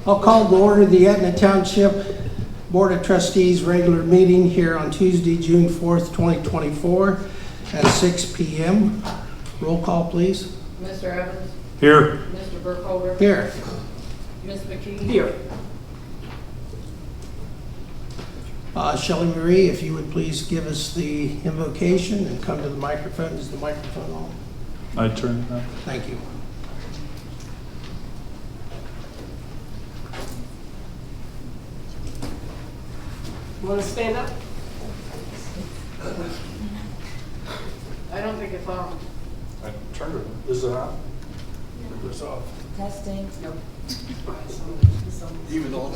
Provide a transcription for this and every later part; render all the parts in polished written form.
I'll call to order the Etna Township Board of Trustees regular meeting here on Tuesday, June 4th, 2024 at 6 p.m. Roll call, please. Mr. Evans? Here. Mr. Burkholder? Here. Ms. McKee? Here. Shelley Marie, if you would please give us the invocation and come to the microphone. Is the microphone on? I turn it on. Thank you. You want to stand up? I don't think it's on. I turned it. Is it on? It's off. Testing. Nope. Even though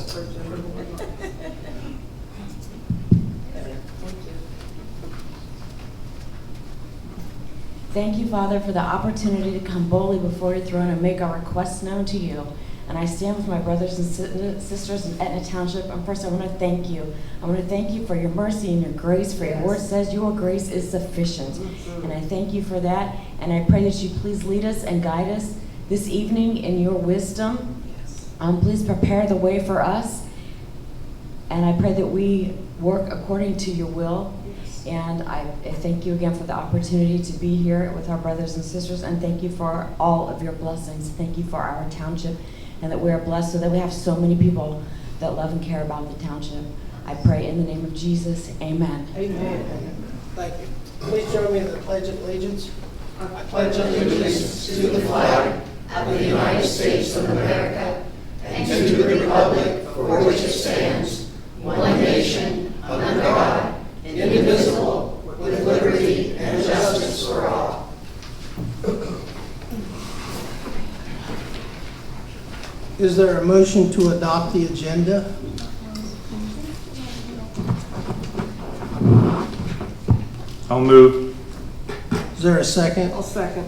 Thank you, Father, for the opportunity to come boldly before your throne and make our requests known to you. And I stand with my brothers and sisters in Etna Township. And first, I want to thank you. I want to thank you for your mercy and your grace, for your word says your grace is sufficient. And I thank you for that. And I pray that you please lead us and guide us this evening in your wisdom. Please prepare the way for us. And I pray that we work according to your will. And I thank you again for the opportunity to be here with our brothers and sisters. And thank you for all of your blessings. Thank you for our township. And that we are blessed so that we have so many people that love and care about the township. I pray in the name of Jesus, amen. Amen. Thank you. Please join me in the Pledge of Allegiance. I pledge allegiance to the flag of the United States of America and to the republic for which it stands, one nation, under God, indivisible, with liberty and justice for all. Is there a motion to adopt the agenda? I'll move. Is there a second? I'll second.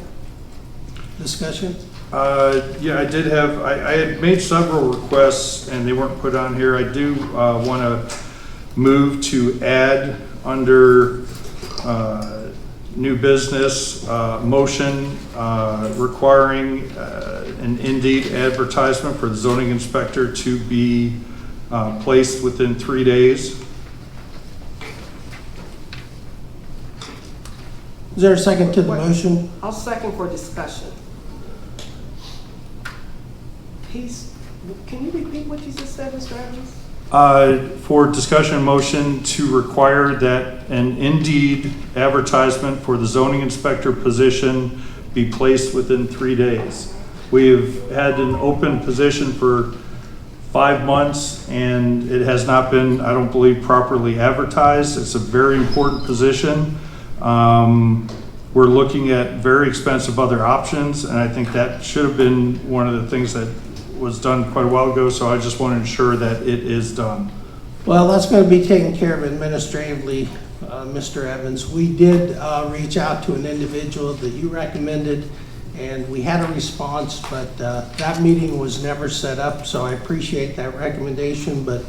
Discussion? Yeah, I did have, I had made several requests and they weren't put on here. I do want to move to add under new business motion requiring an Indeed advertisement for the zoning inspector to be placed within 3 days. Is there a second to the motion? I'll second for discussion. Can you repeat what you just said, Mr. Evans? For discussion motion to require that an Indeed advertisement for the zoning inspector position be placed within 3 days. We've had an open position for 5 months and it has not been, I don't believe, properly advertised. It's a very important position. We're looking at very expensive other options, and I think that should have been one of the things that was done quite a while ago, so I just want to ensure that it is done. Well, that's going to be taken care of administratively, Mr. Evans. We did reach out to an individual that you recommended, and we had a response, but that meeting was never set up, so I appreciate that recommendation, but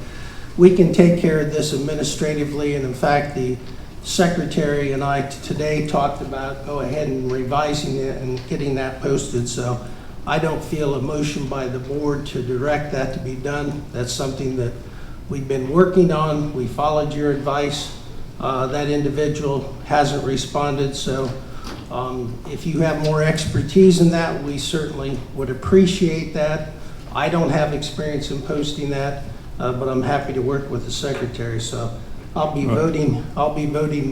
we can take care of this administratively, and in fact, the secretary and I today talked about go ahead and revising it and getting that posted, so I don't feel a motion by the board to direct that to be done. That's something that we've been working on. We followed your advice. That individual hasn't responded, so if you have more expertise in that, we certainly would appreciate that. I don't have experience in posting that, but I'm happy to work with the secretary, so I'll be voting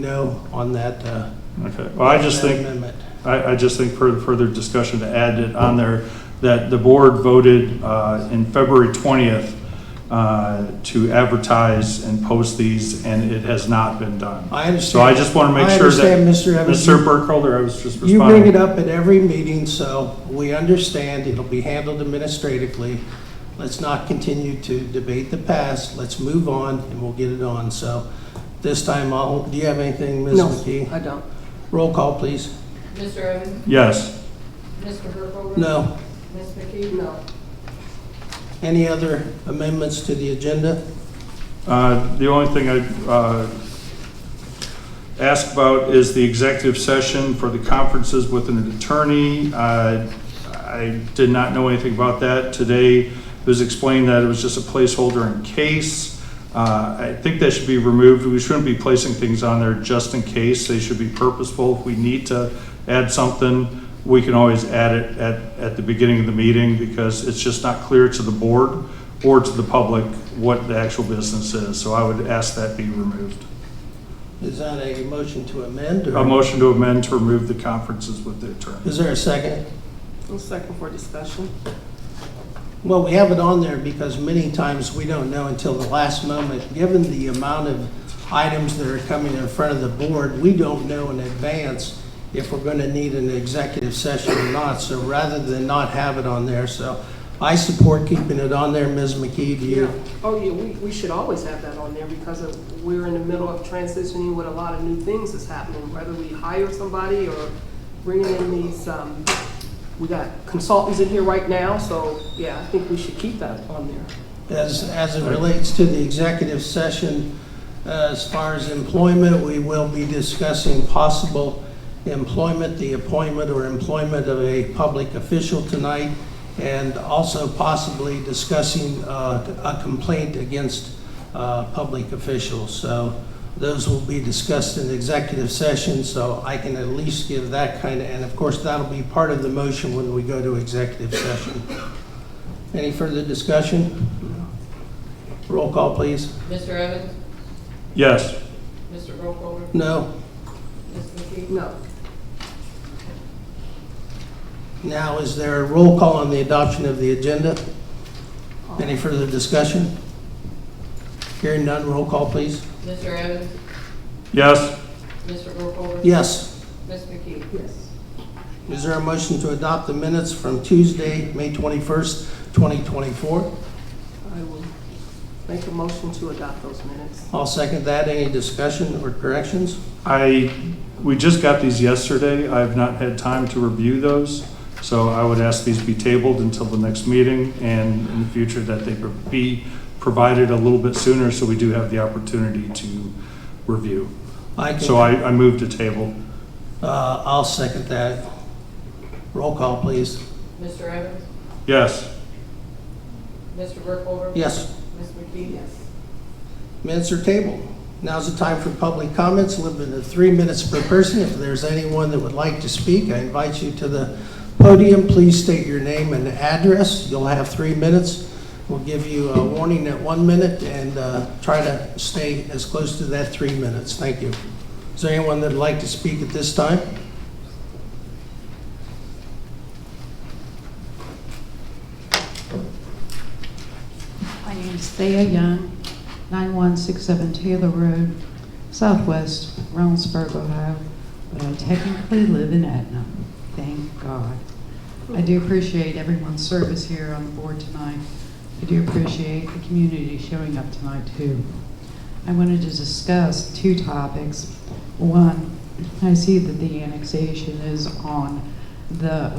no on that. Okay. Well, I just think amendment. I just think for further discussion to add it on there that the board voted in February 20th to advertise and post these, and it has not been done. I understand. So I just want to make sure that Mr. Evans, Mr. Burkholder, I was just responding. you bring it up at every meeting, so we understand it'll be handled administratively. Let's not continue to debate the past. Let's move on, and we'll get it on. So this time, do you have anything, Ms. McKee? No, I don't. Roll call, please. Mr. Evans? Yes. Mr. Burkholder? No. Ms. McKee? No. Any other amendments to the agenda? The only thing I ask about is the executive session for the conferences with an attorney. I did not know anything about that. Today, It was explained that it was just a placeholder in case. I think that should be removed. We shouldn't be placing things on there just in case. They should be purposeful. If we need to add something, we can always add it at the beginning of the meeting, because it's just not clear to the board or to the public what the actual business is. So I would ask that be removed. Is that a motion to amend? Or A motion to amend to remove the conferences with the attorney. is there a second? A second for discussion. Well, we have it on there because many times we don't know until the last moment. Given the amount of items that are coming in front of the board, we don't know in advance if we're going to need an executive session or not. So rather than not have it on there, so I support keeping it on there. Ms. McKee, do you? Oh, yeah, we should always have that on there because we're in the middle of transitioning with a lot of new things that's happening, whether we hire somebody or bringing in these, we got consultants in here right now, so yeah, I think we should keep that on there. As it relates to the executive session, as far as employment, we will be discussing possible employment, the appointment or employment of a public official tonight, and also possibly discussing a complaint against public officials. So those will be discussed in executive session, so I can at least give that kind of, and of course that'll be part of the motion when we go to executive session. Any further discussion? Roll call, please. Mr. Evans? Yes. Mr. Burkholder? No. Ms. McKee? No. Now, is there a roll call on the adoption of the agenda? Any further discussion? Hearing none, roll call, please. Mr. Evans? Yes. Mr. Burkholder? Yes. Ms. McKee? Yes. Is there a motion to adopt the minutes from Tuesday, May 21st, 2024? I will make a motion to adopt those minutes. I'll second that. Any discussion or corrections? We just got these yesterday. I have not had time to review those. So I would ask these be tabled until the next meeting, and in the future that they be provided a little bit sooner so we do have the opportunity to review. So I move to table. I'll second that. Roll call, please. Mr. Evans? Yes. Mr. Burkholder? Yes. Ms. McKee? Yes. Minutes are tabled. Now's the time for public comments, limited to 3 minutes per person. If there's anyone that would like to speak, I invite you to the podium. Please state your name and address. You'll have 3 minutes. We'll give you a warning at 1 minute and try to stay as close to that 3 minutes. Thank you. Is there anyone that would like to speak at this time? My name is Thea Young, 9167 Taylor Road, Southwest Reynoldsburg, Ohio, but I technically live in Etna. Thank God. I do appreciate everyone's service here on the board tonight. I do appreciate the community showing up tonight too. I wanted to discuss 2 topics. One, I see that the annexation is on the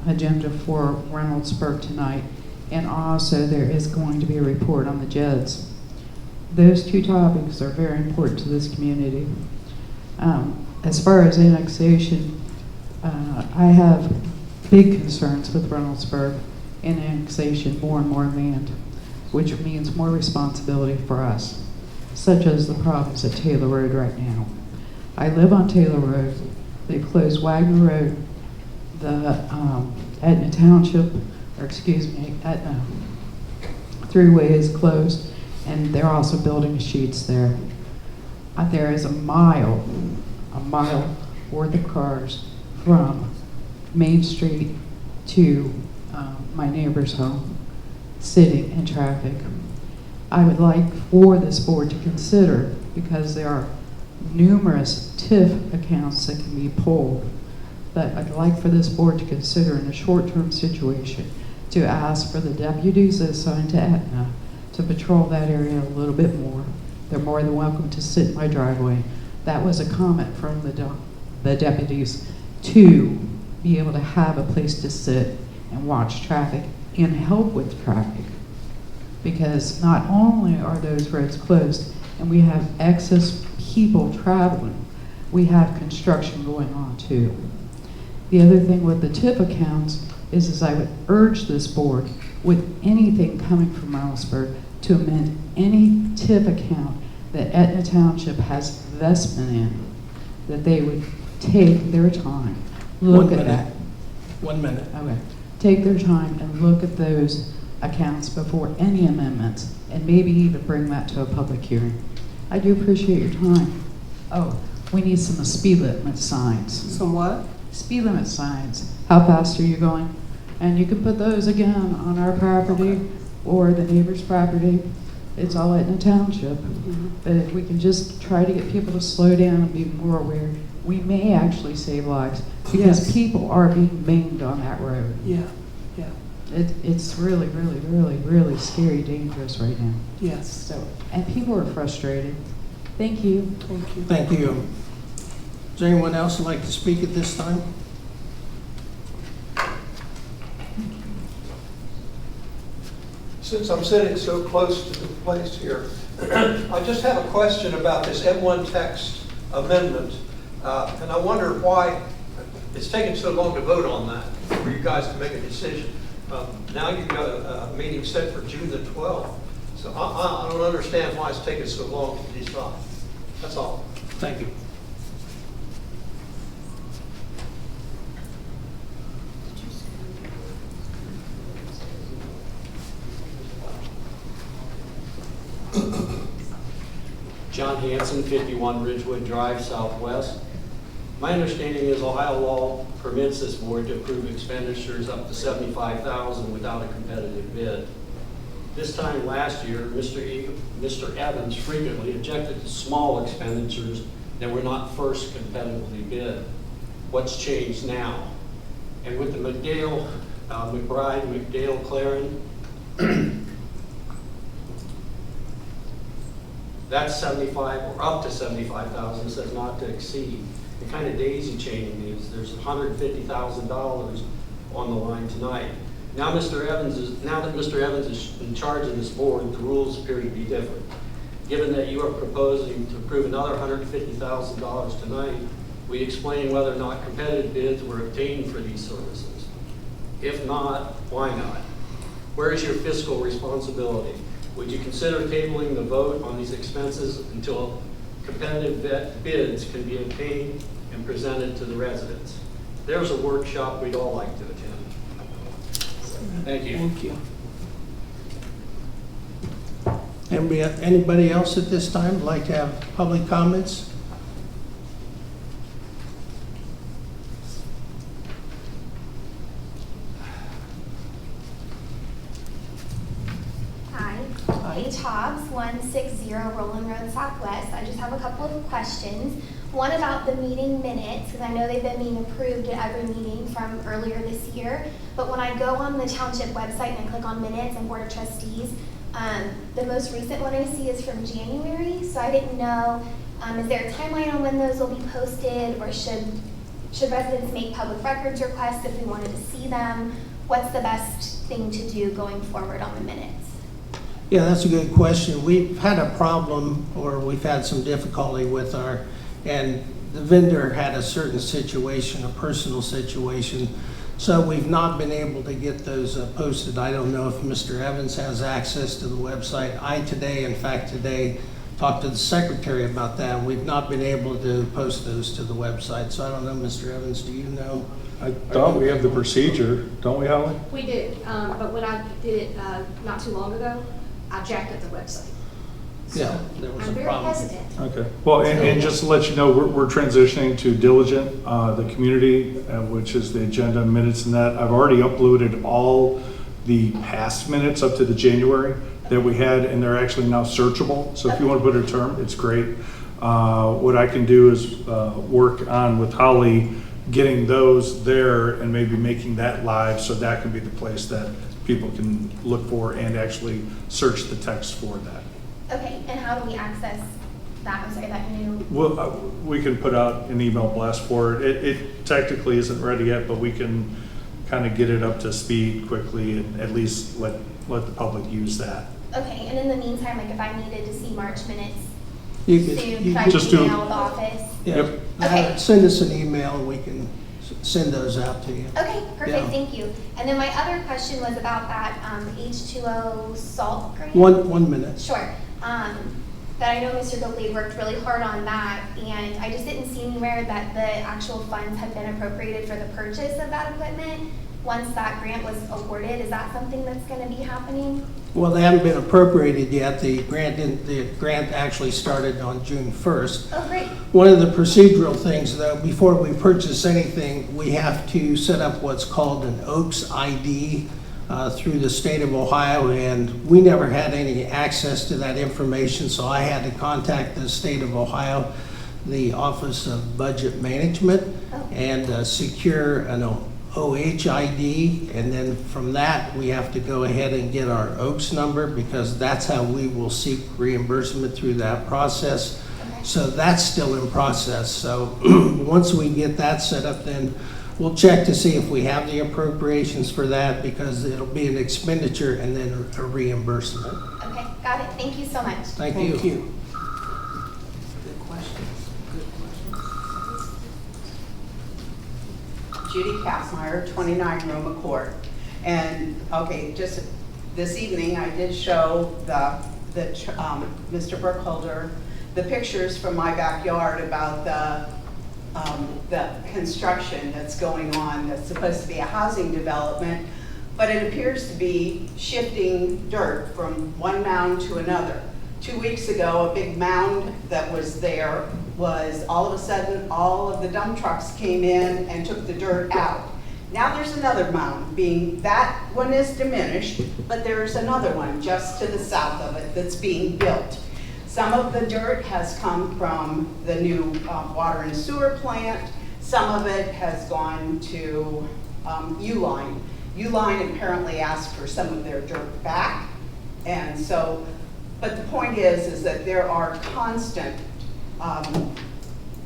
agenda for Reynoldsburg tonight, and also there is going to be a report on the JEDs. Those 2 topics are very important to this community. As far as annexation, I have big concerns with Reynoldsburg and annexation, more and more land, which means more responsibility for us, such as the problems at Taylor Road right now. I live on Taylor Road. They've closed Wagner Road, the Etna Township, or excuse me, Etna Thruway is closed, and they're also building sheets there. There is a mile worth of cars from Main Street to my neighbor's home, sitting in traffic. I would like for this board to consider, because there are numerous TIF accounts that can be pulled, but I'd like for this board to consider in a short-term situation to ask for the deputies assigned to Etna to patrol that area a little bit more. They're more than welcome to sit in my driveway. That was a comment from the deputies, to be able to have a place to sit and watch traffic and help with traffic. Because not only are those roads closed and we have excess people traveling, we have construction going on too. The other thing with the TIP accounts is I would urge this board with anything coming from Reynoldsburg to amend any TIF account that Etna Township has investment in, that they would take their time, look 1 at minute. that. 1 minute. Okay, take their time and look at those accounts before any amendments, and maybe even bring that to a public hearing. I do appreciate your time. Oh, we need some speed limit signs. Some what? Speed limit signs. How fast are you going? And you can put those again on our property or the neighbor's property. It's all in the township. But if we can just try to get people to slow down and be more aware, we may actually save lives, because Yes. people are being maimed on that road. Yeah, yeah, It's really, really, really, really scary, dangerous right now. yes. So, and people are frustrated. Thank you. Thank you. Thank you. Is there anyone else who'd like to speak at this time? Since I'm sitting so close to the place here, I just have a question about this M1 text amendment. And I wonder why it's taken so long to vote on that, for you guys to make a decision. Now you've got a meeting set for June the 12th. So I don't understand why it's taken so long to decide. That's all. Thank you. John Hanson, 51 Ridgewood Drive, Southwest. My understanding is Ohio law permits this board to approve expenditures up to $75,000 without a competitive bid. This time last year, Mr. Evans frequently objected to small expenditures that were not first competitively bid. What's changed now? And with the McDale, McBride, McDale, Claren, that's 75 or up to 75,000, says not to exceed. The kind of daisy chaining is there's $150,000 on the line tonight. Now that Mr. Evans is in charge of this board, the rules appear to be different. Given that you are proposing to approve another $150,000 tonight, we explain whether or not competitive bids were obtained for these services. If not, why not? Where is your fiscal responsibility? Would you consider tabling the vote on these expenses until competitive bids can be obtained and presented to the residents? There's a workshop we'd all like to attend. Thank you. Thank you. Anybody else at this time like to have public comments? Hi. H. Hobbs, 160 Roland Road Southwest. I just have a couple of questions. One about the meeting minutes, because I know they've been being approved at every meeting from earlier this year. But when I go on the township website and I click on minutes and Board of Trustees, the most recent one I see is from January. So I didn't know, is there a timeline on when those will be posted, or should residents make public records requests if we wanted to see them? What's the best thing to do going forward on the minutes? Yeah, that's a good question. We've had a problem, or we've had some difficulty with and the vendor had a certain situation, a personal situation, so we've not been able to get those posted. I don't know if Mr. Evans has access to the website. Today, talked to the secretary about that. We've not been able to post those to the website, so I don't know, Mr. Evans, do you know? I thought we have the procedure, don't we, Holly? We did, but when I did it not too long ago, I jacked up the website. Yeah, there was I'm a very problem. hesitant. Okay. Well, and just to let you know, we're transitioning to Diligent, the community, which is the agenda minutes and that. I've already uploaded all the past minutes up to the January that we had, and they're actually now searchable. So if you want to put a term, it's great. What I can do is work on with Holly getting those there and maybe making that live, so that can be the place that people can look for and actually search the text for that. Okay, and how do we access that? I'm sorry, that new. Well, we can put out an email blast for it. It technically isn't ready yet, but we can kind of get it up to speed quickly and at least let the public use that. Okay, and in the meantime, like if I needed to see March minutes You soon, could, could I just do- email the office? yeah, Yep. Okay. send us an email and we can send those out to you. Okay, perfect, Yeah. thank you. And then my other question was about that H2O salt grant. 1 minute. Sure. That I know Mr. Gokley worked really hard on that, and I just didn't see anywhere that the actual funds had been appropriated for the purchase of that equipment. Once that grant was awarded, is that something that's going to be happening? Well, they haven't been appropriated yet. The grant actually started on June 1st. Oh, great. One of the procedural things, though, before we purchase anything, we have to set up what's called an OAKS ID through the state of Ohio, and we never had any access to that information, so I had to contact the state of Ohio, the Office of Budget Management, and secure an OHID, and then from that, we have to go ahead and get our OAKS number, because that's how we will seek reimbursement through that process. So that's still in process. So once we get that set up, then we'll check to see if we have the appropriations for that, because it'll be an expenditure and then a reimbursement. Okay, got it. Thank you so much. Thank you. Good questions, good questions. Judy Kassmeyer, 29 Roma Court. And, okay, just this evening, I did show Mr. Burkholder the pictures from my backyard about the construction that's going on, that's supposed to be a housing development, but it appears to be shifting dirt from one mound to another. 2 weeks ago, a big mound that was there was all of a sudden, all of the dump trucks came in and took the dirt out. Now there's another mound that one is diminished, but there's another one just to the south of it that's being built. Some of the dirt has come from the new water and sewer plant. Some of it has gone to Uline. Uline apparently asked for some of their dirt back. And so, but the point is that there are constant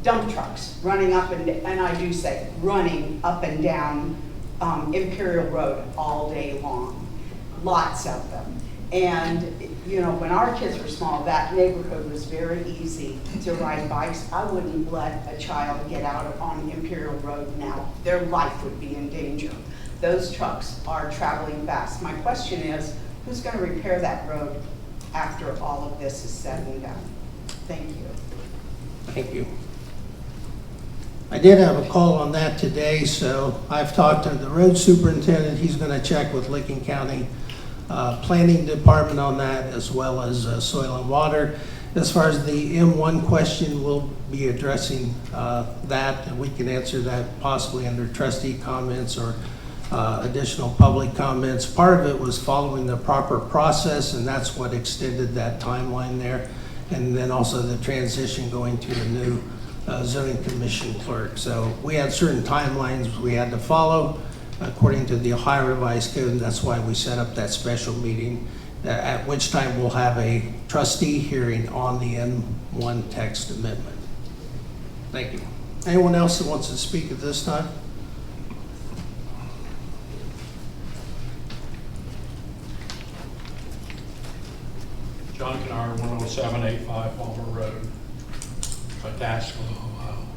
dump trucks running up and I do say running up and down Imperial Road all day long. Lots of them. And you know, when our kids were small, that neighborhood was very easy to ride bikes. I wouldn't let a child get out on Imperial Road now. Their life would be in danger. Those trucks are traveling fast. My question is, who's going to repair that road after all of this is said and done? Thank you. Thank you. I did have a call on that today, so I've talked to the road superintendent. He's going to check with Licking County Planning Department on that, as well as Soil and Water. As far as the M1 question, we'll be addressing that, and we can answer that possibly under trustee comments or additional public comments. Part of it was following the proper process, and that's what extended that timeline there. And then also the transition going to the new zoning commission clerk. So we had certain timelines we had to follow according to the Ohio Revised Code, and that's why we set up that special meeting, at which time we'll have a trustee hearing on the M1 text amendment. Thank you. Anyone else that wants to speak at this time? John Kennard, 10785 Palmer Road, Itasca, Ohio.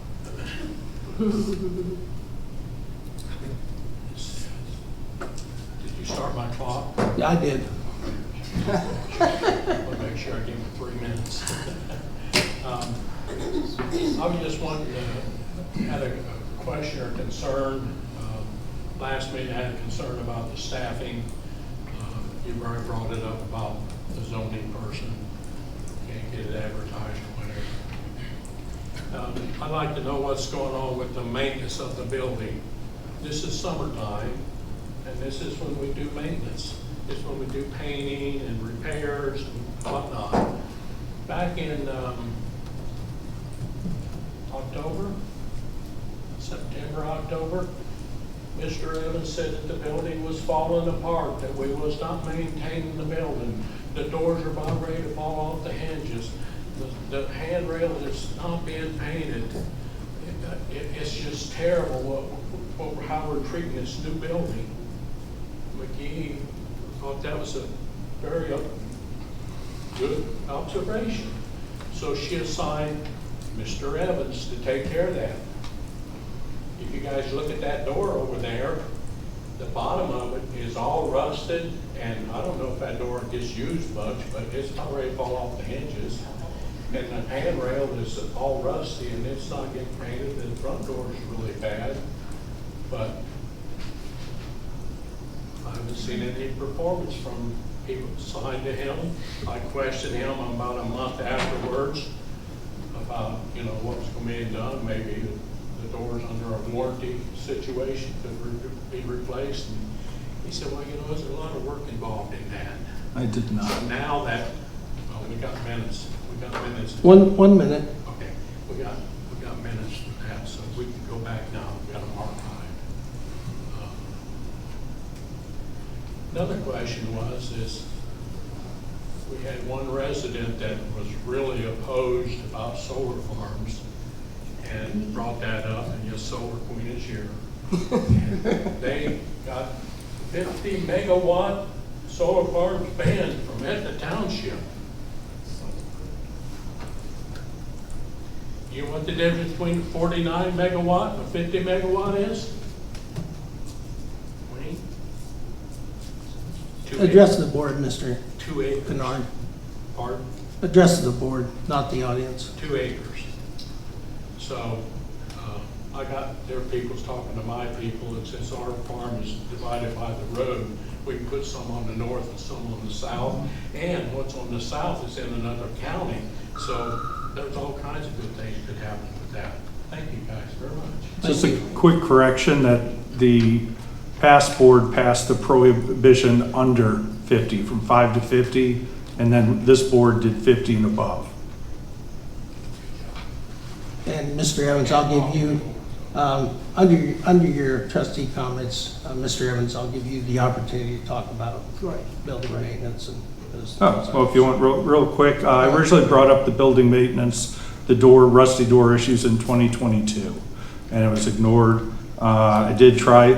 Did you start my clock? Yeah, I did. I'll make sure I give it 3 minutes. I was just wanting to, had a question or concern. Last meeting I had a concern about the staffing. You've already brought it up about the zoning person. Can't get it advertised or whatever. I'd like to know what's going on with the maintenance of the building. This is summertime, and this is when we do maintenance. It's when we do painting and repairs and whatnot. Back in September, October, Mr. Evans said that the building was falling apart, that we was not maintaining the building. The doors are about ready to fall off the hinges. The handrail is not being painted. It's just terrible how we're treating this new building. McGee thought that was a very good observation. So she assigned Mr. Evans to take care of that. if you guys look at that door over there, the bottom of it is all rusted, and I don't know if that door gets used much, but it's about ready to fall off the hinges. And the handrail is all rusty, and it's not getting painted, and the front door is really bad. But I haven't seen any performance from people assigned to him. I questioned him about a month afterwards about, what was going to be done. Maybe the doors under a warranty situation could be replaced. And he said, well, there's a lot of work involved in that. I did not. So now that, we got minutes. One minute. Okay, we got minutes for that, so we can go back now. We've got them archived. Another question is we had one resident that was really opposed about solar farms and brought that up, and your solar queen is here. And they got 50 megawatt solar farms banned from Etna Township. You know what the difference between 49 megawatt and a 50 megawatt is? Wayne? Address the board, Mr. 2 acres. Kennard. Pardon? Address the board, not the audience. 2 acres. So I got their people's talking to my people, and since our farm is divided by the road, we can put some on the north and some on the south. And what's on the south is in another county. So there's all kinds of good things could happen with that. Thank you guys very much. Just a quick correction that the past board passed the prohibition under 50, from 5 to 50, and then this board did 50 and above. And Mr. Evans, I'll give you, under your trustee comments, Mr. Evans, I'll give you the opportunity to talk about building maintenance and those. Well, if you want real quick, I originally brought up the building maintenance, the rusty door issues in 2022, and it was ignored. I did try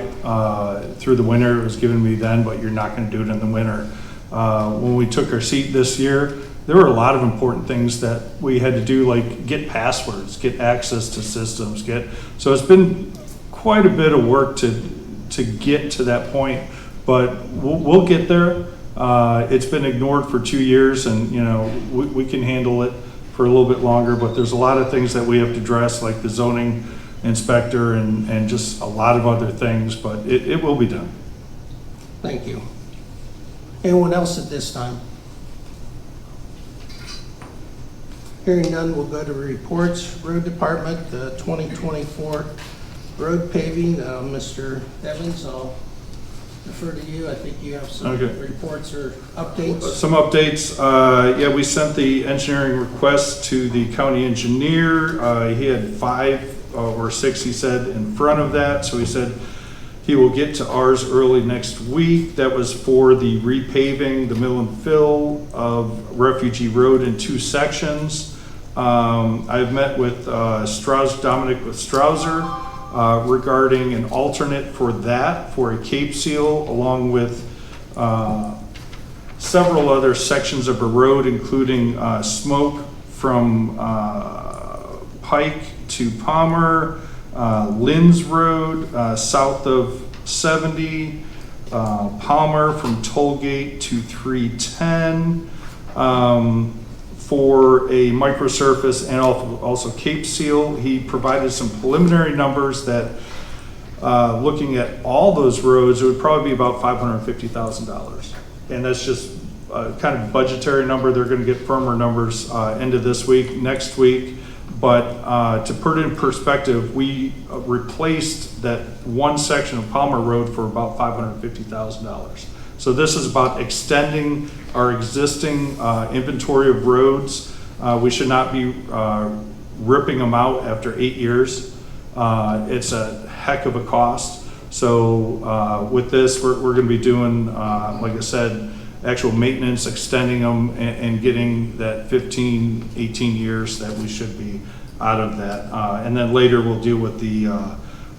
through the winter, it was given me then, but you're not going to do it in the winter. When we took our seat this year, there were a lot of important things that we had to do, like get passwords, get access to systems, so it's been quite a bit of work to get to that point, but we'll get there. It's been ignored for 2 years, and we can handle it for a little bit longer, but there's a lot of things that we have to address, like the zoning inspector and just a lot of other things, but it will be done. Thank you. Anyone else at this time? Hearing none, we'll go to reports. Road Department, the 2024 road paving. Mr. Evans, I'll defer to you. I think you have some reports or updates. Some updates. Yeah, we sent the engineering request to the county engineer. He had 5 or 6, he said, in front of that. So he said he will get to ours early next week. That was for the repaving the mill and fill of Refugee Road in 2 sections. I've met with Dominic with Strausser regarding an alternate for that, for a Cape Seal, along with several other sections of a road, including smoke from Pike to Palmer, Lynn's Road, south of 70, Palmer from Tollgate to 310, for a microsurface and also Cape Seal. He provided some preliminary numbers that, looking at all those roads, it would probably be about $550,000. And that's just kind of budgetary number. They're going to get firmer numbers into this week, next week. But to put it in perspective, we replaced that one section of Palmer Road for about $550,000. So this is about extending our existing inventory of roads. We should not be ripping them out after 8 years. It's a heck of a cost. So with this, we're going to be doing, like I said, actual maintenance, extending them, and getting that 15, 18 years that we should be out of that. And then later we'll deal with the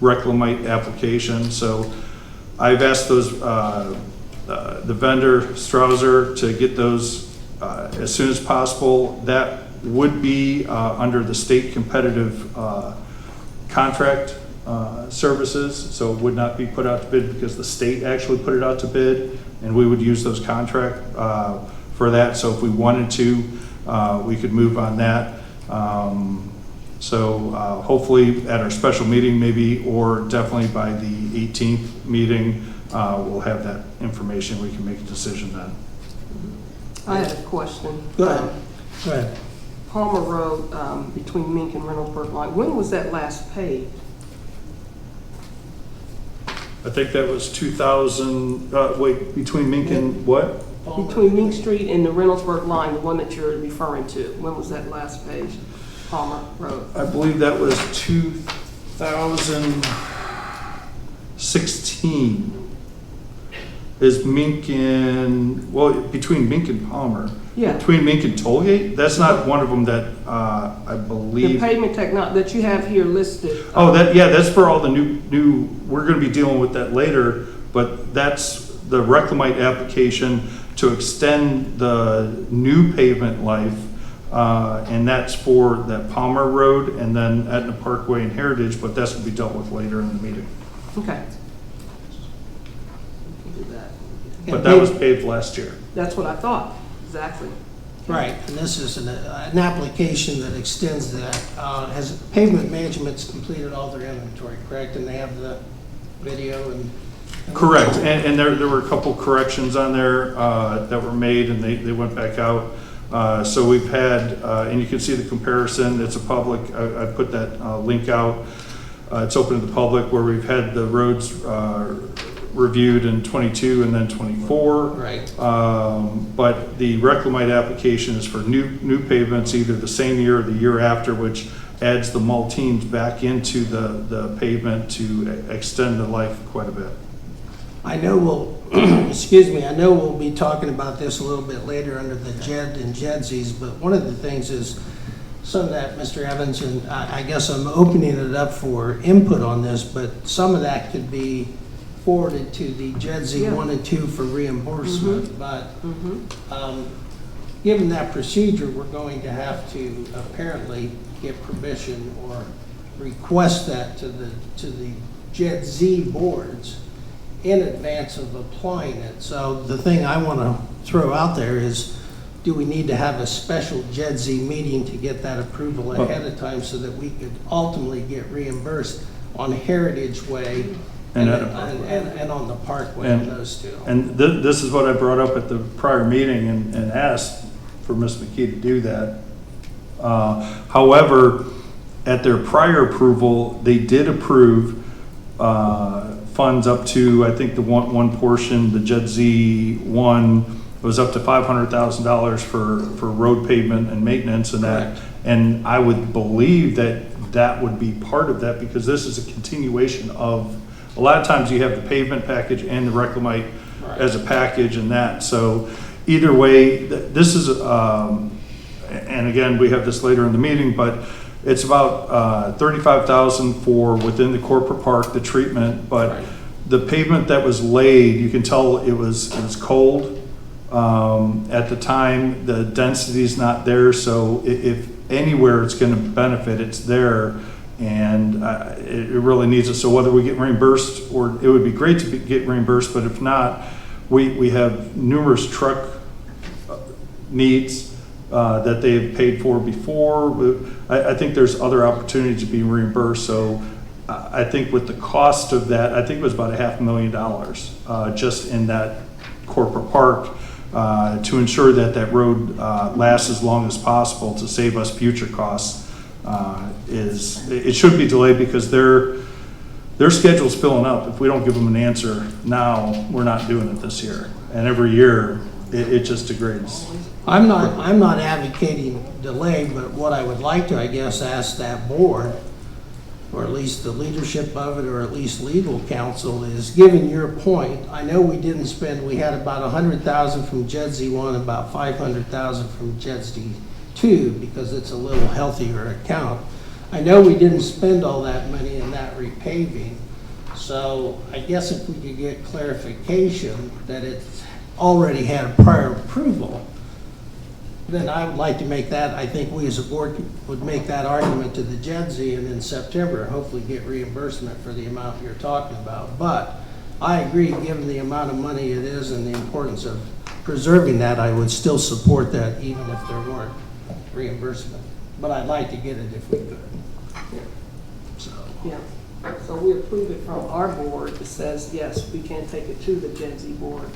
reclamite application. So I've asked those, the vendor, Strausser, to get those as soon as possible. That would be under the state competitive contract services, so it would not be put out to bid because the state actually put it out to bid, and we would use those contract for that. So if we wanted to, we could move on that. So hopefully at our special meeting maybe, or definitely by the 18th meeting, we'll have that information. We can make a decision then. I had a question. Go ahead. Go ahead. Palmer Road, between Mink and Reynoldsburg line, when was that last paved? I think that was 2000, wait, between Mink and what? Between Mink Street and the Reynoldsburg line, the one that you're referring to, when was that last paved? Palmer Road. I believe that was 2016. Is Mink and, well, between Mink and Palmer. Yeah. Between Mink and Tollgate? That's not one of them that I The believe. pavement that you have here listed. Oh, that's for all the new, we're gonna be dealing with that later, but that's the Reclamite application to extend the new pavement life, and that's for that Palmer Road and then Etna Parkway and Heritage, but that's gonna be dealt with later in the meeting. Okay. We can do that. But that was paved last year. That's what I thought, exactly. Right, and this is an application that extends that. Has Pavement Management's completed all their inventory, correct? And they have the video and... Correct, and there were a couple corrections on there that were made, and they went back out. So we've had, and you can see the comparison, it's a public, I put that link out. It's open to the public, where we've had the roads reviewed in 22 and then 24. Right. But the Reclamite application is for new pavements, either the same year or the year after, which adds the multines back into the pavement to extend the life quite a bit. I know we'll, excuse me, I know we'll be talking about this a little bit later under the JED and JEDZs, but one of the things is some of that, Mr. Evans, and I guess I'm opening it up for input on this, but some of that could be forwarded to the JEDZ 1 and 2 for reimbursement. But given that procedure, we're going to have to apparently get permission or request that to the JEDZ boards in advance of applying it. So the thing I want to throw out there is, do we need to have a special JEDZ meeting to get that approval ahead of time so that we could ultimately get reimbursed on Heritage Way and on the Parkway, on those two? And this is what I brought up at the prior meeting and asked for Ms. McKee to do that. However, at their prior approval, they did approve funds up to, I think the one portion, the JEDZ 1, was up to $500,000 for road pavement and maintenance and that. And I would believe that would be part of that, because this is a continuation of, a lot of times you have the pavement package and the Reclamite as a package and that. So either way, this is, and again, we have this later in the meeting, but it's about $35,000 for within the corporate park, the treatment, but the pavement that was laid, you can tell it was cold. At the time, the density is not there, so if anywhere it's going to benefit, it's there, and it really needs it. So whether we get reimbursed, or it would be great to get reimbursed, but if not, we have numerous truck needs that they have paid for before. I think there's other opportunities to be reimbursed. So I think with the cost of that, I think it was about $500,000 just in that corporate park to ensure that road lasts as long as possible to save us future costs. It should be delayed because their schedule's filling up. If we don't give them an answer now, we're not doing it this year. And every year, it just degrades. I'm not advocating delay, but what I would like to, I guess, ask that board, or at least the leadership of it, or at least legal counsel, is, given your point, I know we didn't spend, we had about $100,000 from JEDZ 1, about $500,000 from JEDZ 2, because it's a little healthier account. I know we didn't spend all that money in that repaving, so I guess if we could get clarification that it's already had prior approval, then I would like to make that, I think we as a board would make that argument to the JEDZ and in September, hopefully get reimbursement for the amount you're talking about. But I agree, given the amount of money it is and the importance of preserving that, I would still support that even if there weren't reimbursement. But I'd like to get it if we could. So, Yeah, so we approve it from our board that says, yes, we can take it to the Gen Z board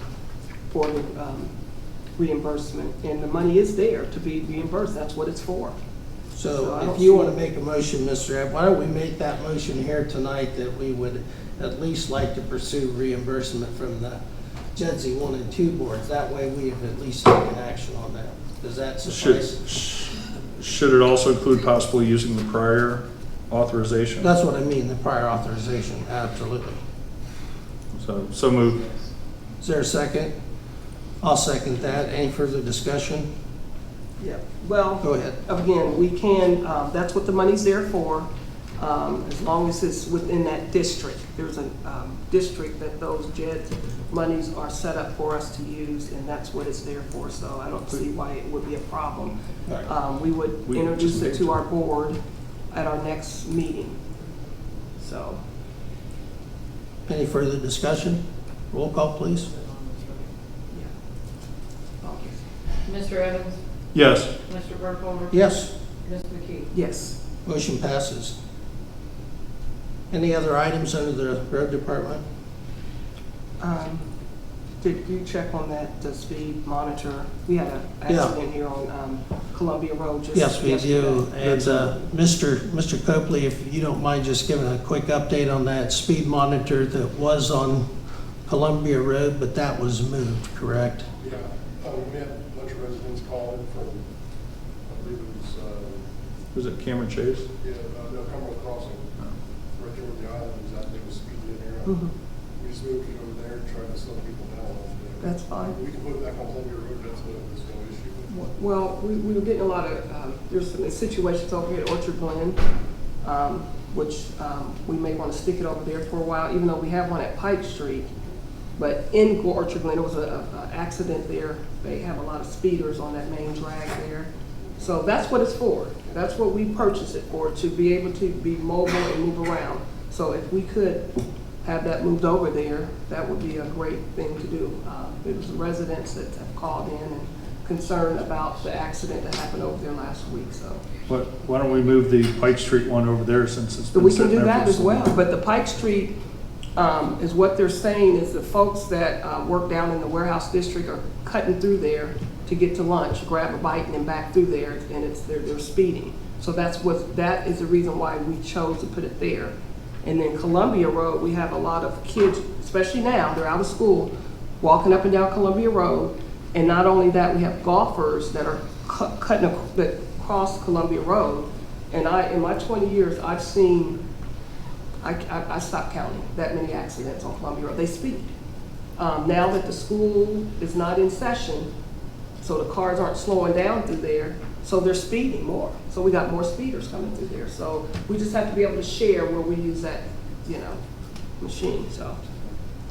for the reimbursement. And the money is there to be reimbursed, that's what it's for. So I if don't you see- want to make a motion, Mr. Ebb, why don't we make that motion here tonight that we would at least like to pursue reimbursement from the JEDZ 1 and 2 boards. That way we have at least taken action on that. Does that suffice? Should it also include possibly using the prior authorization? That's what I mean, the prior authorization, absolutely. So moved. Is there a second? I'll second that. Any further discussion? Yeah, well. Go ahead. Again, we can, that's what the money's there for, as long as it's within that district. There's a district that those JED monies are set up for us to use, and that's what it's there for, so I don't see why it would be a problem. We would introduce it to our board at our next meeting, so. Any further discussion? Roll call, please. Mr. Evans? Yes. Mr. Burkholder? Yes. Ms. McKee? Yes. Motion passes. Any other items under the road department? Did you check on that, the speed monitor? We had an accident here on Columbia Road just Yes, we do. yesterday. And Mr. Copley, if you don't mind just giving a quick update on that speed monitor that was on Columbia Road, but that was moved, correct? Yeah, we had a bunch of residents calling from, I believe it Was it Cameron Chase? no, Cumberland Crossing, right there where the island is, I think was speeding in there. Mhm. We just moved it over there and tried to slow people down. That's fine. We can put it back on Columbia Road, that's no issue. Well, we were getting a lot of, there's some situations over here at Orchard Glen, which we may want to stick it over there for a while, even though we have one at Pike Street. But in Orchard Glen, there was an accident there. They have a lot of speeders on that main drag there. So that's what it's for. That's what we purchased it for, to be able to be mobile and move around. So if we could have that moved over there, that would be a great thing to do. It was the residents that have called in and concerned about the accident that happened over there last week, so. Why don't we move the Pike Street one over there since it's been We can sitting do there that for as so well, long? but the Pike Street is what they're saying is the folks that work down in the warehouse district are cutting through there to get to lunch, grab a bite and then back through there, and they're speeding. So that is the reason why we chose to put it there. And then Columbia Road, we have a lot of kids, especially now, they're out of school, walking up and down Columbia Road. And not only that, we have golfers that are that cross Columbia Road. And in my 20 years, I've seen, I stopped counting that many accidents on Columbia Road. They speed. Now that the school is not in session, so the cars aren't slowing down through there, so they're speeding more. So we got more speeders coming through there. So we just have to be able to share where we use that, machine. So,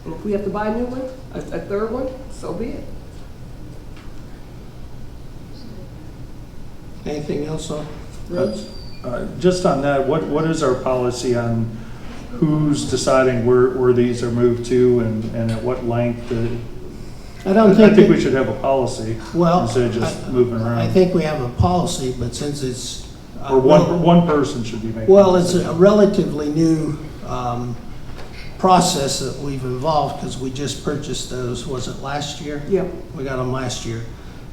and if we have to buy a new one, a third one, so be it. Anything else on roads? Just on that, what is our policy on who's deciding where these are moved to and at what length? I think we should have a policy Well, instead of just moving around. I think we have a policy, but since it's. Or one person should be making. Well, it's a relatively new process that we've involved because we just purchased those, was it last year? Yeah. We got them last year.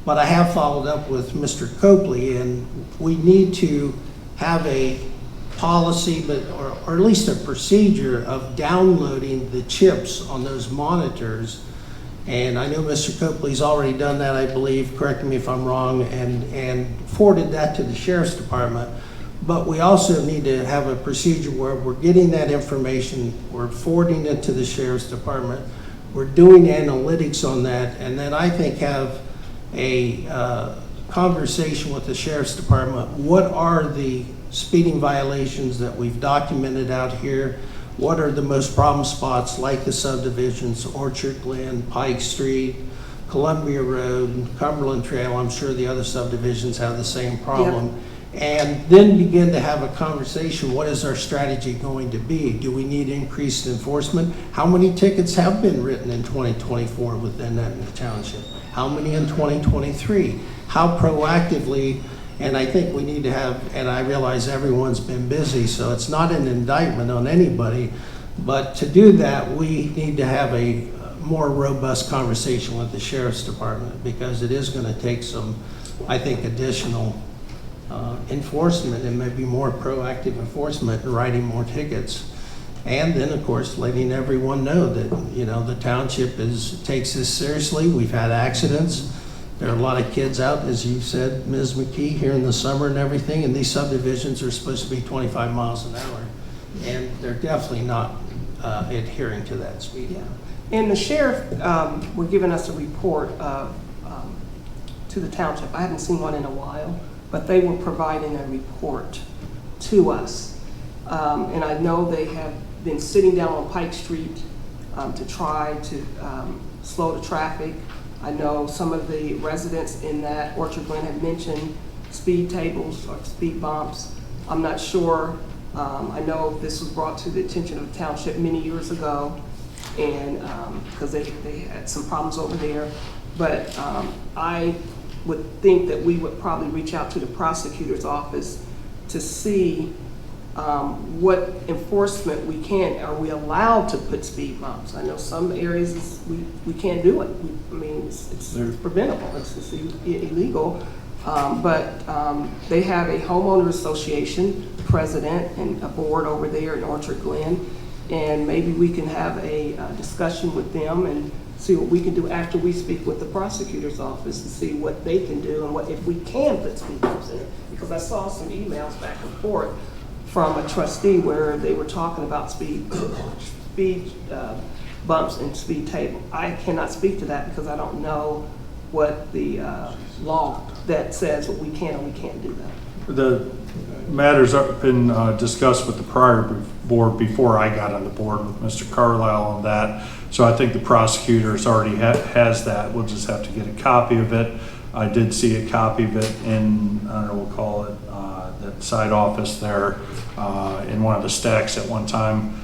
But I have followed up with Mr. Copley, and we need to have a policy, or at least a procedure of downloading the chips on those monitors. And I know Mr. Copley's already done that, I believe, correct me if I'm wrong, and forwarded that to the Sheriff's Department. But we also need to have a procedure where we're getting that information, we're forwarding it to the Sheriff's Department, we're doing analytics on that, and then I think have a conversation with the Sheriff's Department. What are the speeding violations that we've documented out here? What are the most problem spots like the subdivisions, Orchard Glen, Pike Street, Columbia Road, Cumberland Trail, I'm sure the other subdivisions have the same problem. And then begin to have a conversation, what is our strategy going to be? Do we need increased enforcement? How many tickets have been written in 2024 within that township? How many in 2023? How proactively, and I think we need to have, and I realize everyone's been busy, so it's not an indictment on anybody, but to do that, we need to have a more robust conversation with the Sheriff's Department, because it is going to take some, I think, additional enforcement and maybe more proactive enforcement and writing more tickets. And then, of course, letting everyone know that, you know, the township takes this seriously. We've had accidents. There are a lot of kids out, as you said, Ms. McKee, here in the summer and everything, and these subdivisions are supposed to be 25 miles an hour. And they're definitely not adhering to that speed. Yeah. And the sheriff were giving us a report to the township. I haven't seen one in a while, but they were providing a report to us. And I know they have been sitting down on Pike Street to try to slow the traffic. I know some of the residents in that Orchard Glen have mentioned speed tables or speed bumps. I'm not sure. I know this was brought to the attention of the township many years ago, and because they had some problems over there. But I would think that we would probably reach out to the prosecutor's office to see what enforcement we can. Are we allowed to put speed bumps? I know some areas we can't do it. I mean, it's preventable. It's illegal. But they have a homeowner association president and a board over there in Orchard Glen, and maybe we can have a discussion with them and see what we can do after we speak with the prosecutor's office to see what they can do and what if we can put speed bumps in it. Because I saw some emails back and forth from a trustee where they were talking about speed bumps and speed table. I cannot speak to that because I don't know what the law that says what we can and we can't do that. The matters have been discussed with the prior board before I got on the board with Mr. Carlisle on that. So I think the prosecutors already has that. We'll just have to get a copy of it. I did see a copy of it in, I don't know, we'll call it that side office there in one of the stacks at one time.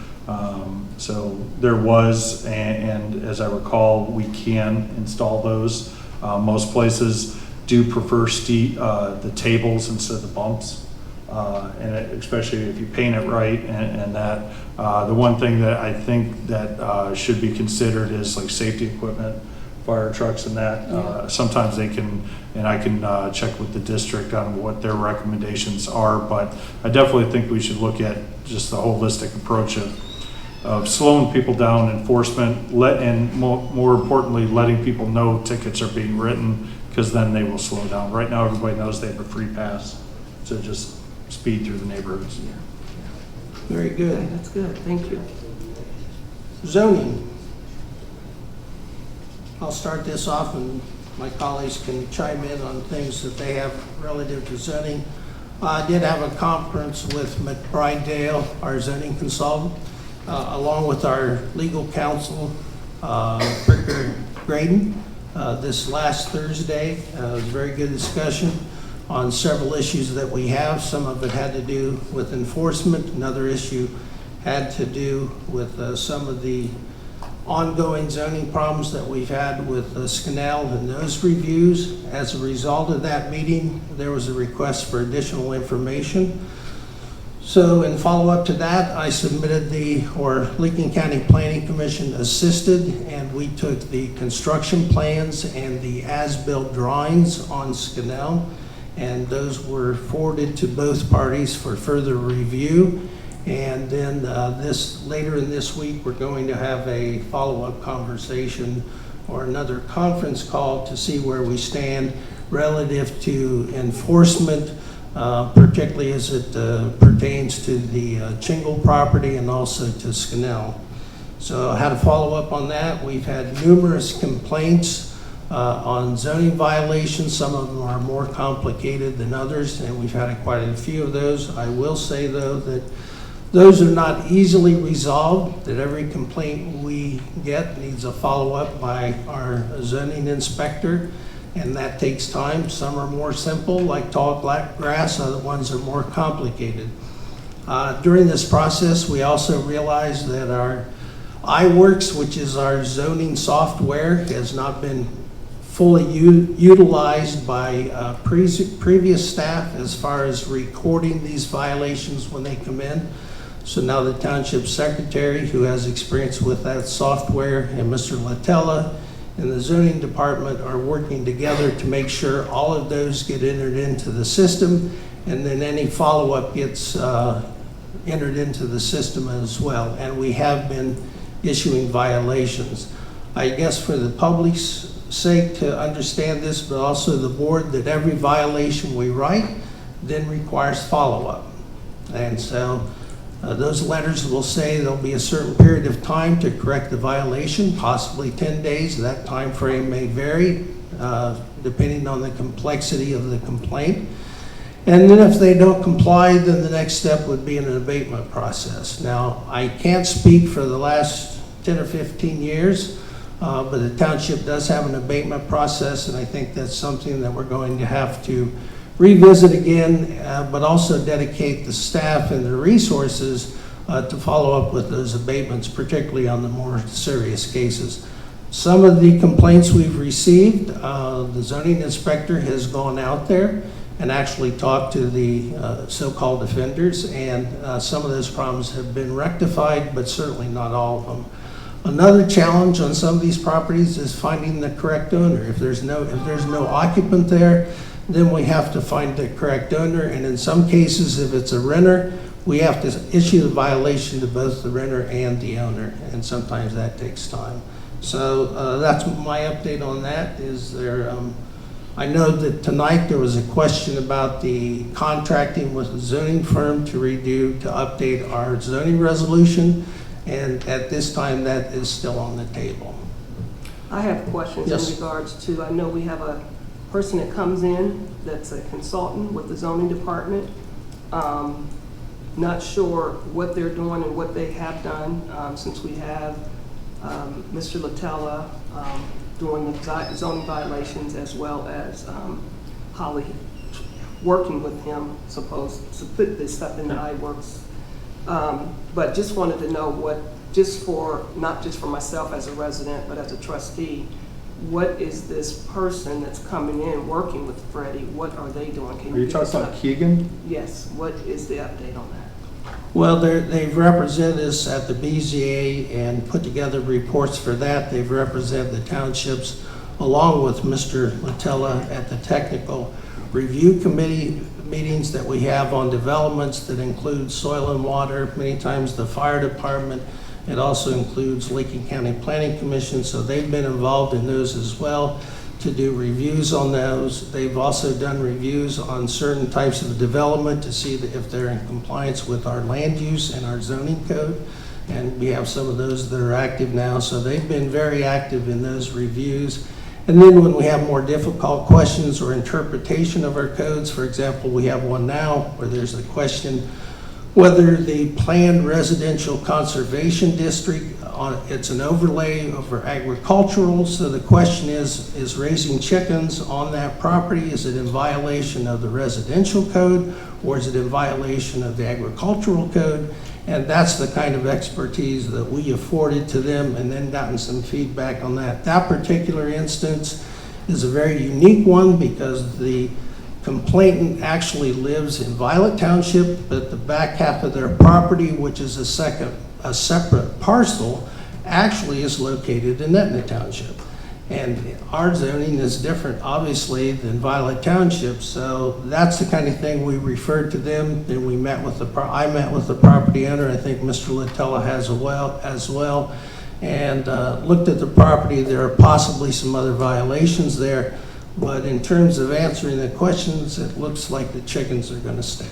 So there was, and as I recall, we can install those. Most places do prefer the tables instead of the bumps, and especially if you paint it right. And that the one thing that I think that should be considered is like safety equipment, fire trucks, and that. Sometimes they can, and I can check with the district on what their recommendations are. But I definitely think we should look at just the holistic approach of slowing people down, enforcement, and more importantly, letting people know tickets are being written, because then they will slow down. Right now, everybody knows they have a free pass to just speed through the neighborhoods. Yeah. Very good. Okay, that's good. Thank you. Zoning. I'll start this off and my colleagues can chime in on things that they have relative to zoning. I did have a conference with McBride Dale, our zoning consultant, along with our legal counsel, Ricker Graydon, this last Thursday. It was a very good discussion on several issues that we have. Some of it had to do with enforcement. Another issue had to do with some of the ongoing zoning problems that we've had with Scannell and those reviews. As a result of that meeting, there was a request for additional information. So in follow-up to that, I submitted Lincoln County Planning Commission assisted, and we took the construction plans and the as-built drawings on Scannell, and those were forwarded to both parties for further review. And then later in this week, we're going to have a follow-up conversation or another conference call to see where we stand relative to enforcement, particularly as it pertains to the Chingle property and also to Scannell. So I had a follow-up on that. We've had numerous complaints on zoning violations. Some of them are more complicated than others, and we've had quite a few of those. I will say, though, that Those are not easily resolved, that every complaint we get needs a follow-up by our zoning inspector, and that takes time. Some are more simple, like tall grass, other ones are more complicated. During this process, we also realized that our iWorks, which is our zoning software, has not been fully utilized by previous staff as far as recording these violations when they come in. So now the township secretary, who has experience with that software, and Mr. Latella and the zoning department are working together to make sure all of those get entered into the system, and then any follow-up gets entered into the system as well. And we have been issuing violations. I guess for the public's sake to understand this, but also the board, that every violation we write then requires follow-up. And so those letters will say there'll be a certain period of time to correct the violation, possibly 10 days. That time frame may vary depending on the complexity of the complaint. And then if they don't comply, then the next step would be an abatement process. Now, I can't speak for the last 10 or 15 years, but the township does have an abatement process, and I think that's something that we're going to have to revisit again, but also dedicate the staff and the resources to follow up with those abatements, particularly on the more serious cases. Some of the complaints we've received, the zoning inspector has gone out there and actually talked to the so-called offenders, and some of those problems have been rectified, but certainly not all of them. Another challenge on some of these properties is finding the correct owner. If there's no occupant there, then we have to find the correct owner, and in some cases, if it's a renter, we have to issue the violation to both the renter and the owner, and sometimes that takes time. So that's my update on that. I know that tonight there was a question about the contracting with the zoning firm to update our zoning resolution, and at this time that is still on the table. I have questions in regards to, I know we have a person that comes in that's a consultant with the zoning department. Not sure what they're doing and what they have done since we have Mr. Latella doing the zoning violations, as well as Holly working with him, supposed to put this stuff in the iWorks. But just wanted to know what, not just for myself as a resident, but as a trustee, what is this person that's coming in working with Freddie? What are they doing? Are you talking about Keegan? Yes. What is the update on that? Well, they've represented us at the BZA and put together reports for that. They've represented the townships along with Mr. Latella at the technical review committee meetings that we have on developments that include soil and water, many times the fire department. It also includes Lincoln County Planning Commission, so they've been involved in those as well to do reviews on those. They've also done reviews on certain types of development to see if they're in compliance with our land use and our zoning code. And we have some of those that are active now, so they've been very active in those reviews. And then when we have more difficult questions or interpretation of our codes, for example, we have one now where there's a question whether the planned residential conservation district, it's an overlay over agricultural. So the question is raising chickens on that property, is it in violation of the residential code, or is it in violation of the agricultural code? And that's the kind of expertise that we afforded to them, and then gotten some feedback on that. That particular instance is a very unique one because the complainant actually lives in Violet Township, but the back half of their property, which is a separate parcel, actually is located in Etna Township. And our zoning is different, obviously, than Violet Township, so that's the kind of thing we referred to them. Then we met with I met with the property owner. I think Mr. Latella has as well, and looked at the property. There are possibly some other violations there, but in terms of answering the questions, it looks like the chickens are going to stay.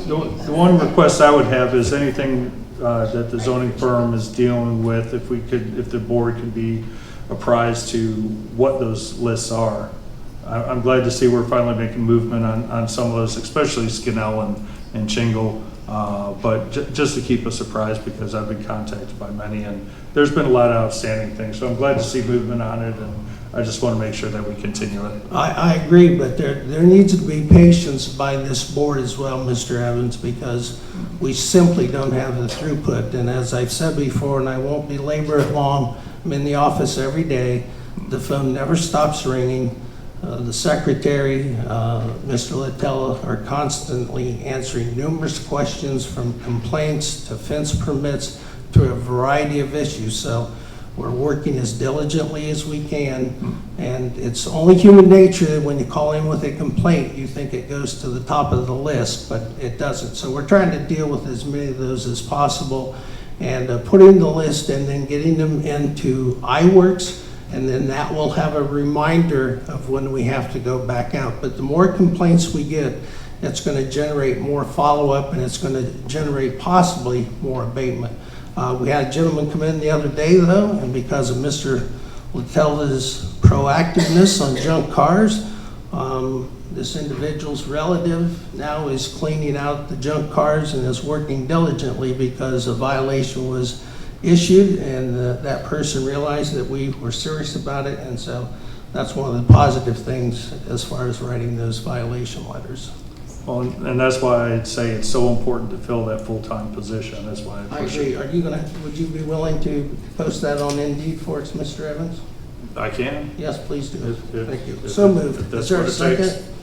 The one request I would have is anything that the zoning firm is dealing with, if the board could be apprised to what those lists are. I'm glad to see we're finally making movement on some of those, especially Scannell and Chingle. But just to keep us surprised, because I've been contacted by many, and there's been a lot of outstanding things. So I'm glad to see movement on it, and I just want to make sure that we continue it. I agree, but there needs to be patience by this board as well, Mr. Evans, because we simply don't have the throughput. And as I've said before, and I won't belabor it long, I'm in the office every day. The phone never stops ringing. The secretary, Mr. Littella, are constantly answering numerous questions, from complaints to fence permits to a variety of issues. So we're working as diligently as we can, and it's only human nature that when you call in with a complaint, you think it goes to the top of the list, but it doesn't. So we're trying to deal with as many of those as possible, and putting the list and then getting them into iWorks, and then that will have a reminder of when we have to go back out. But the more complaints we get, it's going to generate more follow-up, and it's going to generate possibly more abatement. We had a gentleman come in the other day, though, and because of Mr. Littella's proactiveness on junk cars, this individual's relative now is cleaning out the junk cars and is working diligently because a violation was issued, and that person realized that we were serious about it, and so that's one of the positive things as far as writing those violation letters. Well, and that's why I'd say it's so important to fill that full-time position. That's why I I push agree. it. Would you be willing to post that on Indeed for us, Mr. Evans? I can. Yes, please do. If- Thank you. if- So if moved. that's Is there a what it takes. second?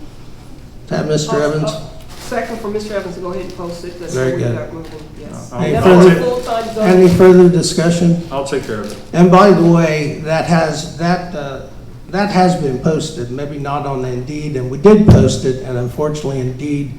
To have Mr. Evans? Second for Mr. Evans to go ahead and post it. That's Very what we good. got moving, yes. I'll- Any That's further- a full-time zone. Any further discussion? I'll take care of it. And by the way, that has been posted, maybe not on Indeed, and we did post it, and unfortunately Indeed,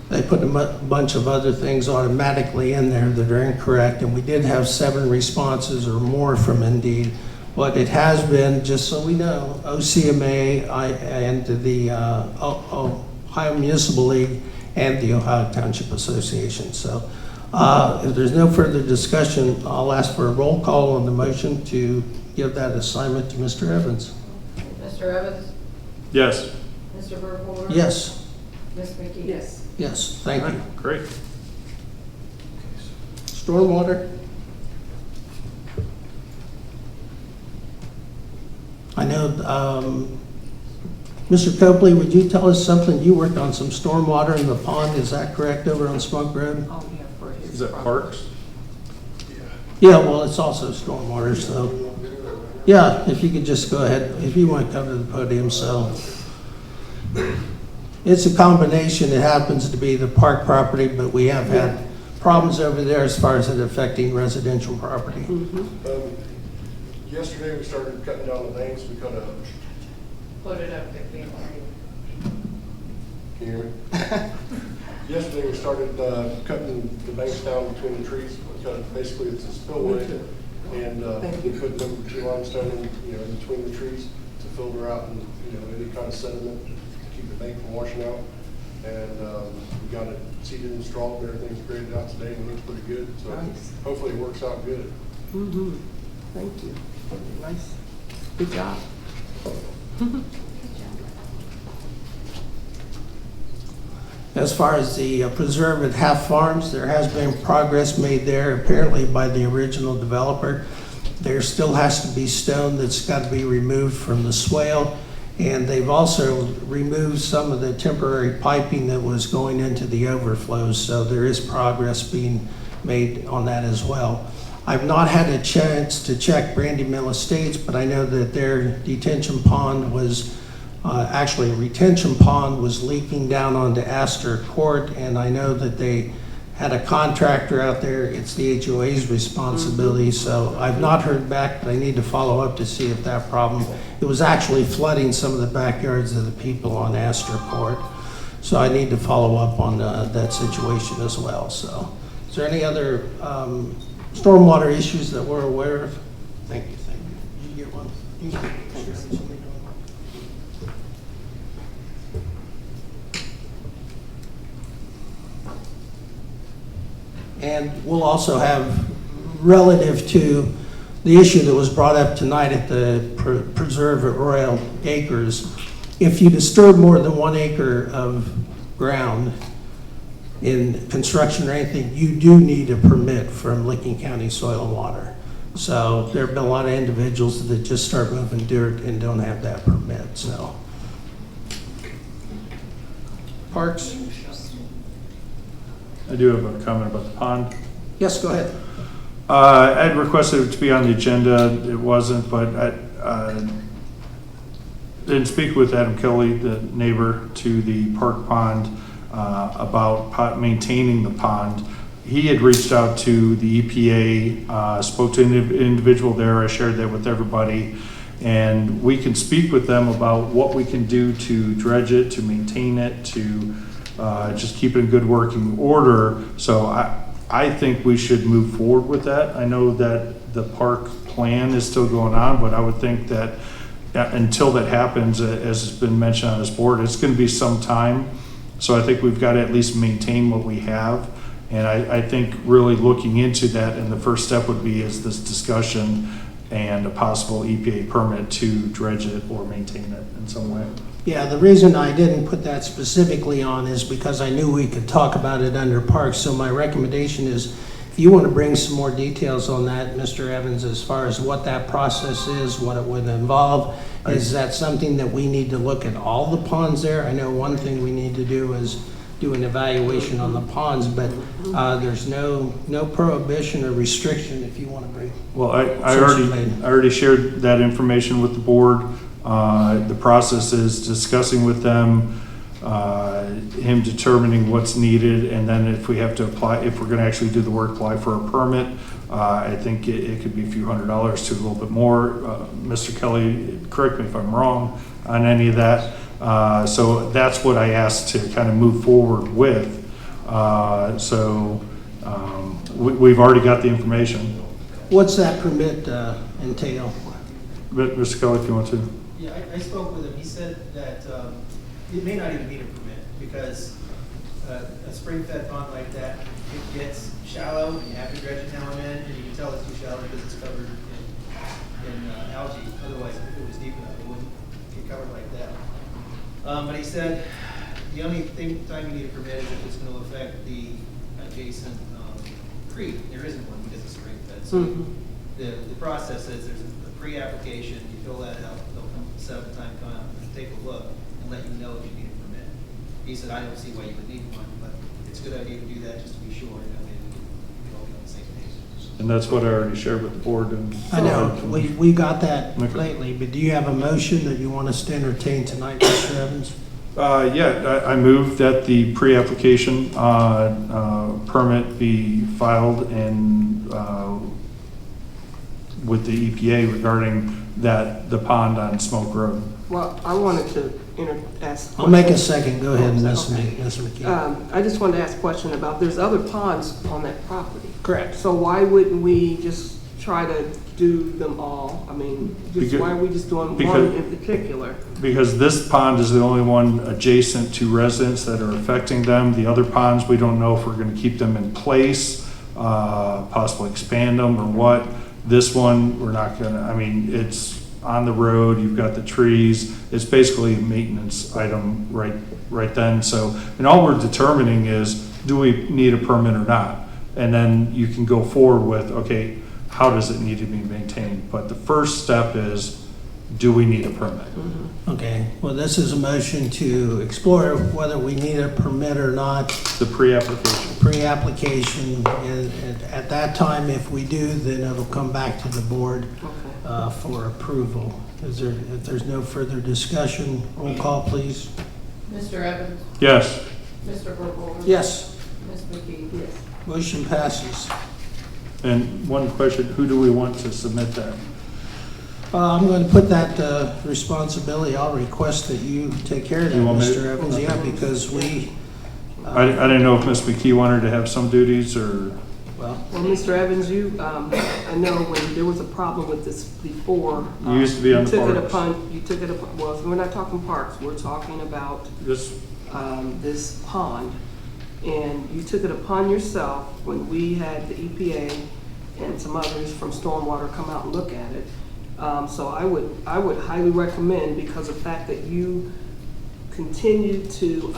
they put a bunch of other things automatically in there that are incorrect, and we did have 7 responses or more from Indeed. But it has been, just so we know, OCMA and the Ohio Municipal League and the Ohio Township Association. So if there's no further discussion, I'll ask for a roll call on the motion to give that assignment to Mr. Evans. Mr. Evans? Yes. Mr. Burkholder? Yes, Ms. McKee? Yes. yes, thank you. Great. Stormwater? I know, Mr. Copley, would you tell us something? You worked on some stormwater in the pond, is that correct, over on Smoke Road? Oh, yeah, for his. Is that parks? Yeah, well, it's also stormwater, so, yeah, if you could just go ahead, if you want to come to the podium, so. It's a combination, it happens to be the park property, but we have had problems over there as far as it affecting residential property. Yesterday, we started cutting down the banks. We cut a, Put it up, Vicki. can you hear me? Yesterday, we started cutting the banks down between the trees. We cut, basically, it's a spillway. And we put number 2 limestone in between the trees to filter out and, any kind of sediment to keep the bank from washing out. And we got it seeded and strawed, and everything's graded out today, and it looks pretty good. So Nice. hopefully it works out good. Mm-hmm. Thank you. Nice. Good job. As far as the preserve at Half Farms, there has been progress made there, apparently by the original developer. There still has to be stone that's got to be removed from the swale, and they've also removed some of the temporary piping that was going into the overflows, so there is progress being made on that as well. I've not had a chance to check Brandy Mill Estates, but I know that their detention pond was actually a retention pond was leaking down onto Astor Court, and I know that they had a contractor out there. It's the HOA's responsibility, so I've not heard back, but I need to follow up to see if that problem, it was actually flooding some of the backyards of the people on Astor Court. So I need to follow up on that situation as well. So is there any other stormwater issues that we're aware of? Thank you, thank you. Did you get one? You can- And we'll also have, relative to the issue that was brought up tonight at the preserve at Royal Acres, if you disturb more than 1 acre of ground in construction or anything, you do need a permit from Licking County Soil and Water. So there have been a lot of individuals that just start moving dirt and don't have that permit, so. Parks? I do have a comment about the pond. Yes, go ahead. I had requested it to be on the agenda. It wasn't, but I didn't speak with Adam Kelly, the neighbor to the park pond, about maintaining the pond. He had reached out to the EPA, spoke to an individual there. I shared that with everybody. And we can speak with them about what we can do to dredge it, to maintain it, to just keep it in good working order. So I think we should move forward with that. I know that the park plan is still going on, but I would think that until that happens, as has been mentioned on this board, it's going to be some time. So I think we've got to at least maintain what we have. And I think really looking into that, and the first step would be is this discussion and a possible EPA permit to dredge it or maintain it in some way. Yeah, the reason I didn't put that specifically on is because I knew we could talk about it under parks. So my recommendation is, if you want to bring some more details on that, Mr. Evans, as far as what that process is, what it would involve, is that something that we need to look at all the ponds there? I know one thing we need to do is do an evaluation on the ponds, but there's no prohibition or restriction if you want to bring. Well, I already shared that information with the board. The process is discussing with them, him determining what's needed, and then if we have to apply, if we're going to actually do the work, apply for a permit. I think it could be a few $100s to a little bit more. Mr. Kelly, correct me if I'm wrong on any of that. So that's what I asked to kind of move forward with. We've already got the information. What's that permit entail? But Mr. Kelly, if you want to. Yeah, I spoke with him. He said that it may not even need a permit because a spring-fed pond like that, it gets shallow, and you have to dredge it now and then, and you can tell it's too shallow because it's covered in algae. Otherwise, if it was deep enough, it wouldn't get covered like that. But he said the only time you need a permit is if it's going to affect the adjacent creek. There isn't one because it's spring-fed. So the process is there's a pre-application, you fill that out, they'll set up a time, come out and take a look and let you know if you need a permit. He said, I don't see why you would need one, but it's a good idea to do that just to be sure, and that way we can all be on the same page. And that's what I already shared with the board. And I know, we got that lately, but do you have a motion that you want us to entertain tonight, Mr. Evans? I move that the pre-application permit be filed and with the EPA regarding the pond on Smoke Road. Well, I wanted to ask. I'll make a second. Go ahead, Ms. McKee. I just wanted to ask a question about, there's other ponds on that property. Correct. So why wouldn't we just try to do them all? I mean, why are we just doing one in particular? Because this pond is the only one adjacent to residents that are affecting them. The other ponds, we don't know if we're going to keep them in place, possibly expand them or what. This one, we're not going to, I mean, it's on the road, you've got the trees. It's basically a maintenance item right then. So, and all we're determining is, do we need a permit or not? And then you can go forward with, okay, how does it need to be maintained? But the first step is, do we need a permit? Okay, well, this is a motion to explore whether we need a permit or not. The pre-application. Pre-application, and at that time, if we do, then it'll come back to the board for approval. If there's no further discussion, roll call, please. Mr. Evans? Yes. Mr. Burkholder? Yes. Ms. McKee? Yes. Motion passes. And one question, who do we want to submit that? I'm going to put that responsibility, I'll request that you take care of that, Mr. Evans. Yeah, because we... I didn't know if Ms. McKee wanted to have some duties or... Well, Mr. Evans, I know when there was a problem with this before. You used to be on the parks. You took it upon, well, we're not talking parks, we're talking about this pond. And you took it upon yourself when we had the EPA and some others from Stormwater come out and look at it. So I would highly recommend, because of the fact that you continue to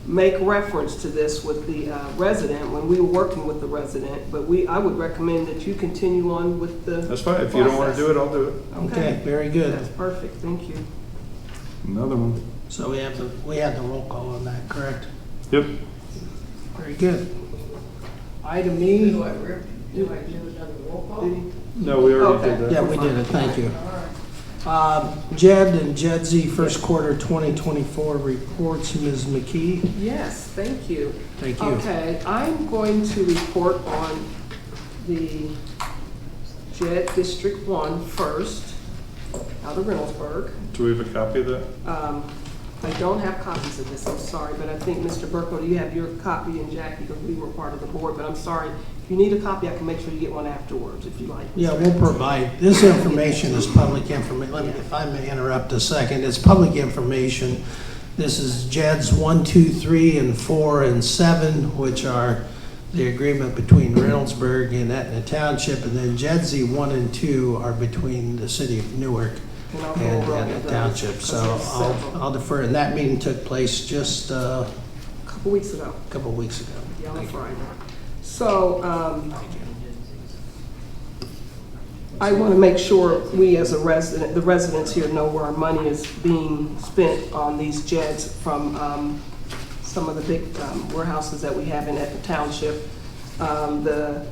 make reference to this with the resident when we were working with the resident, but I would recommend that you continue on with the That's fine. If you don't want to do it, I'll do it. Okay, very good. That's perfect, thank you. Another one. So we had the roll call on that, correct? Yep. Very good. Item E. Do I do another roll call? No, we already Okay. did that. Yeah, we did it, thank you. Jed and Jed Z first quarter 2024 reports, Ms. McKee. Yes, thank you. Thank you. Okay, I'm going to report on the JED District 1 first, out of Reynoldsburg. Do we have a copy of that? I don't have copies of this, I'm sorry, but I think Mr. Burko, you have your copy, and Jackie, because we were part of the board, but I'm sorry. If you need a copy, I can make sure you get one afterwards, if you like. Yeah, we'll provide, this information is public information. Let me, if I may interrupt a second, it's public information. This is JEDs 1, 2, 3, and 4, and 7, which are the agreement between Reynoldsburg and Etna Township, and then JEDZ 1 and 2 are between the city of Newark and Etna Township. So I'll defer, and that meeting took place just a couple weeks ago. Yeah, on Friday. So, I want to make sure we as the residents here know where our money is being spent on these JEDs from some of the big warehouses that we have in Etna Township. The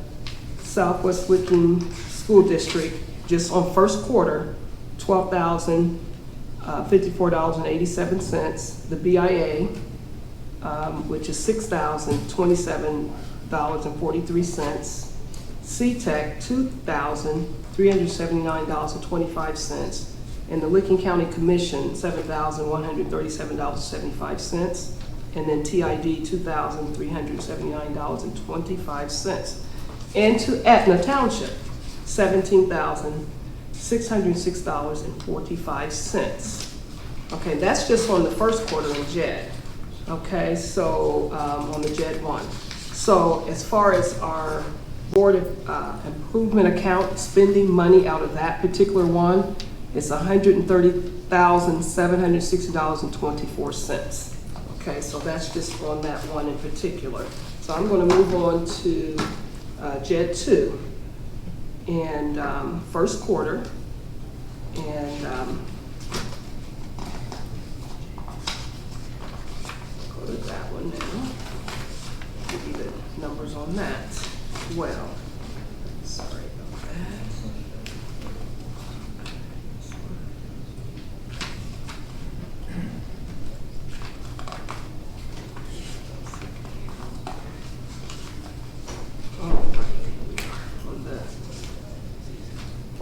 Southwest Licking School District, just on first quarter, $12,054.87. The BIA, which is $6,027.43. CTEC, $2,379.25. And the Licking County Commission, $7,137.75. And then TID, $2,379.25. And to Etna Township, $17,606.45. Okay, that's just on the first quarter in JED. Okay, so on the JED 1. So as far as our Board of Improvement account spending money out of that particular one, it's $130,760.24. Okay, so that's just on that one in particular. So I'm going to move on to JED 2 and first quarter, and go to that one now. Give you the numbers on that as well. Sorry about that.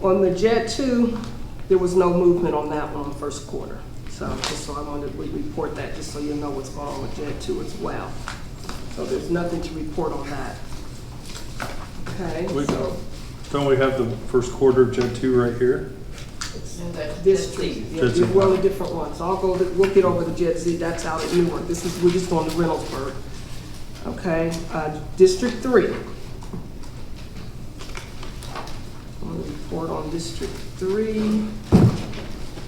On the JED 2, there was no movement on that one on first quarter. So just so I wanted to report that, just so you know what's going on with JED 2 as well. So there's nothing to report on that. Okay. Don't we have the first quarter of JED 2 right here? District. Yeah, we're on the different ones. We'll get over the JED Z. That's out at Newark. We're just on the Reynoldsburg. Okay. District 3. Report on District 3,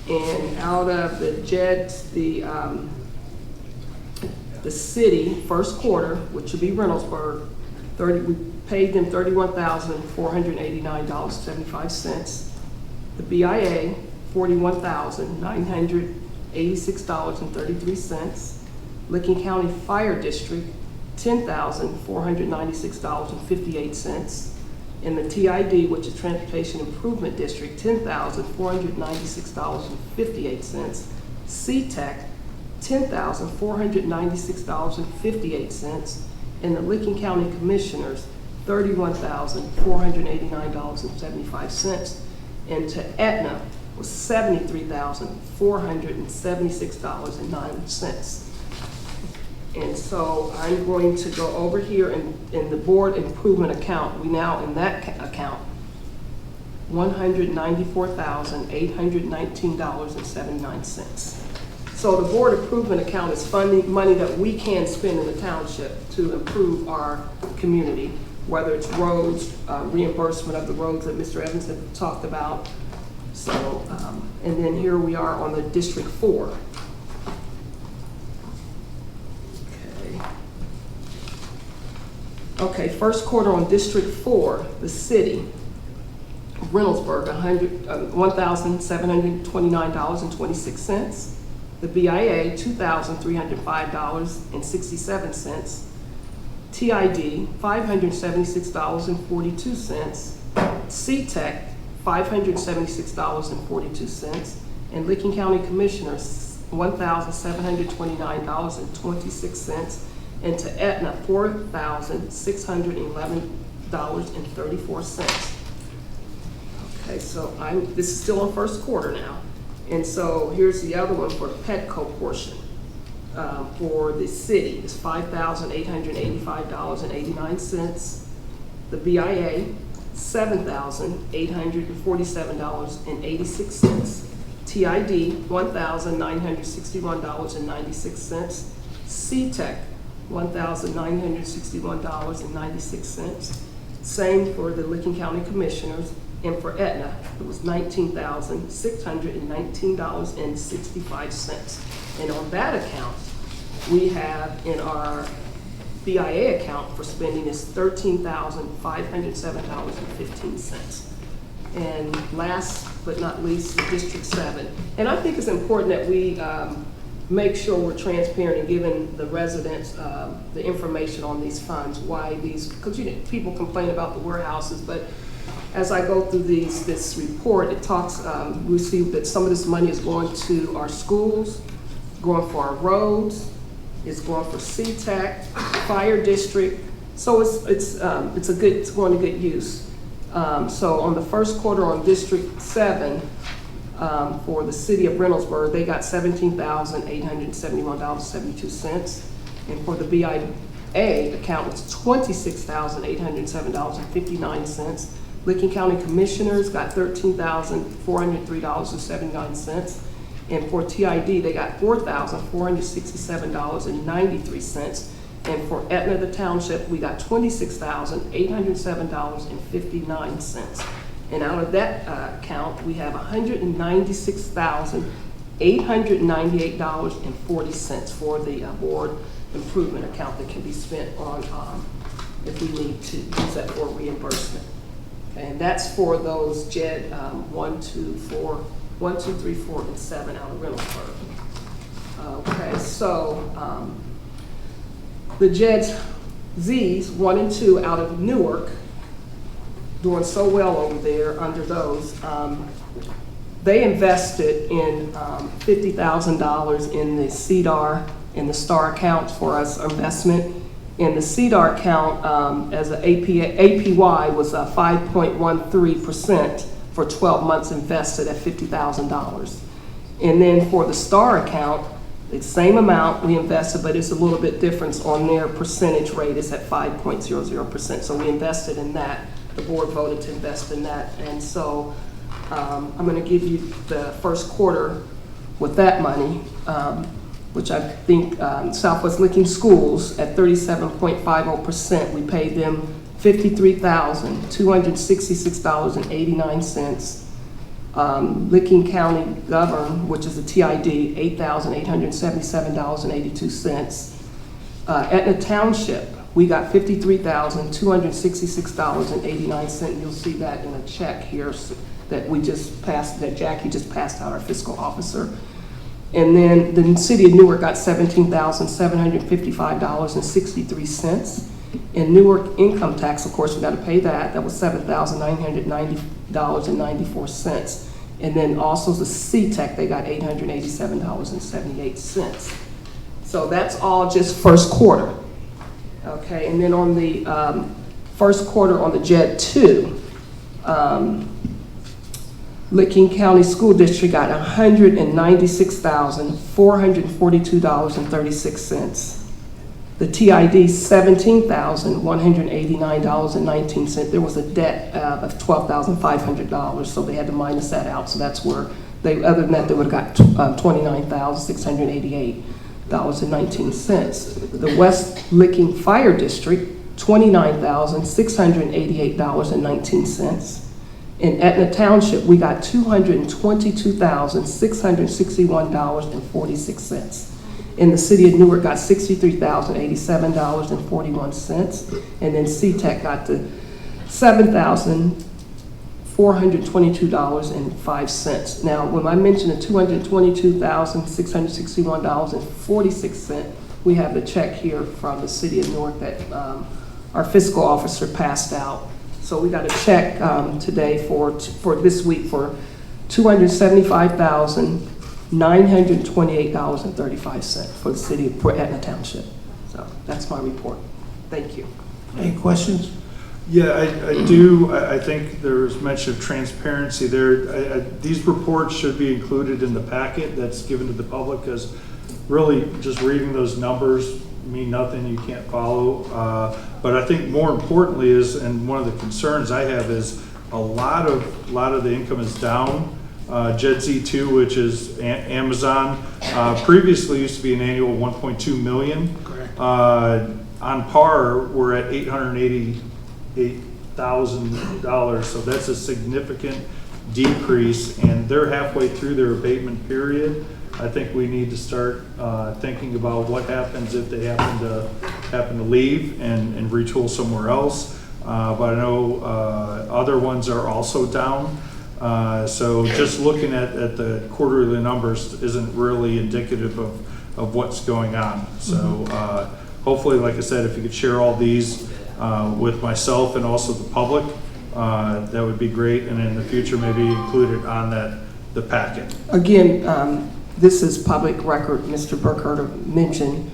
and out of the JEDs, the city first quarter, which would be Reynoldsburg, we paid them $31,489.75. The BIA, $41,986.33. Licking County Fire District, $10,496.58. In the TID, which is Transportation Improvement District, $10,496.58. CTEC, $10,496.58. And the Licking County Commissioners, $31,489.75. And to Etna was $73,476.09. And so I'm going to go over here in the board improvement account. We now, in that account, $194,819.79. So the board improvement account is funding money that we can spend in the township to improve our community, whether it's roads, reimbursement of the roads that Mr. Evans had talked about. So, and then here we are on the District 4. Okay, first quarter on District 4, the city, Reynoldsburg, $1,729.26. The BIA, $2,305.67. TID, $576.42. CTEC, $576.42. And Licking County Commissioners, $1,729.26. And to Etna, $4,611.34. Okay, so this is still on first quarter now. And so here's the other one for the Petco portion. For the city, it's $5,885.89. The BIA, $7,847.86. TID, $1,961.96. CTEC, $1,961.96. Same for the Licking County Commissioners. And for Etna, it was $19,619.65. And on that account, we have in our BIA account for spending is $13,507.15. And last but not least, the District 7. And I think it's important that we make sure we're transparent and giving the residents the information on these funds, why these, because people complain about the warehouses, but as I go through this report, it talks, we see that some of this money is going to our schools, going for our roads, it's going for CTAC, fire district, so it's going to good use. So on the first quarter on District 7, for the city of Reynoldsburg, they got $17,871.72. And for the BIA account, it's $26,807.59. Licking County Commissioners got $13,403.79. And for TID, they got $4,467.93. And for Etna, the Township, we got $26,807.59. And out of that account, we have $196,898.40 for the board improvement account that can be spent on if we need to use that for reimbursement. Okay, and that's for those JED 1, 2, 3, 4, and 7 out of Reynoldsburg. Okay, so the JEDs Z's 1 and 2 out of Newark, doing so well over there under those. They invested in $50,000 in the CDAR and the STAR accounts for us investment. In the CDAR account, as an APY was 5.13% for 12 months invested at $50,000. And then for the STAR account, the same amount we invested, but it's a little bit different on their percentage rate. It's at 5.00%. So we invested in that. The board voted to invest in that. And so I'm going to give you the first quarter with that money, which I think Southwest Licking Schools at 37.50%. We paid them $53,266.89. Licking County Govern, which is a TID, $8,877.82. Etna Township, we got $53,266.89. You'll see that in a check here that we just passed, that Jackie just passed out, our fiscal officer. And then the city of Newark got $17,755.63. And Newark income tax, of course, we got to pay that. That was $7,990.94. And then also the CTEC, they got $887.78. So that's all just first quarter. Okay, and then on the first quarter on the JED 2, Licking County School District got $196,442.36. The TID, $17,189.19. There was a debt of $12,500, so they had to minus that out. So that's where they, other than that, they would have got $29,688.19. The West Licking Fire District, $29,688.19. In Etna Township, we got $222,661.46. And the city of Newark got $63,087.41. And then C-Tech got the $7,422.05. Now, when I mentioned the $222,661.46, we have the check here from the city of Newark that our fiscal officer passed out. So we got a check today for this week for $275,928.35 for the city of Etna Township. So that's my report. Thank you. Any questions? Yeah, I do. I think there's mention of transparency there. These reports should be included in the packet that's given to the public, because really just reading those numbers mean nothing. You can't follow. But I think more importantly is, and one of the concerns I have is a lot of the income is down. JEDZ2, which is Amazon, previously used to be an annual 1.2 million. Correct. On par, we're at $888,000, so that's a significant decrease, and they're halfway through their abatement period. I think we need to start thinking about what happens if they happen to leave and retool somewhere else. But I know other ones are also down. So just looking at the quarterly numbers isn't really indicative of what's going on. So hopefully, like I said, if you could share all these with myself and also the public, that would be great. And in the future, maybe include it on the packet. Again, this is public record. Mr. Burkhardt mentioned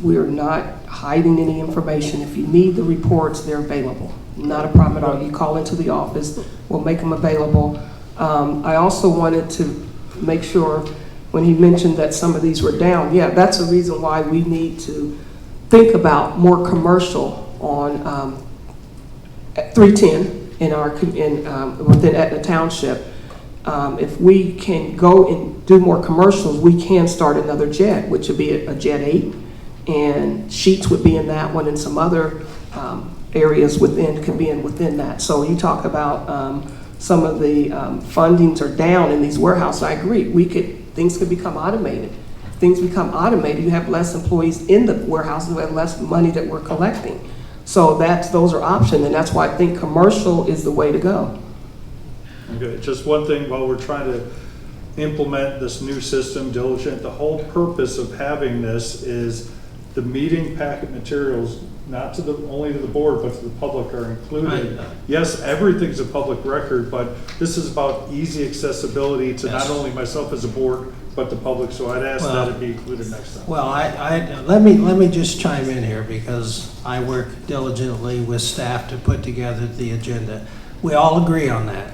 we are not hiding any information. If you need the reports, they're available. Not a problem at all. You call into the office, we'll make them available. I also wanted to make sure when he mentioned that some of these were down, yeah, that's a reason why we need to think about more commercial on 310 within Etna Township. If we can go and do more commercials, we can start another jet, which would be a Jet 8, and Sheets would be in that one, and some other areas within that. So you talk about some of the fundings are down in these warehouses. I agree. Things could become automated. If things become automated, you have less employees in the warehouses, we have less money that we're collecting. So those are options, and that's why I think commercial is the way to go. Okay, just one thing while we're trying to implement this new system, Diligent, the whole purpose of having this is the meeting packet materials, not only to the board, but to the public are included. Yes, everything's a public record, but this is about easy accessibility to not only myself as a board, but the public, so I'd ask that it be included next time. Well, let me just chime in here, because I work diligently with staff to put together the agenda. We all agree on that.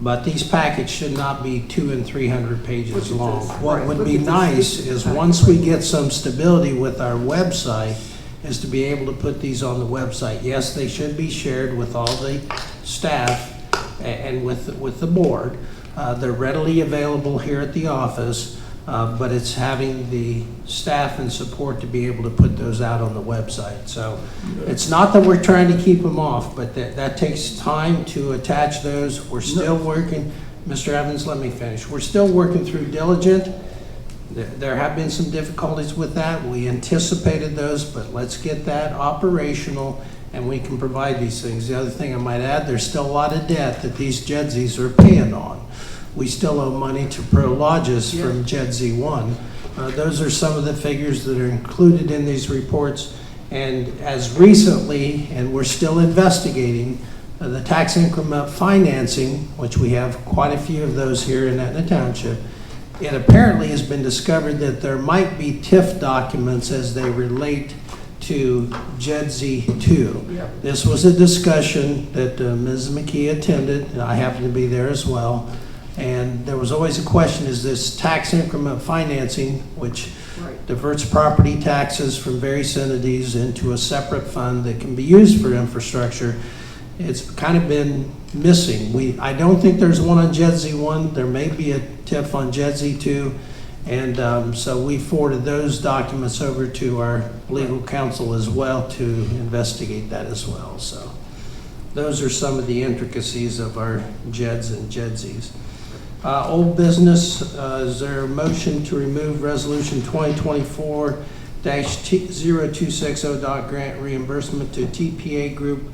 But these packets should not be 200 and 300 pages long. What would be nice is once we get some stability with our website, is to be able to put these on the website. Yes, they should be shared with all the staff and with the board. They're readily available here at the office, but it's having the staff and support to be able to put those out on the website. So it's not that we're trying to keep them off, but that takes time to attach those. We're still working. Mr. Evans, let me finish. We're still working through Diligent. There have been some difficulties with that. We anticipated those, but let's get that operational and we can provide these things. The other thing I might add, there's still a lot of debt that these JEDZs are paying on. We still owe money to Prologis from JEDZ 1. Those are some of the figures that are included in these reports. And as recently, and we're still investigating, the tax increment financing, which we have quite a few of those here in Etna Township, it apparently has been discovered that there might be TIF documents as they relate to JEDZ 2. Yep. This was a discussion that Ms. McKee attended, and I happened to be there as well. And there was always a question, is this tax increment financing, which diverts property taxes from various entities into a separate fund that can be used for infrastructure, it's kind of been missing. I don't think there's one on JEDZ 1. There may be a TIF on JEDZ 2. And so we forwarded those documents over to our legal counsel as well to investigate that as well. So those are some of the intricacies of our JEDs and JEDZs. Old business, is there a motion to remove resolution 2024-0260 dot grant reimbursement to TPA Group?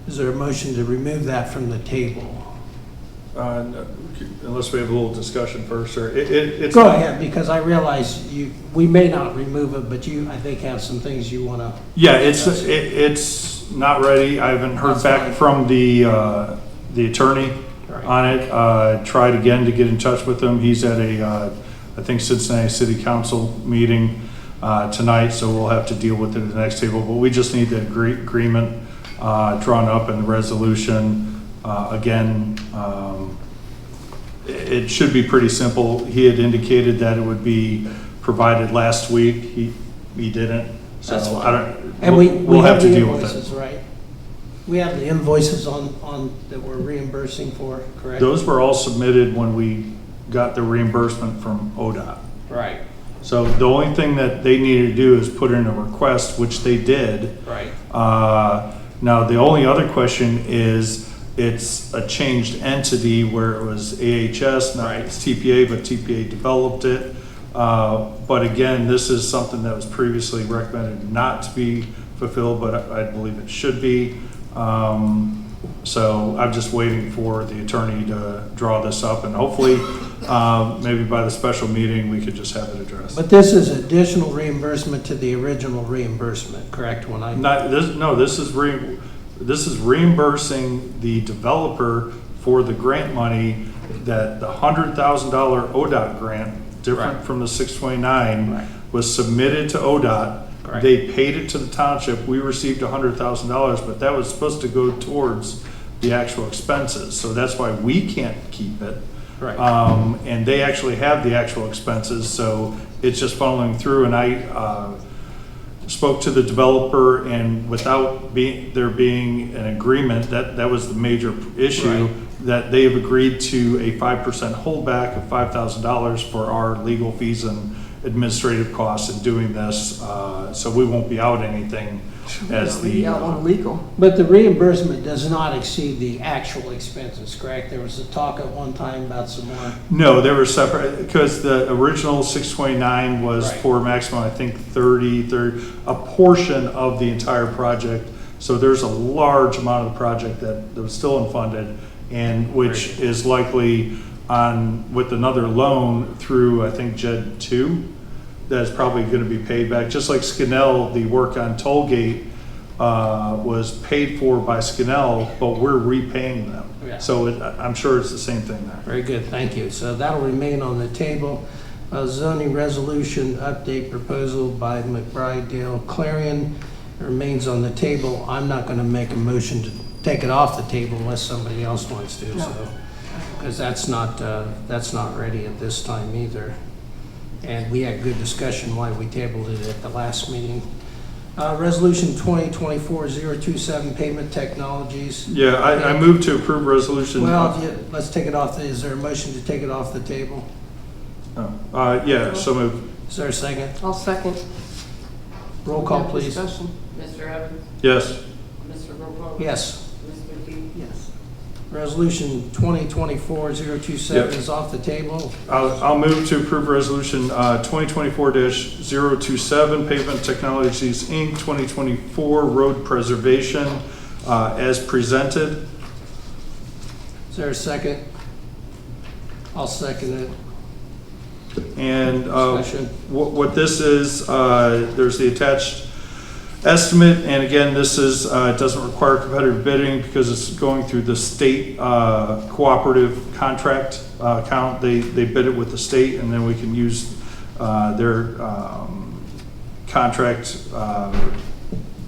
Is there a motion to remove that from the table? No, unless we have a little discussion first, or it's. Go ahead, because I realize we may not remove it, but you, I think, have some things you want to. Yeah, it's not ready. I haven't heard That's back fine. from the attorney Right. on it. Tried again to get in touch with him. He's at I think Cincinnati City Council meeting tonight, so we'll have to deal with it at the next table. But we just need the agreement drawn up in the resolution. Again, it should be pretty simple. He had indicated that it would be provided last week. He didn't. So That's fine. I don't. And We'll have to the deal with invoices, it. right? We have the invoices on that we're reimbursing for, correct? Those were all submitted when we got the reimbursement from ODOT. Right, So the only thing that they needed to do is put in a request, which they did. right. Now, the only other question is, it's a changed entity where it was AHS, now it's TPA, but TPA developed it. But again, this is something that was previously recommended not to be fulfilled, but I believe it should be. So I'm just waiting for the attorney to draw this up, and hopefully, maybe by the special meeting, we could just have it addressed. But this is additional reimbursement to the original reimbursement, correct? When I This is reimbursing the developer for the grant money that the $100,000 ODOT grant, different Right. from the 629, Right. was submitted to ODOT. Correct. They paid it to the township. We received $100,000, but that was supposed to go towards the actual expenses. So that's why we can't keep it. Right. And they actually have the actual expenses, so it's just funneling through. And I spoke to the developer, and without there being an agreement, that was the major issue, Right. that they have agreed to a 5% holdback of $5,000 for our legal fees and administrative costs in doing this. So we won't be out anything as the. on legal. But the reimbursement does not exceed the actual expenses, correct? There was a talk at one time about some more. No, they were separate, because the original 629 was Right. for maximum, I think, 30, a portion of the entire project. So there's a large amount of the project that was still unfunded, and which is likely on, with another loan through, I think, JED 2, that's probably going to be paid back. Just like Scannell, the work on Tollgate was paid for by Scannell, but we're repaying them. Yeah. So I'm sure it's the same thing there. Very good, thank you. So that'll remain on the table. Zoning resolution update proposal by McBride Dale Clarion remains on the table. I'm not going to make a motion to take it off the table unless somebody else wants to, so. Because that's not ready at this time either. And we had good discussion why we tabled it at the last meeting. Resolution 2024-027 Pavement Technologies. Yeah, I move to approve resolution. Well, let's take it off. Is there a motion to take it off the table? Yeah, so move. Is there a second? I'll second. Roll call, Have please. discussion. Mr. Evans? Yes. Mr. Ropo? Yes. Ms. McKee? Yes. Resolution 2024-027 Yep. is off the table. I'll move to approve resolution 2024-027 Pavement Technologies, Inc., 2024 Road Preservation as presented. Is there a second? I'll second it. And Discussion. what this is, there's the attached estimate, and again, this is, it doesn't require competitive bidding because it's going through the state cooperative contract account. They bid it with the state, and then we can use their contract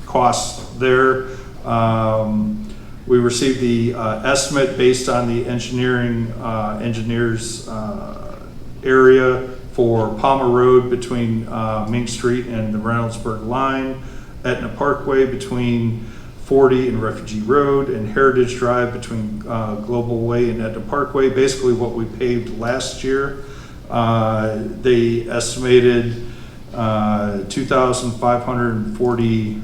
costs there. We received the estimate based on the engineer's area for Palmer Road between Mink Street and the Reynoldsburg line, Etna Parkway between 40 and Refugee Road, and Heritage Drive between Global Way and Etna Parkway, basically what we paved last year. They estimated 2,540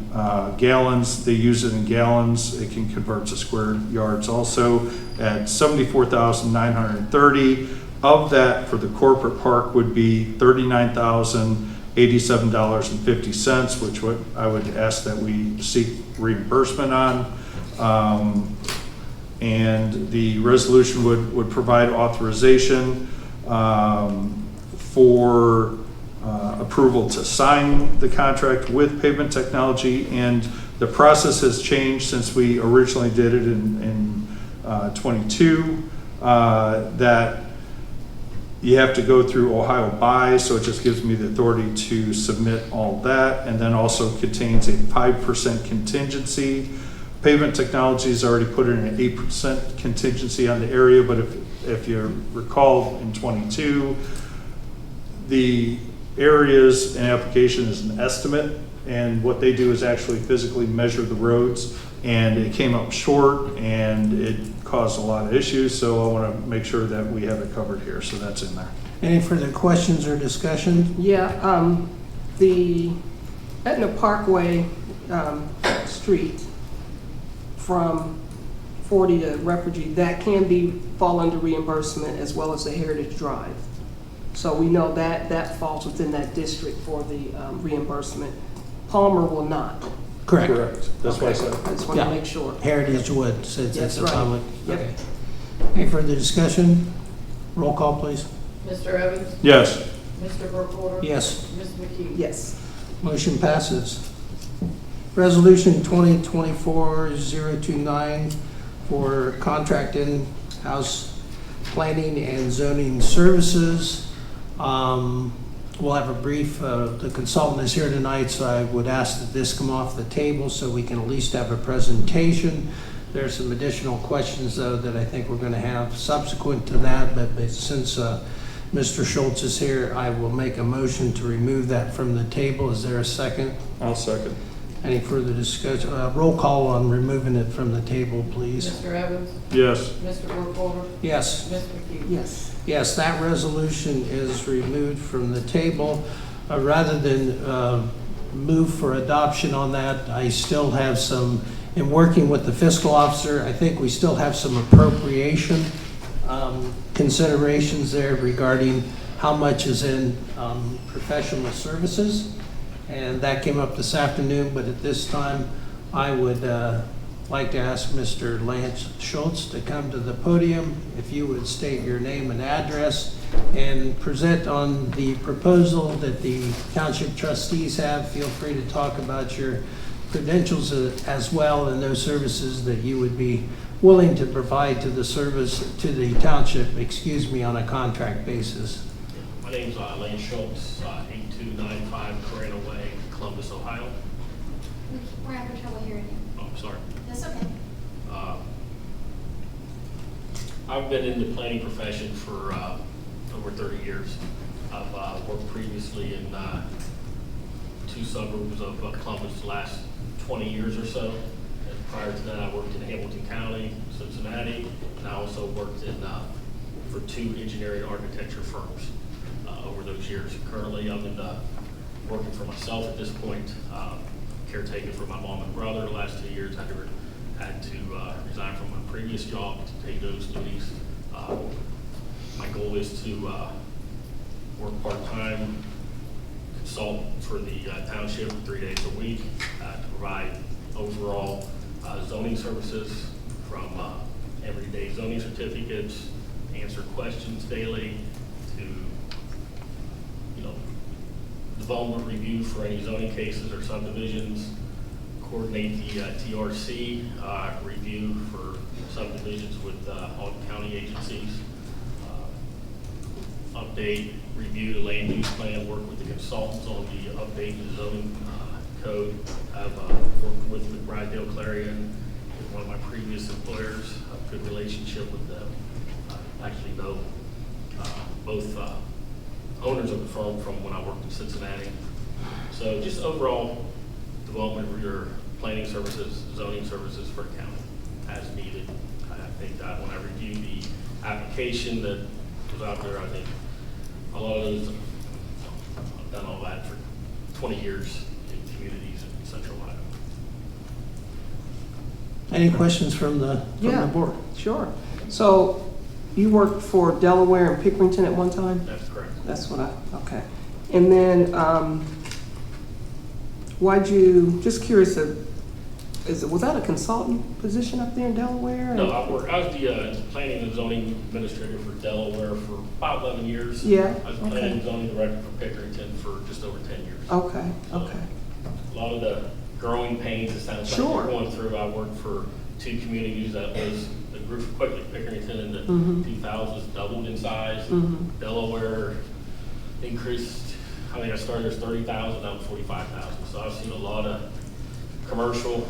gallons. They use it in gallons. It can convert to square yards also at 74,930. of that for the corporate park would be $39,087.50, which I would ask that we seek reimbursement on. And the resolution would provide authorization for approval to sign the contract with Pavement Technology. And the process has changed since we originally did it in 22, that you have to go through Ohio Buys, so it just gives me the authority to submit all that, and then also contains a 5% contingency. Pavement Technologies already put in an 8% contingency on the area, but if you recall in 22, the areas and application is an estimate, and what they do is actually physically measure the roads, and it came up short and it caused a lot of issues, so I want to make sure that we have it covered here, so that's in there. Any further questions or discussion? Yeah, the Etna Parkway street from 40 to Refugee, that can fall under reimbursement as well as the Heritage Drive. So we know that falls within that district for the reimbursement. Palmer will not. Correct. That's why I said. I just want to make sure. Heritage would, since it's a That's right. public. Yep. Okay. Any further discussion? Roll call, please. Mr. Evans? Yes. Mr. Burkholder? Yes. Ms. McKee? Yes. Motion passes. Resolution 2024-029 for contract in-house planning and zoning services. We'll have a brief, the consultant is here tonight, so I would ask that this come off the table so we can at least have a presentation. There's some additional questions, though, that I think we're going to have subsequent to that, but since Mr. Schultz is here, I will make a motion to remove that from the table. Is there a second? I'll second. Any further discussion? Roll call on removing it from the table, please. Mr. Evans? Yes. Mr. Burkholder? Yes. Ms. McKee? Yes. Yes, that resolution is removed from the table. Rather than move for adoption on that, I still have some, in working with the fiscal officer, I think we still have some appropriation considerations there regarding how much is in professional services. And that came up this afternoon, but at this time, I would like to ask Mr. Lance Schultz to come to the podium. If you would state your name and address and present on the proposal that the township trustees have. Feel free to talk about your credentials as well and those services that you would be willing to provide to the township, on a contract basis. My name's Lance Schultz, 8295 Corona Way, Columbus, Ohio. We're having trouble hearing you. Oh, I'm sorry. That's okay. I've been in the planning profession for over 30 years. I've worked previously in 2 suburbs of Columbus the last 20 years or so. And prior to that, I worked in Hamilton County, Cincinnati, and I also worked in for 2 engineering architecture firms over those years. Currently, I'm working for myself at this point, caretaking for my mom and brother. The last 2 years, I had to resign from my previous job to take those duties. My goal is to work part-time, consult for the township 3 days a week to provide overall zoning services from everyday zoning certificates, answer questions daily, to development review for any zoning cases or subdivisions, coordinate the TRC review for subdivisions with all county agencies, update, review the land use plan, work with the consultants on the update of the zoning code. I've worked with McBride-Dale Clarion, one of my previous employers, a good relationship with them. I actually know both owners of the firm from when I worked in Cincinnati. So just overall development of your planning services, zoning services for the county as needed. I think that when I reviewed the application that was out there, I think a lot of those, I've done all that for 20 years in communities in Central Ohio. Any questions from the board? Sure. So you worked for Delaware and Pickerington at one time? That's correct. That's what okay. And then, why'd you, just curious, was that a consultant position up there in Delaware? No, I was the planning and zoning administrator for Delaware for about 11 years. Yeah, I was okay. planning and zoning director for Pickerington for just over 10 years. Okay, So, okay. A lot of the growing pains it sounds Sure. like you're going through. I worked for 2 communities that grew quickly. Pickerington in the 2000s doubled in size. Delaware increased, I think I started as 30,000, now 45,000. So I've seen a lot of commercial,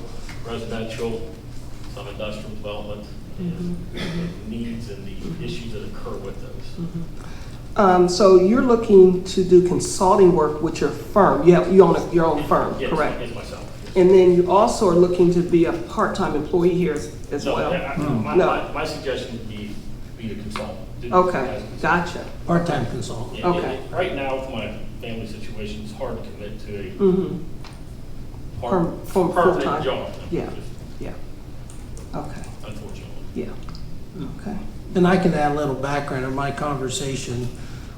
residential, some industrial development, and the needs and the issues that occur with those. So you're looking to do consulting work with your firm. You own your own firm, Yes, correct? it's myself. And then you also are looking to be a part-time employee here as No, well? my suggestion would be the consultant. Okay, gotcha. Part-time consultant. Yeah, Okay. Right now, with my family situation, it's hard to commit to a From permanent full-time? job. Yeah, yeah. Okay, Unfortunately. yeah, okay. And I can add a little background of my conversation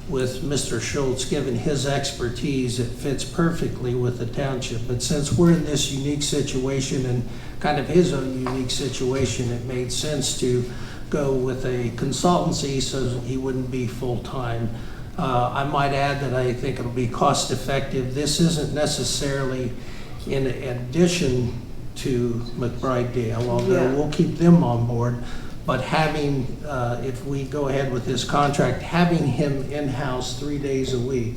with Mr. Schultz. Given his expertise, it fits perfectly with the township. But since we're in this unique situation and kind of his own unique situation, it made sense to go with a consultancy so he wouldn't be full-time. I might add that I think it'll be cost-effective. This isn't necessarily in addition to McBride Dale, although we'll keep them on board. But having, if we go ahead with this contract, having him in-house 3 days a week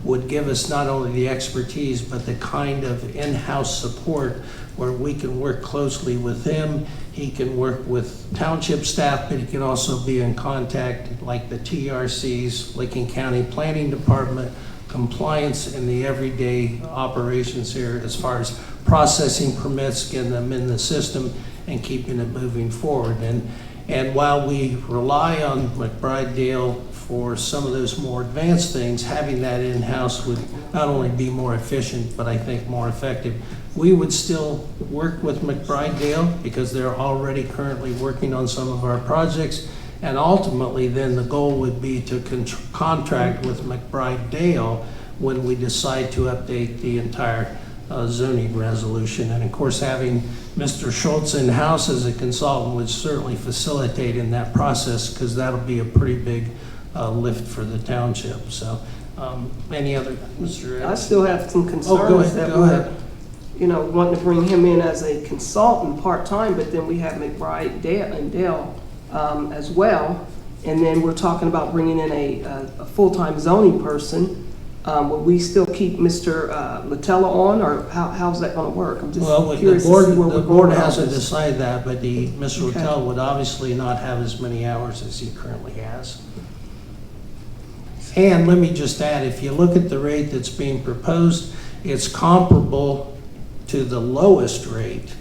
would give us not only the expertise, but the kind of in-house support where we can work closely with him. He can work with township staff, but he can also be in contact like the TRCs, Licking County Planning Department, compliance in the everyday operations here as far as processing permits, getting them in the system, and keeping it moving forward. And while we rely on McBride Dale for some of those more advanced things, having that in-house would not only be more efficient, but I think more effective. We would still work with McBride Dale because they're already currently working on some of our projects. And ultimately, then the goal would be to contract with McBride Dale when we decide to update the entire zoning resolution. And of course, having Mr. Schultz in-house as a consultant would certainly facilitate in that process because that'll be a pretty big lift for the township. So any other, Mr. I still have some concerns go ahead, that go ahead. we're, wanting to bring him in as a consultant part-time, but then we have McBride Dale as well. And then we're talking about bringing in a full-time zoning person. Will we still keep Mr. Latella on, or how's that going to work? I'm just curious to see where the we're board going with hasn't this. decided that, but Mr. Okay. Littell would obviously not have as many hours as he currently has. And let me just add, if you look at the rate that's being proposed, it's comparable to the lowest rate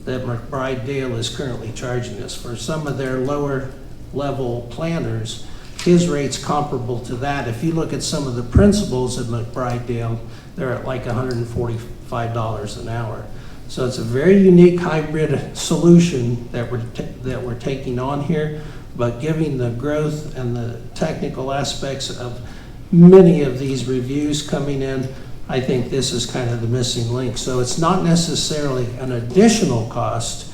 that McBride Dale is currently charging us. For some of their lower level planners, his rate's comparable to that. If you look at some of the principals at McBride Dale, they're at like $145 an hour. So it's a very unique hybrid solution that we're taking on here, but giving the growth and the technical aspects of many of these reviews coming in, I think this is kind of the missing link. So it's not necessarily an additional cost.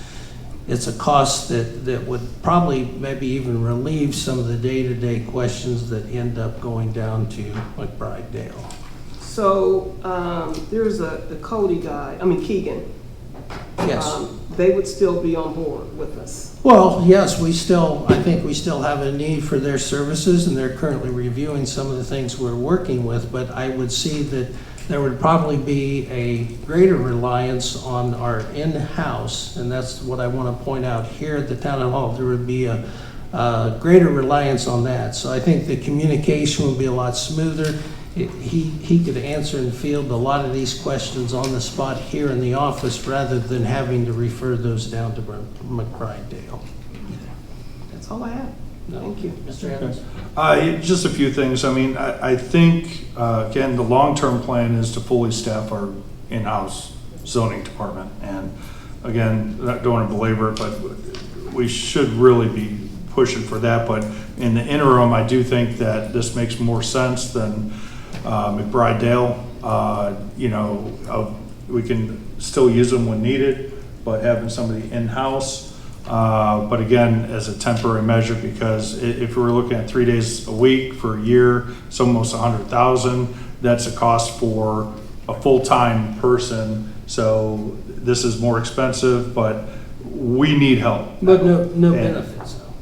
It's a cost that would probably maybe even relieve some of the day-to-day questions that end up going down to McBride Dale. So there's the Cody guy, Keegan. Yes. They would still be on board with us. Well, yes, I think we still have a need for their services, and they're currently reviewing some of the things we're working with, but I would see that there would probably be a greater reliance on our in-house, and that's what I want to point out here at the town hall. There would be a greater reliance on that. So I think the communication would be a lot smoother. He could answer and field a lot of these questions on the spot here in the office rather than having to refer those down to McBride Dale. That's all I have. Thank you. Mr. Evans? Just a few things. I mean, I think, again, the long-term plan is to fully staff our in-house zoning department. And again, I don't want to belabor it, but we should really be pushing for that, but in the interim, I do think that this makes more sense than McBride Dale. We can still use them when needed, but having somebody in-house, but again, as a temporary measure, because if we're looking at 3 days a week for a year, it's almost 100,000. That's a cost for a full-time person. So this is more expensive, but we need help. But no benefits, though.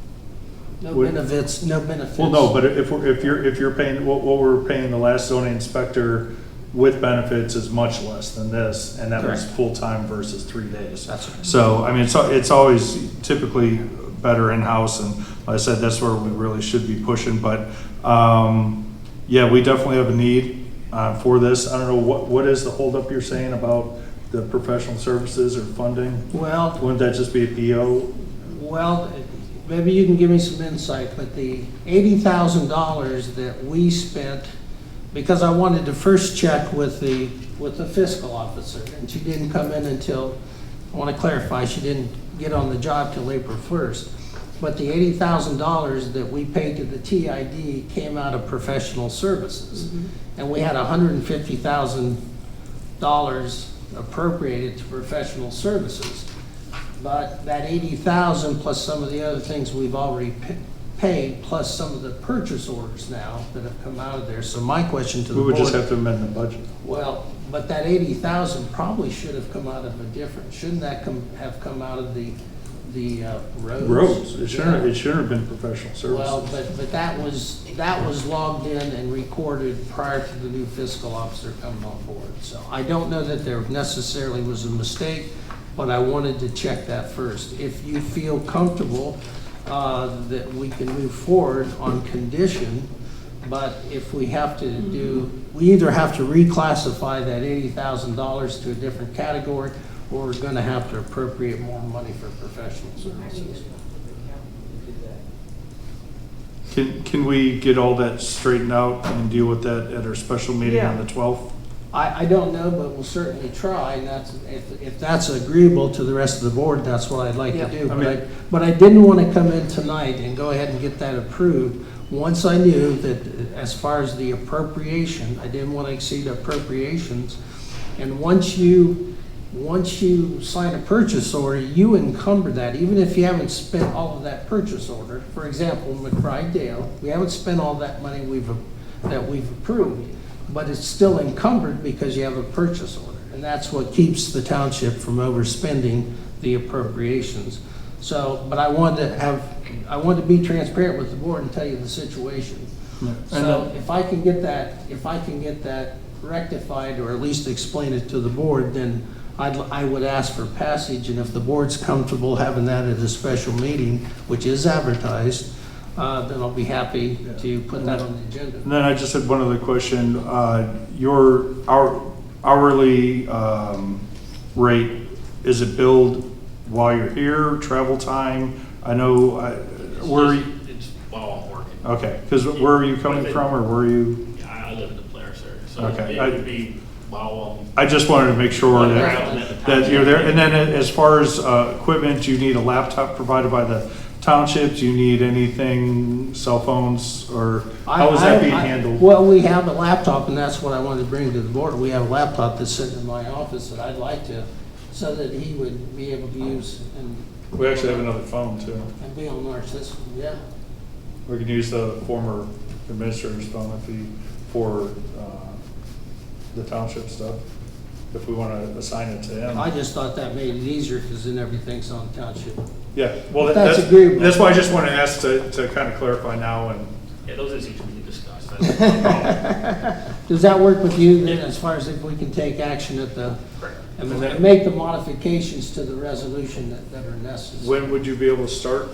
No benefits. Well, no, but if you're paying, what we're paying the last zoning inspector with benefits is much less than this, and that was Correct. full-time versus 3 days. That's right. So, I mean, it's always typically better in-house, and like I said, that's where we really should be pushing, but, yeah, we definitely have a need for this. I don't know, what is the holdup you're saying about the professional services or funding? Well, Wouldn't that just be a PO? well, maybe you can give me some insight, but the $80,000 that we spent, because I wanted to first check with the fiscal officer, and she didn't come in until, I want to clarify, she didn't get on the job till April 1st. But the $80,000 that we paid to the TID came out of professional services. And we had $150,000 appropriated to professional services. But that 80,000 plus some of the other things we've already paid, plus some of the purchase orders now that have come out of there. So my question to the We would board. just have to amend the budget. Well, but that 80,000 probably should have come out of a different, shouldn't that have come out of the roads? Roads, it Yeah. shouldn't have been professional Well, services. but that was logged in and recorded prior to the new fiscal officer coming on board. So I don't know that there necessarily was a mistake, but I wanted to check that first. If you feel comfortable that we can move forward on condition, but if we have to we either have to reclassify that $80,000 to a different category, or we're gonna have to appropriate more money for professional services. Can we get all that straightened out and deal with that at our special meeting on the 12th? I don't know, but we'll certainly try, and that's, if that's agreeable to the rest of the board, that's what I'd like to do. But I didn't want to come in tonight and go ahead and get that approved. Once I knew that as far as the appropriation, I didn't want to exceed appropriations. And once you sign a purchase order, you encumber that, even if you haven't spent all of that purchase order. For example, McBride Dale, we haven't spent all that money that we've approved, but it's still encumbered because you have a purchase order. And that's what keeps the township from overspending the appropriations. So, but I wanted to be transparent with the board and tell you the situation. So if I can get that rectified, or at least explain it to the board, then I would ask for passage, and if the board's comfortable having that at a special meeting, which is advertised, then I'll be happy to put that on the agenda. And then I just had one other question. Your hourly rate, is it billed while you're here, travel time? I know, It's while I'm working. okay, because where are you coming from, or where are you? Yeah, I live in the Polaris area, so Okay. it would be while I just wanted to make sure I'm that you're there. And then as far as equipment, do you need a laptop provided by the township? Do you need anything, cell phones, or how is that being handled? Well, we have a laptop, and that's what I wanted to bring to the board. We have a laptop that's sitting in my office that I'd like to, so that he would be able to use and. We actually have another phone too. And be on our system, yeah. We can use the former administrator's phone for the township stuff, if we want to assign it to him. I just thought that made it easier, because then everything's on township. Yeah, well, If that's agreeable. that's why I just want to ask to kind of clarify now. And Yeah, those issues we can discuss. That's no problem. Does that work with you then, as far as if we can take action at the, and make the modifications to the resolution that are necessary? when would you be able to start?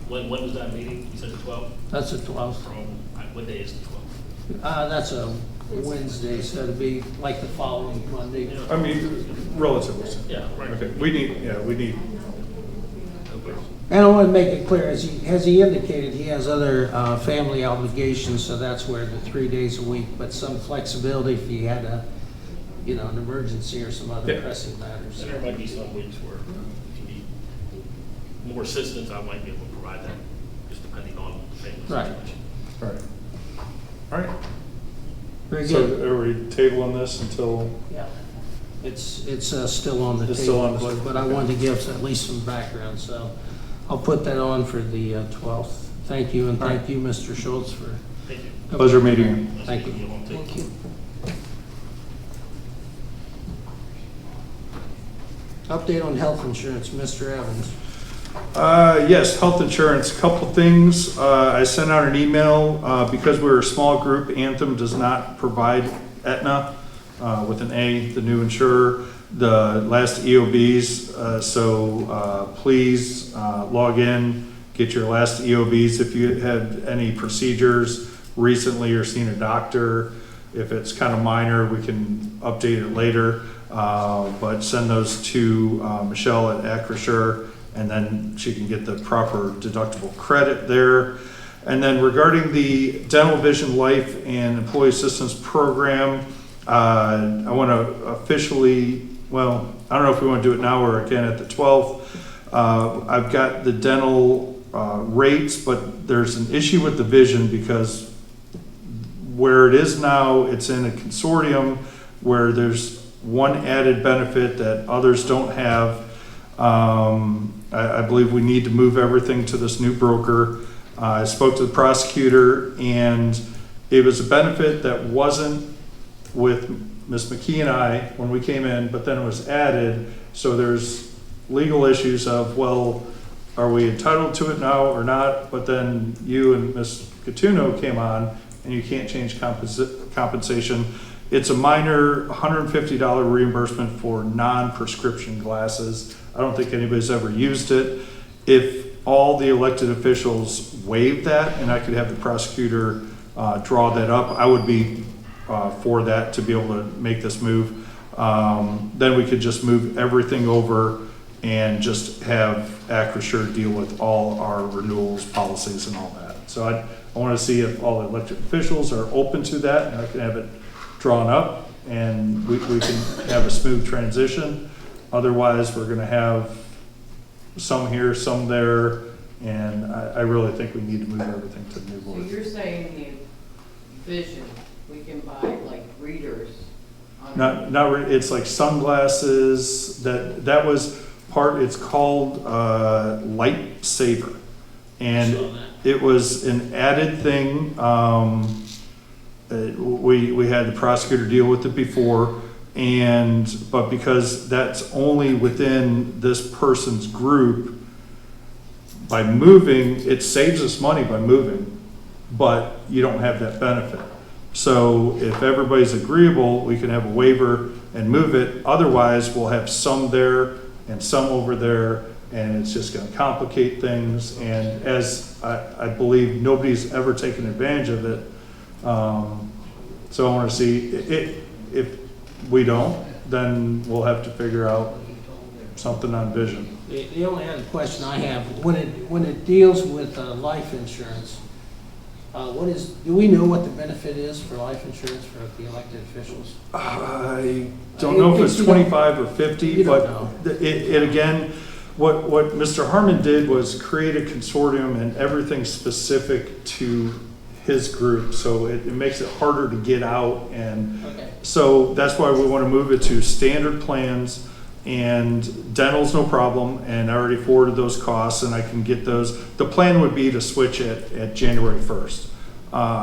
When was that meeting? You said the 12th? That's the 12th. What day is the 12th? That's a Wednesday, so it'll be like the following Monday. I mean, relatively. Yeah, right. Okay, we need. And I want to make it clear, as he indicated, he has other family obligations, so that's where the 3 days a week, but some flexibility if he had an emergency or some other pressing matters. And there might be some weeks where if you need more assistance, I might be able to provide that, just depending on the family Right. situation. Right. All right. Very So good. are we tabling this until? Yeah. It's still on the It's still on table, the- but I wanted to give us at least some background, so I'll put that on for the 12th. Thank you, and thank you, Mr. Schultz, for. Thank you. Pleasure meeting you. Thank you. Thank you. Update on health insurance, Mr. Evans. Yes, health insurance, couple things. I sent out an email, because we're a small group, Anthem does not provide Etna, with an A, the new insurer, the last EOBs. So please log in, get your last EOBs. If you had any procedures recently or seen a doctor, if it's kind of minor, we can update it later. But send those to Michelle at Acrisure, and then she can get the proper deductible credit there. And then regarding the dental, vision, life, and employee assistance program, I want to officially, well, I don't know if we want to do it now or again at the 12th. I've got the dental rates, but there's an issue with the vision because where it is now, it's in a consortium where there's one added benefit that others don't have. I believe we need to move everything to this new broker. I spoke to the prosecutor, and it was a benefit that wasn't with Ms. McKee and I when we came in, but then it was added. So there's legal issues of, well, are we entitled to it now or not? But then you and Ms. Catuno came on, and you can't change compensation. It's a minor $150 reimbursement for non-prescription glasses. I don't think anybody's ever used it. If all the elected officials waive that, and I could have the prosecutor draw that up, I would be for that to be able to make this move. Then we could just move everything over and just have Acrisure deal with all our renewals, policies, and all that. So I want to see if all the elected officials are open to that, and I can have it drawn up, and we can have a smooth transition. Otherwise, we're gonna have some here, some there, and I really think we need to move everything to the new So board. you're saying the vision, we can buy like readers? It's like sunglasses, that was part, it's called Lightsaber. And it was an added thing. We had the prosecutor deal with it before, but because that's only within this person's group, by moving, it saves us money by moving, but you don't have that benefit. So if everybody's agreeable, we can have a waiver and move it. Otherwise, we'll have some there and some over there, and it's just going to complicate things. And as I believe nobody's ever taken advantage of it. So I want to see if we don't, then we'll have to figure out something on vision. The only other question I have, when it deals with life insurance, do we know what the benefit is for life insurance for the elected officials? I don't know if it's 25 or 50, but it again, what Mr. Harmon did was create a consortium and everything specific to his group, so it makes it harder to get out, and so that's why we want to move it to standard plans. And dental's no problem, and I already forwarded those costs, and I can get those. The plan would be to switch it at January 1st,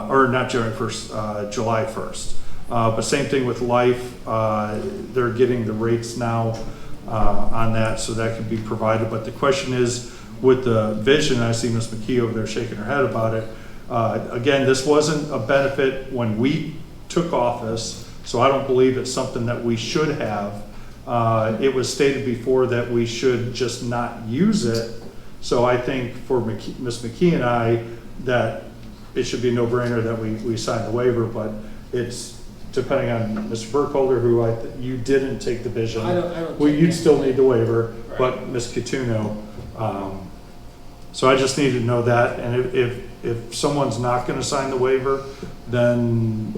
or not January 1st, July 1st. But same thing with life. They're getting the rates now on that, so that can be provided. But the question is, with the vision, I see Ms. McKee over there shaking her head about it. Again, this wasn't a benefit when we took office, so I don't believe it's something that we should have. It was stated before that we should just not use it. So I think for Ms. McKee and I, that it should be a no-brainer that we sign the waiver, but it's depending on Mr. Burkholder, who you didn't take the vision. You'd still need the waiver, right. But Ms. Catuno. So I just need to know that, and if someone's not going to sign the waiver, then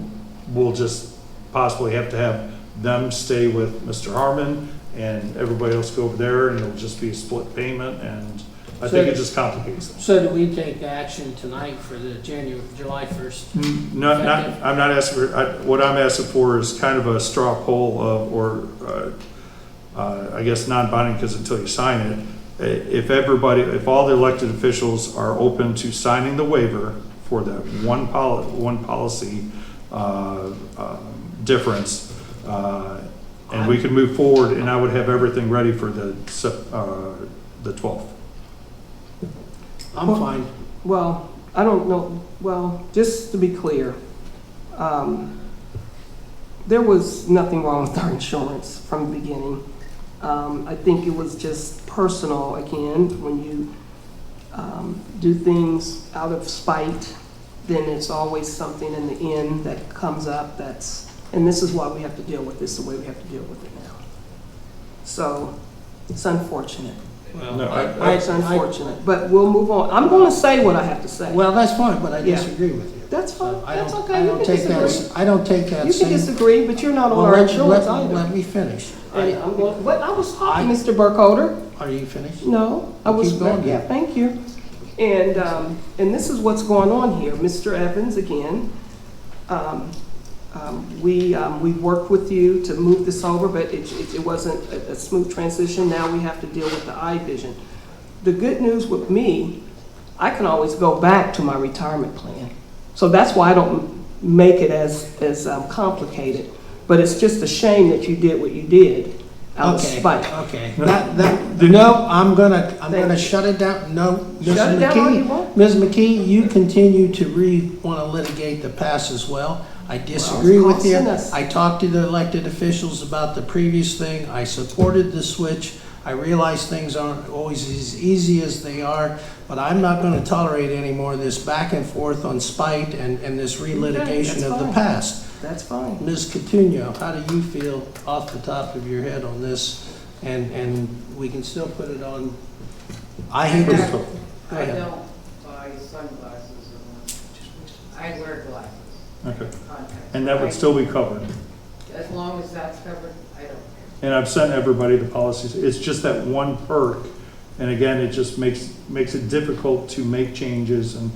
we'll just possibly have to have them stay with Mr. Harmon and everybody else go over there, and it'll just be a split payment, and I think it just complicates it. So do we take action tonight for the July 1st? No, I'm not asking for, what I'm asking for is kind of a straw poll I guess non-binding, because until you sign it, if all the elected officials are open to signing the waiver for that one policy difference, and we could move forward, and I would have everything ready for the 12th. I'm fine. Well, I don't know, well, just to be clear, there was nothing wrong with our insurance from the beginning. I think it was just personal, again, when you do things out of spite, then it's always something in the end that comes up and this is why we have to deal with this the way we have to deal with it now. So, it's unfortunate. Well, No, It's unfortunate, but we'll move on. I'm going to say what I have to say. Well, that's fine, but I Yeah. disagree with you. That's fine, So I that's don't- okay, I you don't can take that. disagree. I don't take that. You can same- disagree, but you're not on Well, our let- insurance let- either. Let me finish. And I'm going, what, I was talking, I- Mr. Burkholder. Are you finished? No, I was, Keep going, yeah, then. thank you. And this is what's going on here. Mr. Evans, again, we worked with you to move this over, but it wasn't a smooth transition. Now we have to deal with the eye vision. The good news with me, I can always go back to my retirement plan. So that's why I don't make it as complicated. But it's just a shame that you did what you did out of spite. Okay. No, I'm gonna shut it down. No, Ms. Shut it down all you McKee, want. Ms. McKee, you continue to want to litigate the past as well. I disagree with you. costing us. I talked to the elected officials about the previous thing. I supported the switch. I realize things aren't always as easy as they are, but I'm not going to tolerate any more of this back and forth on spite and this relitigation that's of the fine. past. That's fine. Ms. Coutinho, how do you feel off the top of your head on this? And we can still put it on, I hate to. Go I ahead. don't buy sunglasses unless, I wear glasses, Okay. contacts. And that would still be covered. As long as that's covered, I don't care. And I've sent everybody the policies. It's just that one perk. And again, it just makes it difficult to make changes and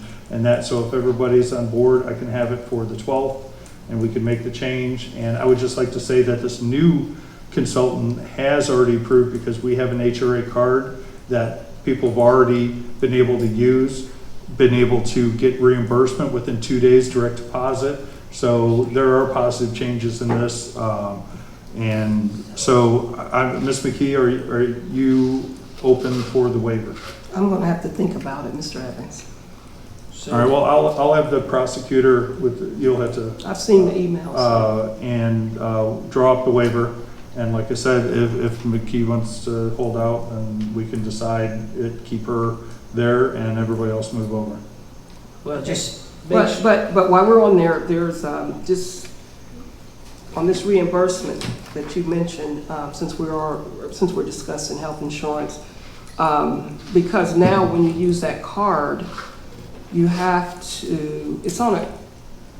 that. So if everybody's on board, I can have it for the 12th and we can make the change. And I would just like to say that this new consultant has already approved, because we have an HRA card that people have already been able to use, been able to get reimbursement within 2 days, direct deposit. So there are positive changes in this. And so, Ms. McKee, are you open for the waiver? I'm going to have to think about it, Mr. Evans. All right, well, I'll have the prosecutor you'll have to. I've seen the emails. And draw up the waiver. And like I said, if McKee wants to hold out, then we can decide keep her there and everybody else move over. Well, just. But while we're on there, there's just on this reimbursement that you mentioned, since we're discussing health insurance, because now when you use that card, you have to,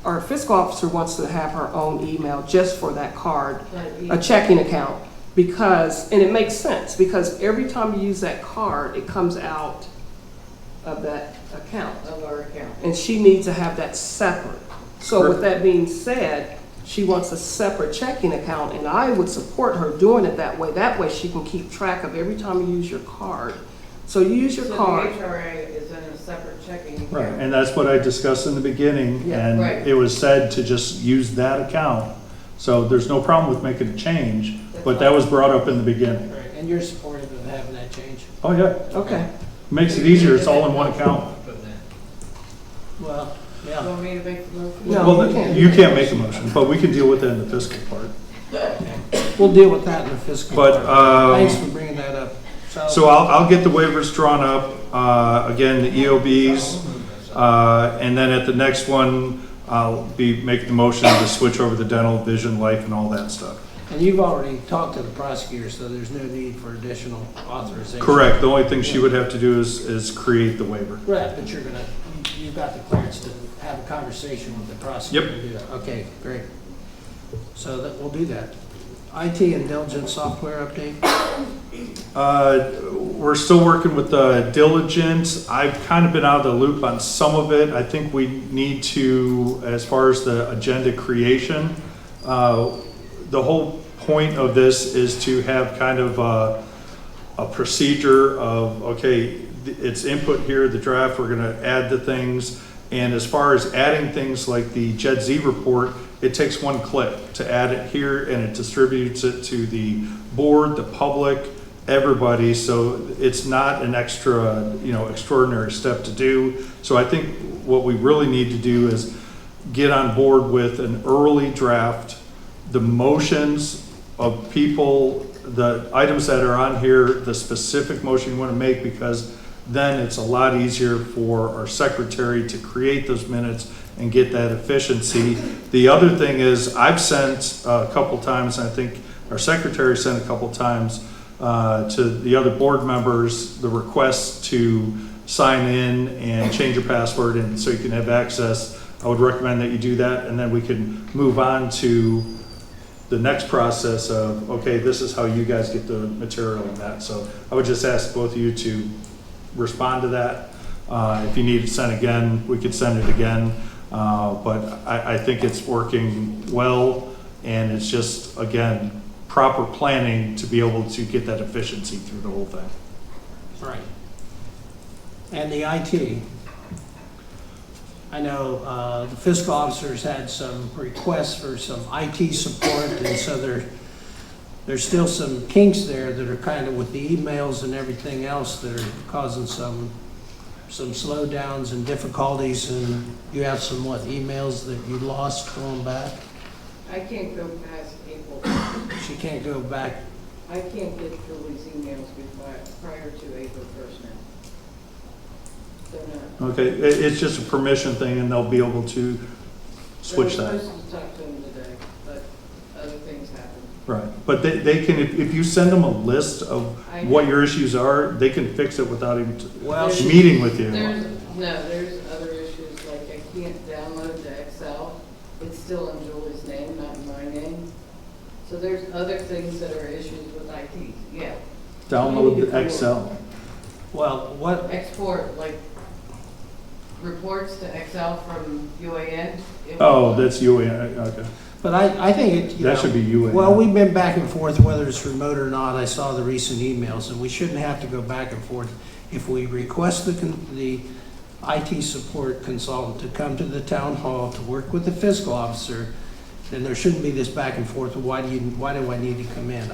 our fiscal officer wants to have her own email just for that card, a checking account, and it makes sense, because every time you use that card, it comes out of that account. Of our account. And she needs to have that separate. So with that being said, she wants a separate checking account, and I would support her doing it that way. That way she can keep track of every time you use your card. So you use your card. So the HRA is in a separate checking account. Right, and that's what I discussed in the beginning, Yeah, and right. it was said to just use that account. So there's no problem with making a change, but that was brought up in the beginning. Right, and you're supportive of having that change? Oh, yeah. Okay. Makes it easier, it's all in one account. Well, You yeah. want me to make the motion? No, Well, you can't. you can't make a motion, but we can deal with it in the fiscal part. We'll deal with that in the fiscal. But, part. Thanks for bringing that up. So I'll get the waivers drawn up, again, the EOBs, and then at the next one, I'll be making the motion to switch over the dental, vision, life, and all that stuff. And you've already talked to the prosecutor, so there's no need for additional authorization. Correct, the only thing she would have to do is create the waiver. Right, but you've got the clearance to have a conversation with the prosecutor. Yep. to do that. Okay, great. So that, we'll do that. IT and diligent software update? We're still working with the diligence. I've kind of been out of the loop on some of it. I think we need to, as far as the agenda creation, the whole point of this is to have kind of a procedure of, okay, it's input here, the draft, we're gonna add the things. And as far as adding things like the Jed Z report, it takes one click to add it here, and it distributes it to the board, the public, everybody. So it's not an extra, extraordinary step to do. So I think what we really need to do is get on board with an early draft, the motions of people, the items that are on here, the specific motion you want to make, because then it's a lot easier for our secretary to create those minutes and get that efficiency. The other thing is, I've sent a couple times, and I think our secretary sent a couple times to the other board members, the request to sign in and change your password, and so you can have access. I would recommend that you do that, and then we can move on to the next process of, okay, this is how you guys get the material and that. So I would just ask both of you to respond to that. If you need it sent again, we could send it again. But I think it's working well, and it's just, again, proper planning to be able to get that efficiency through the whole thing. Right. And the IT. I know the fiscal officers had some requests for some IT support, and so there's still some kinks there that are kind of with the emails and everything else that are causing some slowdowns and difficulties. And you have some emails that you lost going back? I can't go past April. She can't go back. I can't get Julie's emails prior to April 1st now. They're not. Okay, it's just a permission thing, and they'll be able to switch that. I was supposed to talk to them today, but other things happened. Right, but they can, if you send them a list of what your issues are, they can fix it without even meeting with you. There's other issues, like I can't download the Excel. It's still in Julie's name, not in my name. So there's other things that are issues with IT, yeah. Download the Excel. Well, what? Export, like, reports to Excel from UAN. Oh, that's UAN, okay. But I think it, that should be UAN. Well, we've been back and forth whether it's remote or not. I saw the recent emails, and we shouldn't have to go back and forth. If we request the IT support consultant to come to the town hall to work with the fiscal officer, then there shouldn't be this back and forth. Why do I need to come in?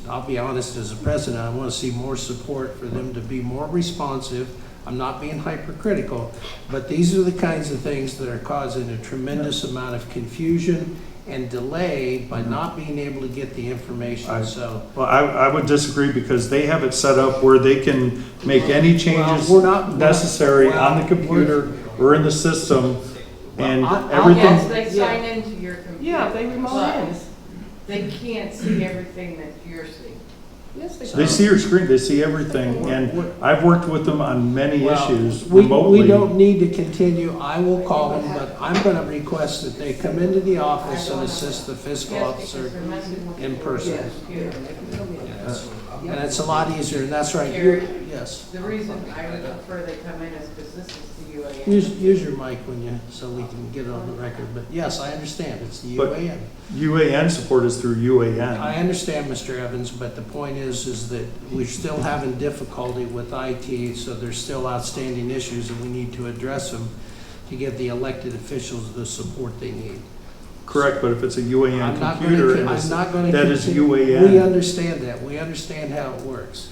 I'll be honest, as a president, I want to see more support for them to be more responsive. I'm not being hypercritical, but these are the kinds of things that are causing a tremendous amount of confusion and delay by not being able to get the information. Well, I would disagree, because they have it set up where they can make any changes necessary on the computer or in the system, and everything. Yes, they sign into your computer. Yeah, they remote in. They can't see everything that you're seeing. Yes, They see your screen, they see everything, and I've worked with them on many issues We remotely. don't need to continue. I will call them, but I'm going to request that they come into the office and assist the fiscal officer in person. And it's a lot easier, and that's right. Yes. The reason I would prefer they come in is because this is the UAN. Use your mic so we can get it on the record. But yes, I understand. It's the UAN. UAN support is through UAN. I understand, Mr. Evans, but the point is that we're still having difficulty with IT, so there's still outstanding issues, and we need to address them to give the elected officials the support they need. Correct, but if it's a UAN I'm not computer, going to that is continue. UAN. We understand that. We understand how it works.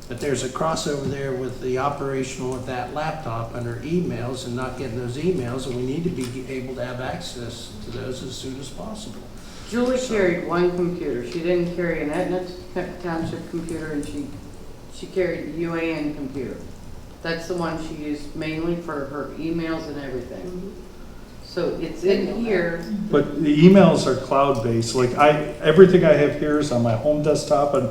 But there's a crossover there with the operational of that laptop under emails and not getting those emails, and we need to be able to have access to those as soon as possible. Julie carried one computer. She didn't carry an Etna Township computer, and she carried the UAN computer. That's the one she used mainly for her emails and everything. So it's in here. But the emails are cloud-based. Like everything I have here is on my home desktop, and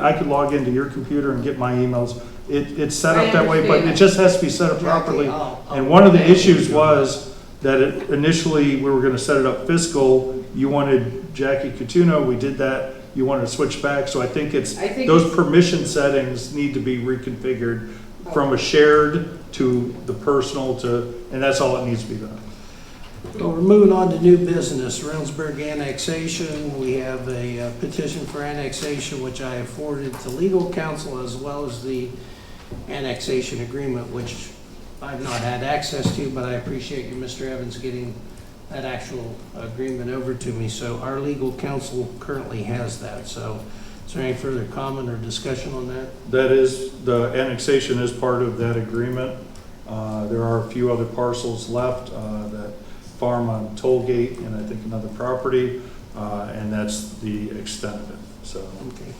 I could log into your computer and get my emails. It's set up that way, but it just has to be set up properly. And one of the issues was that initially we were going to set it up fiscal. You wanted Jackie Coutinho, we did that, you wanted to switch back, so I think I think those it's- permission settings need to be reconfigured from a shared to the personal and that's all that needs to be done. Well, we're moving on to new business, Reynoldsburg annexation. We have a petition for annexation, which I have forwarded to legal counsel, as well as the annexation agreement, which I've not had access to, but I appreciate you, Mr. Evans, getting that actual agreement over to me. So our legal counsel currently has that. So is there any further comment or discussion on that? The annexation is part of that agreement. There are a few other parcels left that farm on Tollgate and I think another property, and that's the extent of it. So. Okay.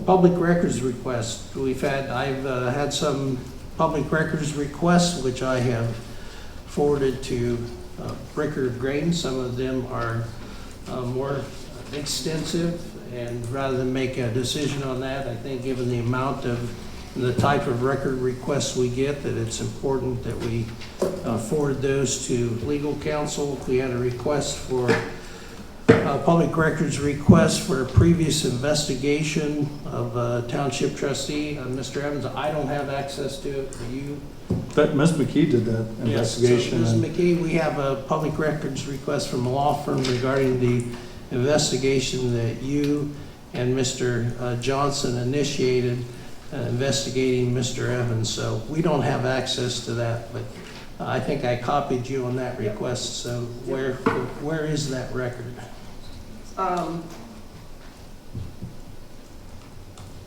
Public records request. I've had some public records requests, which I have forwarded to Bricker Graydon. Some of them are more extensive, and rather than make a decision on that, I think given the amount of the type of record requests we get, that it's important that we forward those to legal counsel. We had a request for public records request for a previous investigation of a township trustee, Mr. Evans. I don't have access to it. For you? That Ms. McKee did that investigation. Yes, so Ms. McKee, we have a public records request from a law firm regarding the investigation that you and Mr. Johnson initiated investigating Mr. Evans. So we don't have access to that, but I think I copied you on that request. So where is that record?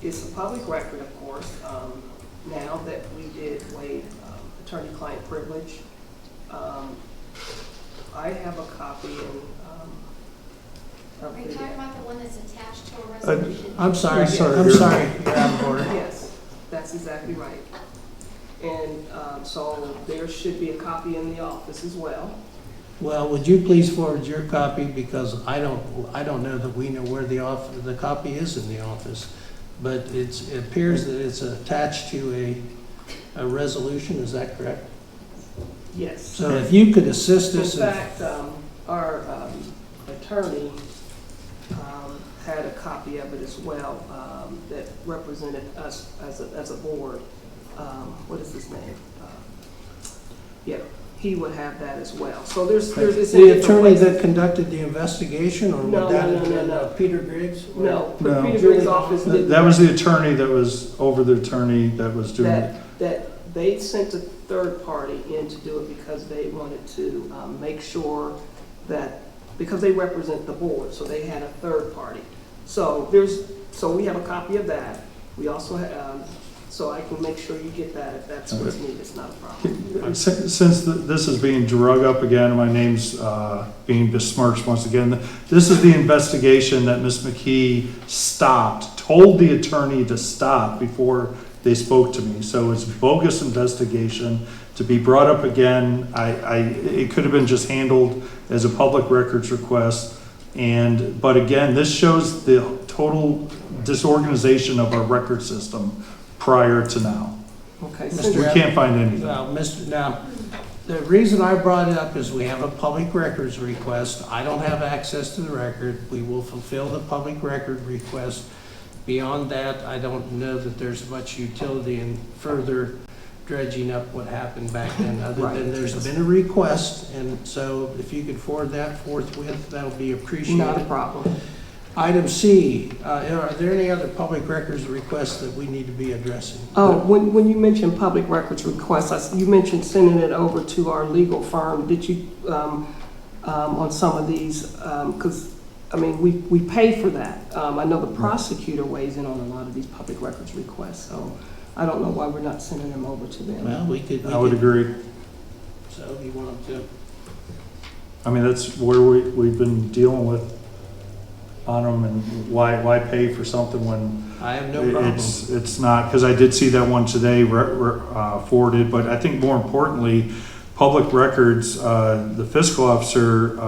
It's a public record, of course, now that we did waive attorney-client privilege. I have a copy Are you talking about the one that's attached to a resolution? I'm sorry, I'm sorry. you're out of order. Yes, that's exactly right. And so there should be a copy in the office as well. Well, would you please forward your copy, because I don't know that we know where the copy is in the office, but it appears that it's attached to a resolution. Is that correct? Yes. So if you could assist us. In fact, our attorney had a copy of it as well that represented us as a board. What is his name? Yeah, he would have that as well. So there's The attorney that conducted the investigation, or would that have been No. Peter Griggs? No, No. Peter Griggs' office did That was the attorney that was over the attorney that was doing it. that they sent a third party in to do it because they wanted to make sure that, because they represent the board, so they had a third party. So we have a copy of that. We also have, so I can make sure you get that if that's what's needed. It's not a problem. Since this is being drug up again, my name's being besmirched once again. This is the investigation that Ms. McKee told the attorney to stop before they spoke to me. So it's bogus investigation to be brought up again. It could have been just handled as a public records request. But again, this shows the total disorganization of our record system prior to now. Okay. We can't find anything. Now, the reason I brought it up is we have a public records request. I don't have access to the record. We will fulfill the public record request. Beyond that, I don't know that there's much utility in further dredging up what happened back then, other than there's been a request, and so if you could forward that forthwith, that'll be appreciated. Not a problem. Item C, are there any other public records requests that we need to be addressing? Oh, when you mentioned public records requests, you mentioned sending it over to our legal firm. Did you, on some of these, because, I mean, we pay for that. I know the prosecutor weighs in on a lot of these public records requests, so I don't know why we're not sending them over to them. Well, I would agree. So you want them to? I mean, that's where we've been dealing with on them, and why pay for something when I have no problem. It's not, because I did see that one today forwarded, but I think more importantly, public records, the fiscal officer,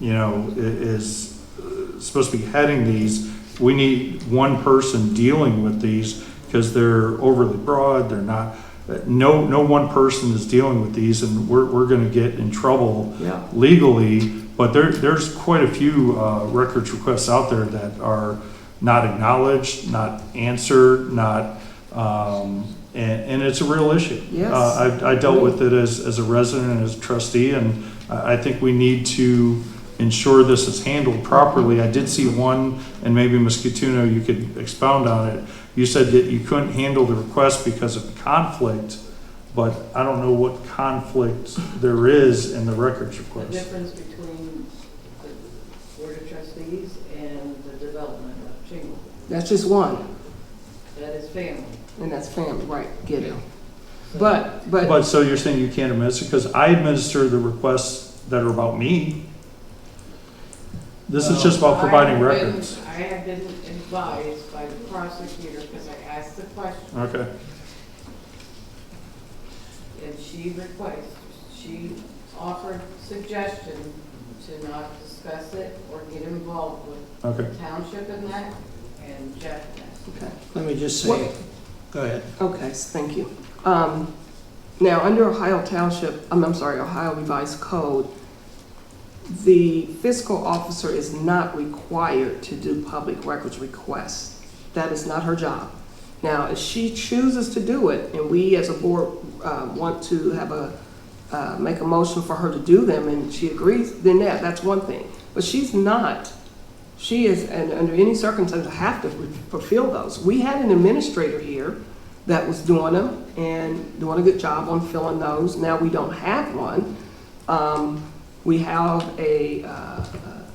is supposed to be heading these. We need one person dealing with these because they're overly broad. They're not. No one person is dealing with these, and we're going to get in trouble legally But there's quite a few records requests out there that are not acknowledged, not answered, not, and it's a real issue. Yes. I dealt with it as a resident and as a trustee, and I think we need to ensure this is handled properly. I did see one, and maybe Ms. Coutinho, you could expound on it. You said that you couldn't handle the request because of conflict, but I don't know what conflict there is in the records The request. difference between the Board of Trustees and the development of Chingle, That's just one, that is family. and that's family, right, get it. But, But so you're saying you can't administer, because I administer the requests that are about me. This is just about providing records. I have been advised by the prosecutor, because I asked the question, Okay. and she offered suggestion to not discuss it or get involved with Okay. the township in that, and Jeff. okay. Let me just say, What- go ahead. Okay, thank you. Now, under Ohio Township, I'm sorry, Ohio Revised Code, the fiscal officer is not required to do public records requests. That is not her job. Now, if she chooses to do it, and we as a board want to have make a motion for her to do them, and she agrees, then that's one thing. But she's not. She is, and under any circumstance, have to fulfill those. We had an administrator here that was doing them and doing a good job on filling those. Now we don't have one. We have a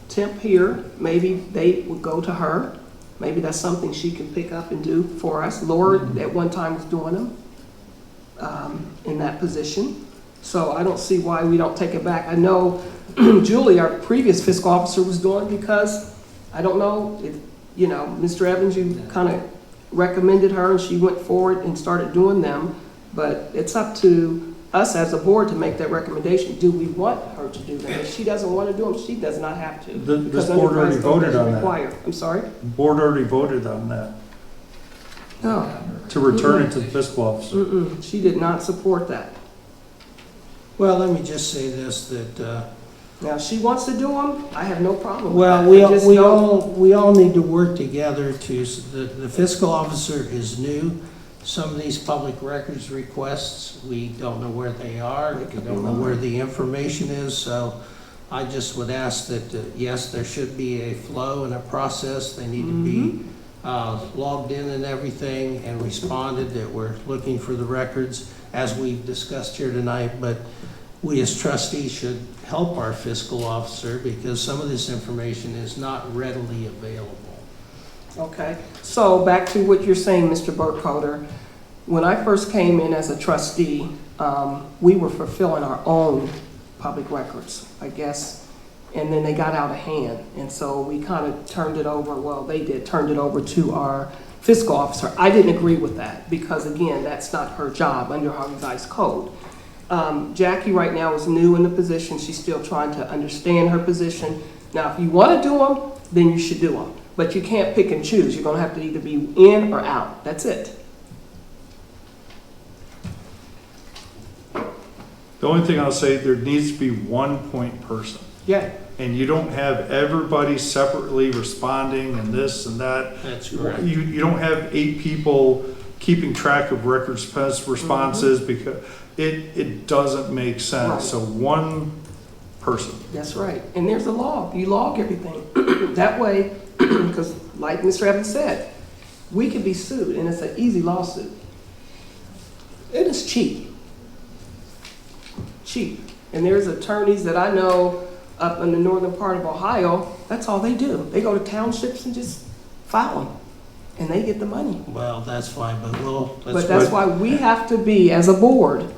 temp here. Maybe they would go to her. Maybe that's something she can pick up and do for us. Laura at one time was doing them in that position. So I don't see why we don't take it back. I know Julie, our previous fiscal officer, was doing it because I don't know if, you know, Mr. Evans, you kind of recommended her and she went forward and started doing them. But it's up to us as a board to make that recommendation. Do we want her to do them? If she doesn't want to do them, she does not have to. This board already voted on that. I'm sorry? The board already voted on that, No. to return it to the fiscal officer. She did not support that. Well, let me just say this, that, Now, if she wants to do them, I have no problem with well, that. we I just don't- we all need to work together to, the fiscal officer is new. Some of these public records requests, we don't know where they are, we don't know where the information is, so I just would ask that, yes, there should be a flow and a process. They need to be logged in and everything and responded that we're looking for the records as we've discussed here tonight, but we as trustees should help our fiscal officer because some of this information is not readily available. Okay, so back to what you're saying, Mr. Burkholder. When I first came in as a trustee, we were fulfilling our own public records, I guess, and then they got out of hand. And so we kind of turned it over, well, they did, turned it over to our fiscal officer. I didn't agree with that because, again, that's not her job under our revised code. Jackie right now is new in the position. She's still trying to understand her position. Now, if you want to do them, then you should do them. But you can't pick and choose. You're going to have to either be in or out. That's it. The only thing I'll say, there needs to be one point person. Yeah. And you don't have everybody separately responding and this and that. That's correct. You don't have 8 people keeping track of records responses because it doesn't make sense. Right. So one person. That's right. And there's a log. You log everything. That way, because like Mr. Evans said, we can be sued and it's an easy lawsuit. It is cheap. Cheap. And there's attorneys that I know up in the northern part of Ohio, that's all they do. They go to townships and just file them. And they get the money. Well, that's fine, but But that's why we have to be, as a board,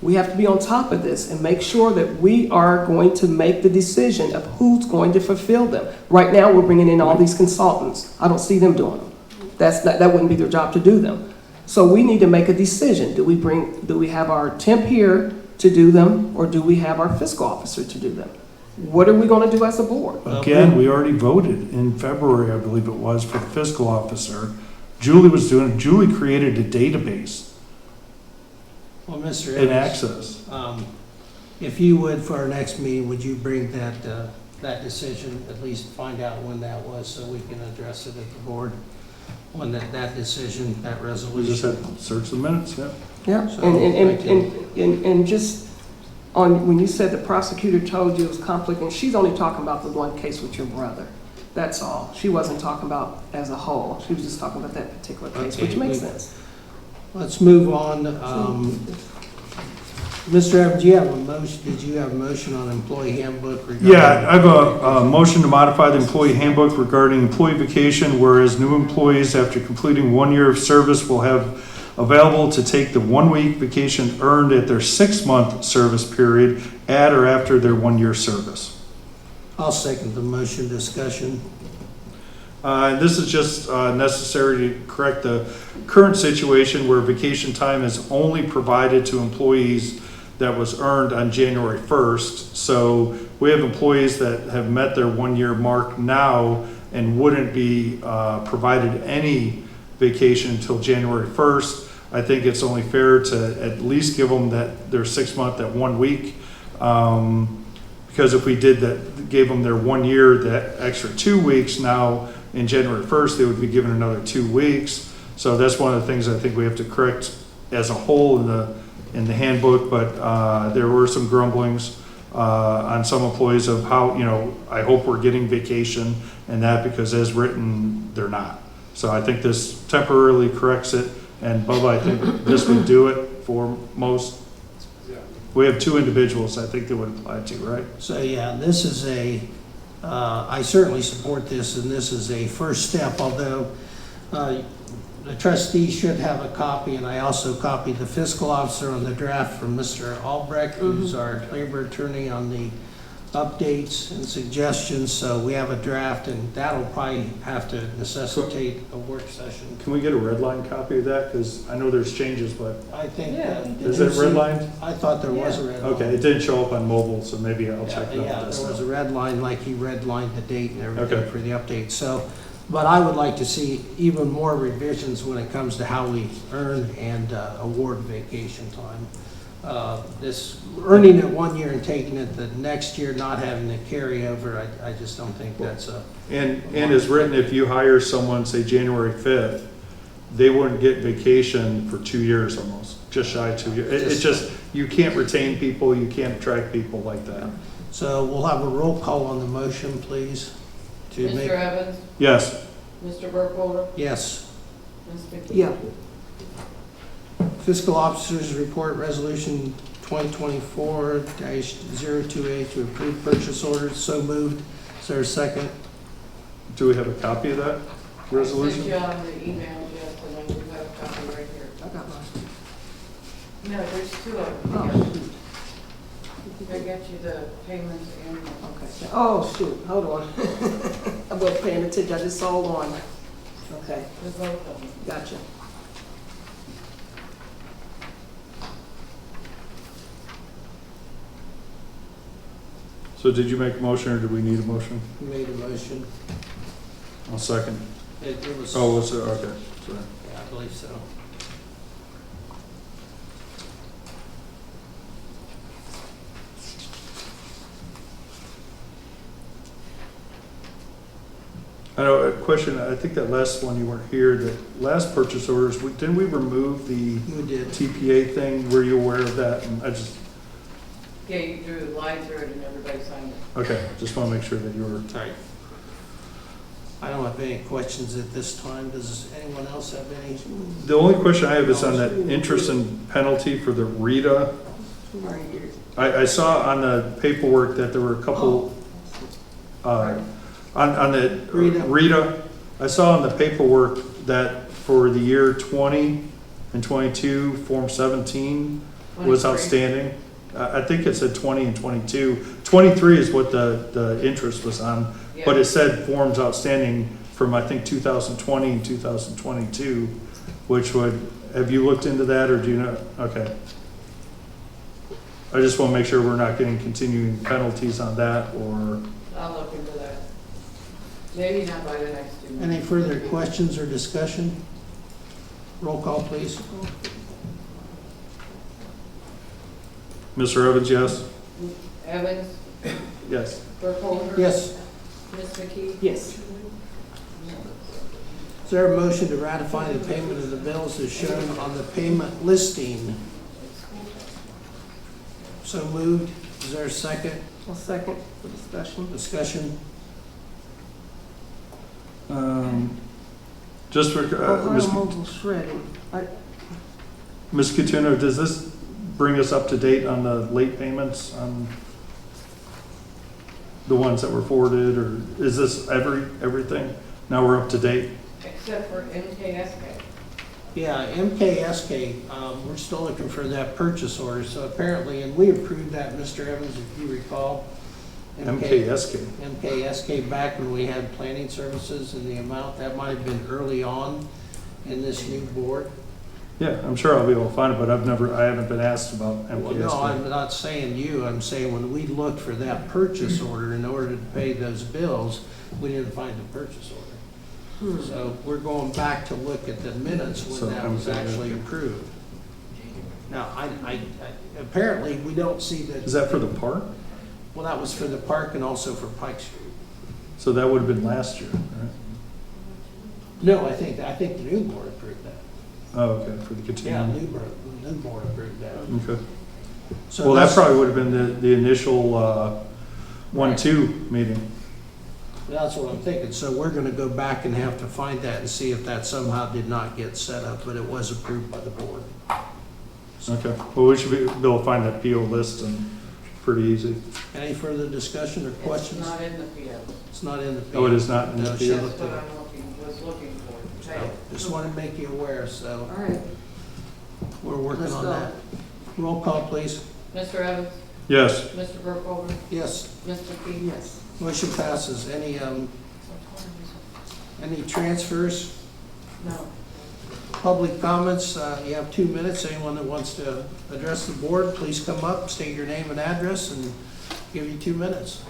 we have to be on top of this and make sure that we are going to make the decision of who's going to fulfill them. Right now, we're bringing in all these consultants. I don't see them doing them. That wouldn't be their job to do them. So we need to make a decision. Do we have our temp here to do them, or do we have our fiscal officer to do them? What are we going to do as a board? Again, we already voted in February, I believe it was, for the fiscal officer. Julie was doing it. Julie created a database. Well, Mr. In Evans, access. if you would, for our next meeting, would you bring that that decision, at least find out when that was, so we can address it at the board, when that decision, that We just resolution. had to search the minutes, yeah. Yeah, So, and just on, when you said the prosecutor told you it was conflicting, she's only talking about the one case with your brother. That's all. She wasn't talking about as a whole. She was just talking about that particular case, Okay, which makes sense. Let's move on. Mr. Evans, do you have a motion, did you have a motion on employee handbook? regarding- Yeah, I have a motion to modify the employee handbook regarding employee vacation, whereas new employees, after completing 1 year of service, will have available to take the 1 week vacation earned at their 6-month service period at or after their 1 year service. I'll second the motion. Discussion. This is just necessary to correct the current situation where vacation time is only provided to employees that was earned on January 1st. So we have employees that have met their 1 year mark now and wouldn't be provided any vacation until January 1st. I think it's only fair to at least give them that their 6-month, that 1 week. Because if we did that, gave them their 1 year, that extra 2 weeks, now in January 1st, they would be given another 2 weeks. So that's one of the things I think we have to correct as a whole in the handbook, but there were some grumblings on some employees of how, I hope we're getting vacation and that, because as written, they're not. So I think this temporarily corrects it, and Bubba, I think this would do it for most. We have 2 individuals I think that would apply to, right? So, yeah, this is I certainly support this, and this is a first step, although the trustee should have a copy, and I also copied the fiscal officer on the draft from Mr. Albrecht, who's our labor attorney, on the updates and suggestions. So we have a draft, and that'll probably have to necessitate a work session. Can we get a red line copy of that? Because I know there's changes, but I think. is it redlined? I thought there was a red line. Okay, it didn't show up on mobile, so maybe I'll check it out. Yeah, there was a red line, like he redlined the date and everything Okay. for the update. So, but I would like to see even more revisions when it comes to how we earn and award vacation time. This earning it 1 year and taking it the next year, not having the carryover, I just don't think that's a. And as written, if you hire someone, say January 5th, they wouldn't get vacation for 2 years almost, just shy of 2 years. It's just, you can't retain people, you can't attract people like that. So we'll have a roll call on the motion, please. To Mr. make. Evans? Yes. Mr. Burkholder? Yes. Ms. McKee? Yeah. Fiscal Officer's Report Resolution 2024-028 to approve purchase orders. So moved. Is there a second? Do we have a copy of that I sent resolution? you on the email, yes, and then you have a copy right here. I got mine. No, there's 2 of them. Oh, I got you the payments and. Okay. Oh, shoot, hold on. I wasn't paying attention, I just saw one. Okay, The both of them. gotcha. So did you make a motion or do we need a motion? You made a motion. I'll second. It was. Oh, was it? Okay. Sorry. Yeah, I believe so. I know, a question, I think that last one you weren't here, the last purchase orders, didn't we remove the We did. TPA thing? Were you aware of that? And I just, Yeah, you drew a line through it and everybody signed it. okay, just want to make sure that you were. Right. I don't have any questions at this time. Does anyone else have any? The only question I have is on that interest and penalty for the RITA. Right here. I saw on the paperwork that there were a couple, on the RITA, I saw on the paperwork that for the year 20 and 22, Form 17 was 23. outstanding. I think it said 20 and 22. 23 is what the interest was on, but it said forms outstanding from, I think, 2020 and 2022, which would, have you looked into that, or do you know? Okay. I just want to make sure we're not getting continuing penalties on that, or. I'll look into that. Maybe not by the next 2 Any minutes. further questions or discussion? Roll call, please. Mr. Evans, yes? Evans? Yes. Burkholder? Yes. Ms. McKee? Yes. Is there a motion to ratify the payment of the bills as shown on the payment listing? So moved. Is there a second? A second for discussion. Discussion? Just for, Ohio Mobile Shredding. Ms. Coutinho, does this bring us up to date on the late payments on the ones that were forwarded, or is this everything? Now we're up to date? Except for MKSK. Yeah, MKSK, we're still looking for that purchase order, so apparently, and we approved that, Mr. Evans, if you recall. MKSK back when we had planning services and the amount, that might have been early on in this new board. Yeah, I'm sure I'll be able to find it, but I haven't been asked about MKSK. Well, no, I'm not saying you, I'm saying when we looked for that purchase order in order to pay those bills, we didn't find the purchase order. So we're going back to look at the minutes when that was actually approved. Now, I apparently, we don't see that. Is that for the park? Well, that was for the park and also for Pike Street. So that would have been last year, right? No, I think the new board approved that. Oh, okay, for the continuing. Yeah, new board approved that. Okay. So Well, that that's- probably would have been the initial 1-2 meeting. That's what I'm thinking. So we're gonna go back and have to find that and see if that somehow did not get set up, but it was approved by the board. Okay, well, we should be able to find that PO list, and pretty easy. Any further discussion or questions? It's not in the PO. It's not in the PO. Oh, it is not in the No, PO? she That's looked what at it. I was looking for. So, just want to make you aware, so All right. we're working Let's on go. that. Roll call, please. Mr. Evans? Yes. Mr. Burkholder? Yes, Ms. McKee? Yes. motion passes. Any transfers? No. Public comments, you have 2 minutes. Anyone that wants to address the board, please come up, state your name and address, and give you 2 minutes.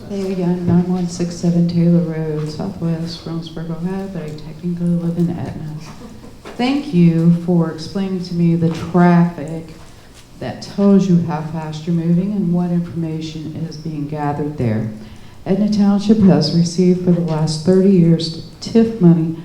There again, 9167 Taylor Road, Southwest, Romsburg, Ohio, but I technically live in Etna. Thank you for explaining to me the traffic that tells you how fast you're moving and what information is being gathered there. Etna Township has received for the last 30 years TIF money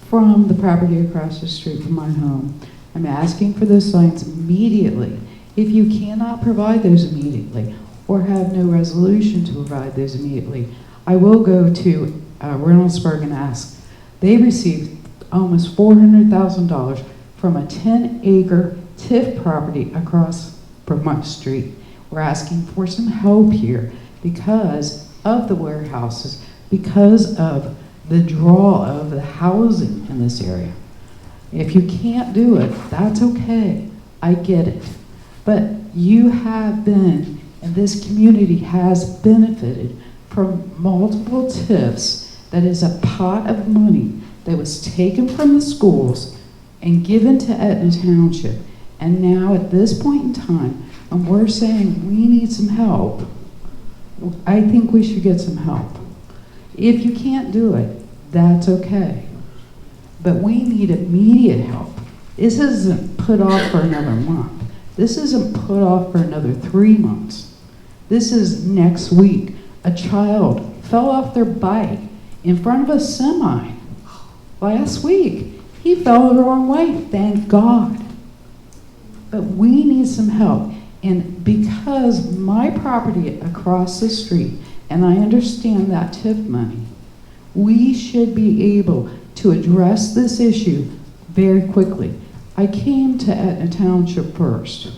from the property across the street from my home. I'm asking for those signs immediately. If you cannot provide those immediately or have no resolution to provide those immediately, I will go to Reynoldsburg and ask. They received almost $400,000 from a 10-acre TIF property across Vermont Street. We're asking for some help here because of the warehouses, because of the draw of the housing in this area. If you can't do it, that's okay. I get it. But you have been, and this community has benefited from multiple TIFs. That is a pot of money that was taken from the schools and given to Etna Township. And now at this point in time, and we're saying we need some help, I think we should get some help. If you can't do it, that's okay. But we need immediate help. This isn't put off for another month. This isn't put off for another 3 months. This is next week. A child fell off their bike in front of a semi last week. He fell the wrong way, thank God. But we need some help. And because my property across the street, and I understand that TIF money, we should be able to address this issue very quickly. I came to Etna Township first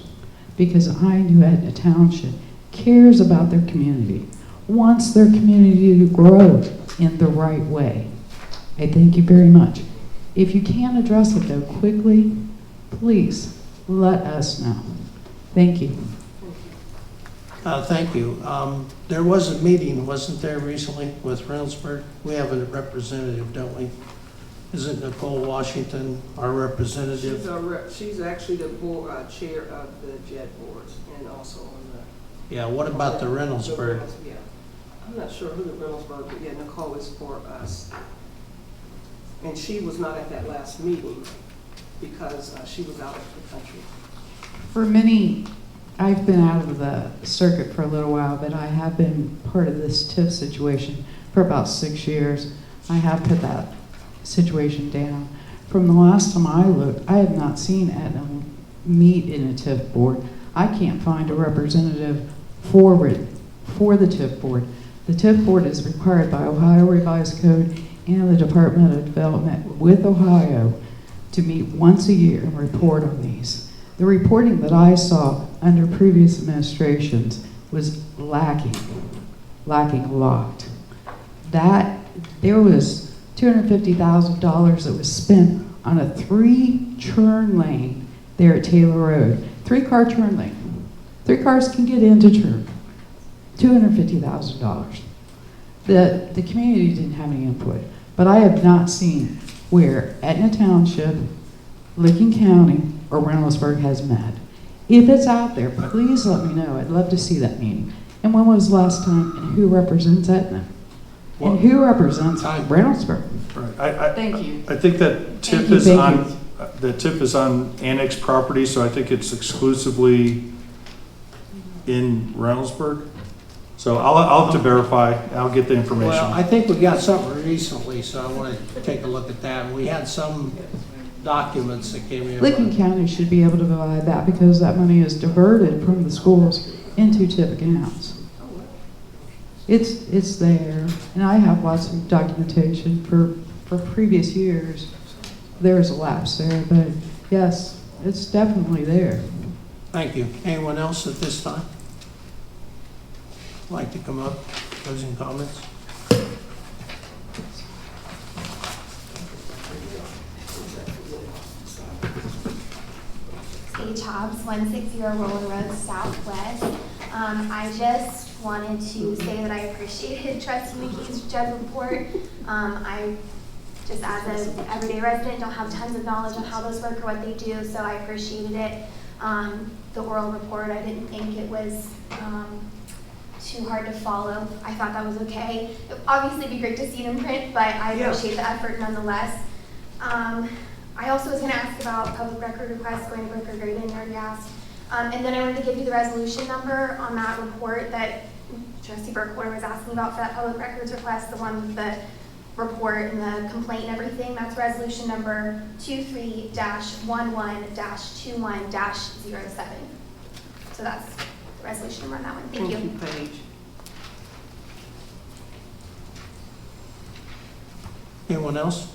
because I knew Etna Township cares about their community, wants their community to grow in the right way. I thank you very much. If you can't address it though quickly, please let us know. Thank you. Thank you. There was a meeting, wasn't there, recently with Reynoldsburg? We have a representative, don't we? Isn't Nicole Washington our representative? She's actually the board, chair of the JED boards and also on the. Yeah, what about the Reynoldsburg? Yeah, I'm not sure who the Reynoldsburg, but yeah, Nicole is for us. And she was not at that last meeting because she was out of the country. For many I've been out of the circuit for a little while, but I have been part of this TIF situation for about 6 years. I have put that situation down. From the last time I looked, I have not seen Etna meet in a TIF board. I can't find a representative for the TIF board. The TIF board is required by Ohio Revised Code and the Department of Development with Ohio to meet once a year and report on these. The reporting that I saw under previous administrations was lacking a lot. There was $250,000 that was spent on a 3-turn lane there at Taylor Road. 3-car turn lane. 3 cars can get into turn. $250,000. The community didn't have any input, but I have not seen where Etna Township, Licking County, or Reynoldsburg has met. If it's out there, please let me know. I'd love to see that meeting. And when was the last time, and who represents Etna? And who represents Reynoldsburg? Right. Thank you. I think that TIF is on annexed property, so I think it's exclusively in Reynoldsburg. So I'll have to verify. I'll get the information. Well, I think we got something recently, so I want to take a look at that. We had some documents that came in. Licking County should be able to provide that because that money is diverted from the schools into TIF accounts. It's there, and I have lots of documentation for previous years. There's a lapse there, but yes, it's definitely there. Thank you. Anyone else at this time like to come up, closing comments? Sage Hobbs, 160 Roland Road, Southwest. I just wanted to say that I appreciated Trustee McKee's judge report. I just, as an everyday resident, don't have tons of knowledge on how those work or what they do, so I appreciated it. The oral report, I didn't think it was too hard to follow. I thought that was okay. It would obviously be great to see it in print, but I appreciate the effort nonetheless. I also was going to ask about public record requests going to Broker Graydon, you already asked. And then I wanted to give you the resolution number on that report that Trustee Burkholder was asking about for that public records request, the one with the report and the complaint and everything. That's resolution number 23-11-21-07. So that's the resolution number on that one. Thank you. Paige. Anyone else?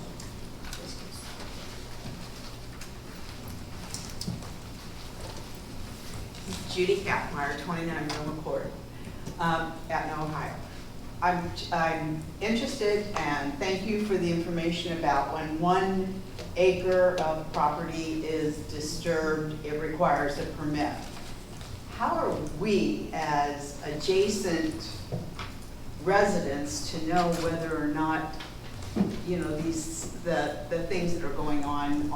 Judy Kappmeyer, 29 Roma Court, Etna, Ohio. I'm interested, and thank you for the information about when 1 acre of property is disturbed, it requires a permit. How are we, as adjacent residents, to know whether or not, you know, the things that are going on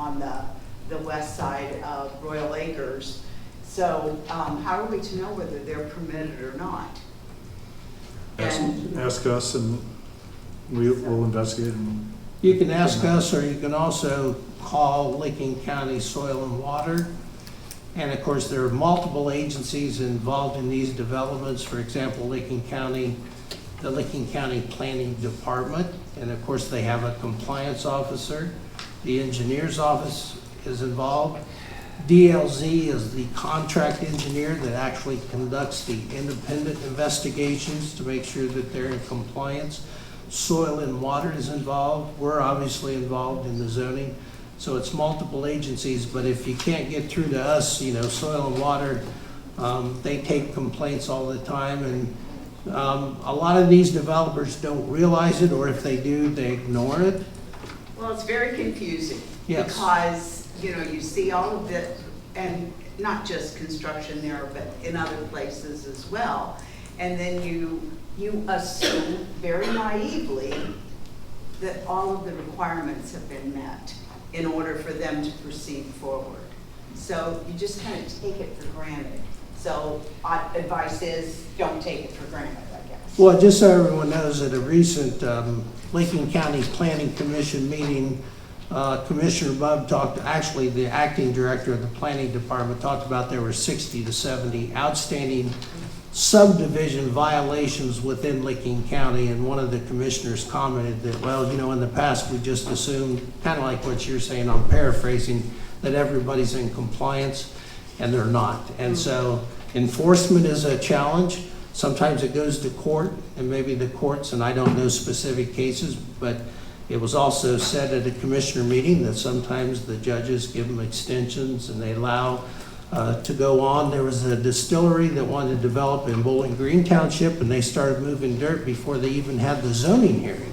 the west side of Royal Acres? So how are we to know whether they're permitted or not? Ask us, and we'll investigate. You can ask us, or you can also call Licking County Soil and Water. And of course, there are multiple agencies involved in these developments. For example, the Licking County Planning Department. And of course, they have a compliance officer. The engineer's office is involved. DLZ is the contract engineer that actually conducts the independent investigations to make sure that they're in compliance. Soil and Water is involved. We're obviously involved in the zoning. So it's multiple agencies, but if you can't get through to us, you know, Soil and Water, they take complaints all the time, and a lot of these developers don't realize it, or if they do, they ignore it. Well, it's very confusing. Yes. Because, you know, you see all of it, and not just construction there, but in other places as well. And then you assume very naively that all of the requirements have been met in order for them to proceed forward. So you just kind of take it for granted. So advice is, don't take it for granted, I guess. Well, just so everyone knows, at a recent Licking County Planning Commission meeting, Commissioner Bub talked, actually the acting director of the planning department talked about there were 60 to 70 outstanding subdivision violations within Licking County, and one of the commissioners commented that, well, you know, in the past, we just assumed, kind of like what you're saying, I'm paraphrasing, that everybody's in compliance, and they're not. And so enforcement is a challenge. Sometimes it goes to court, and maybe the courts, and I don't know specific cases, but it was also said at a commissioner meeting that sometimes the judges give them extensions and they allow to go on. There was a distillery that wanted to develop in Bowling Green Township, and they started moving dirt before they even had the zoning hearing.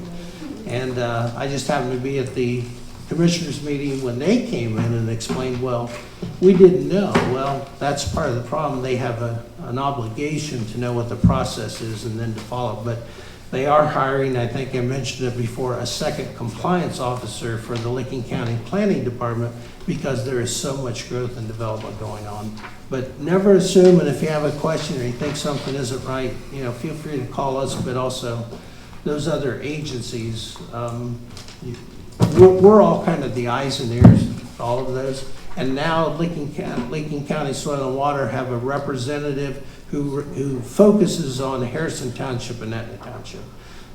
And I just happened to be at the commissioners meeting when they came in and explained, well, we didn't know. Well, that's part of the problem. They have an obligation to know what the process is and then to follow. But they are hiring, I think I mentioned it before, a second compliance officer for the Licking County Planning Department because there is so much growth and development going on. But never assume, and if you have a question or you think something isn't right, you know, feel free to call us, but also those other agencies. We're all kind of the eyes and ears, all of those. And now Licking County Soil and Water have a representative who focuses on Harrison Township and Etna Township.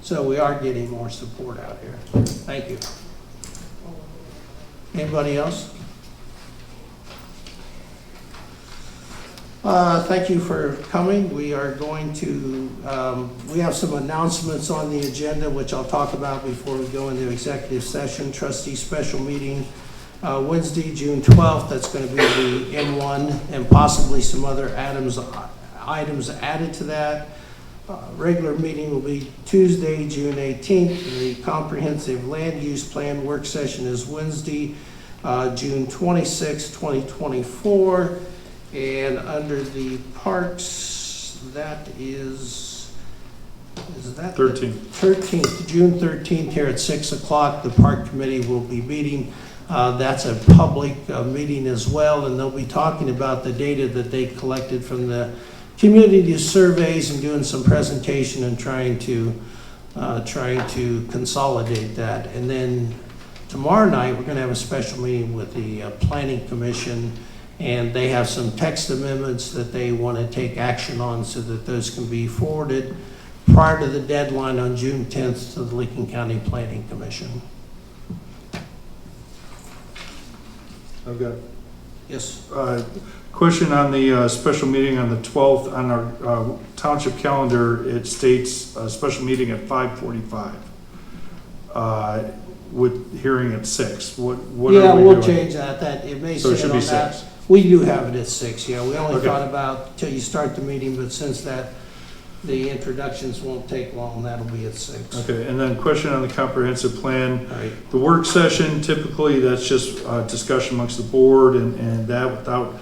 So we are getting more support out here. Thank you. Anybody else? Thank you for coming. We are going to, we have some announcements on the agenda, which I'll talk about before we go into executive session. Trustee special meeting Wednesday, June 12th. That's going to be the M1 and possibly some other items added to that. Regular meeting will be Tuesday, June 18th. The comprehensive land use plan work session is Wednesday, June 26th, 2024. And under the parks, that is that 13th. 13th, June 13th here at 6 o'clock. The park committee will be meeting. That's a public meeting as well, and they'll be talking about the data that they collected from the community surveys and doing some presentation and trying to consolidate that. And then tomorrow night, we're going to have a special meeting with the Planning Commission, and they have some text amendments that they want to take action on so that those can be forwarded prior to the deadline on June 10th to the Licking County Planning Commission. I've got Yes. question on the special meeting on the 12th. On our township calendar, it states a special meeting at 5:45 with hearing at 6. What Yeah, are we we'll doing? change that. It may So it say should on be that. 6. We do have it at 6, yeah. We only Okay. thought about till you start the meeting, but since that, the introductions won't take long, that'll be at 6. Okay, and then question on the comprehensive plan. All right. The work session, typically, that's just discussion amongst the board and that without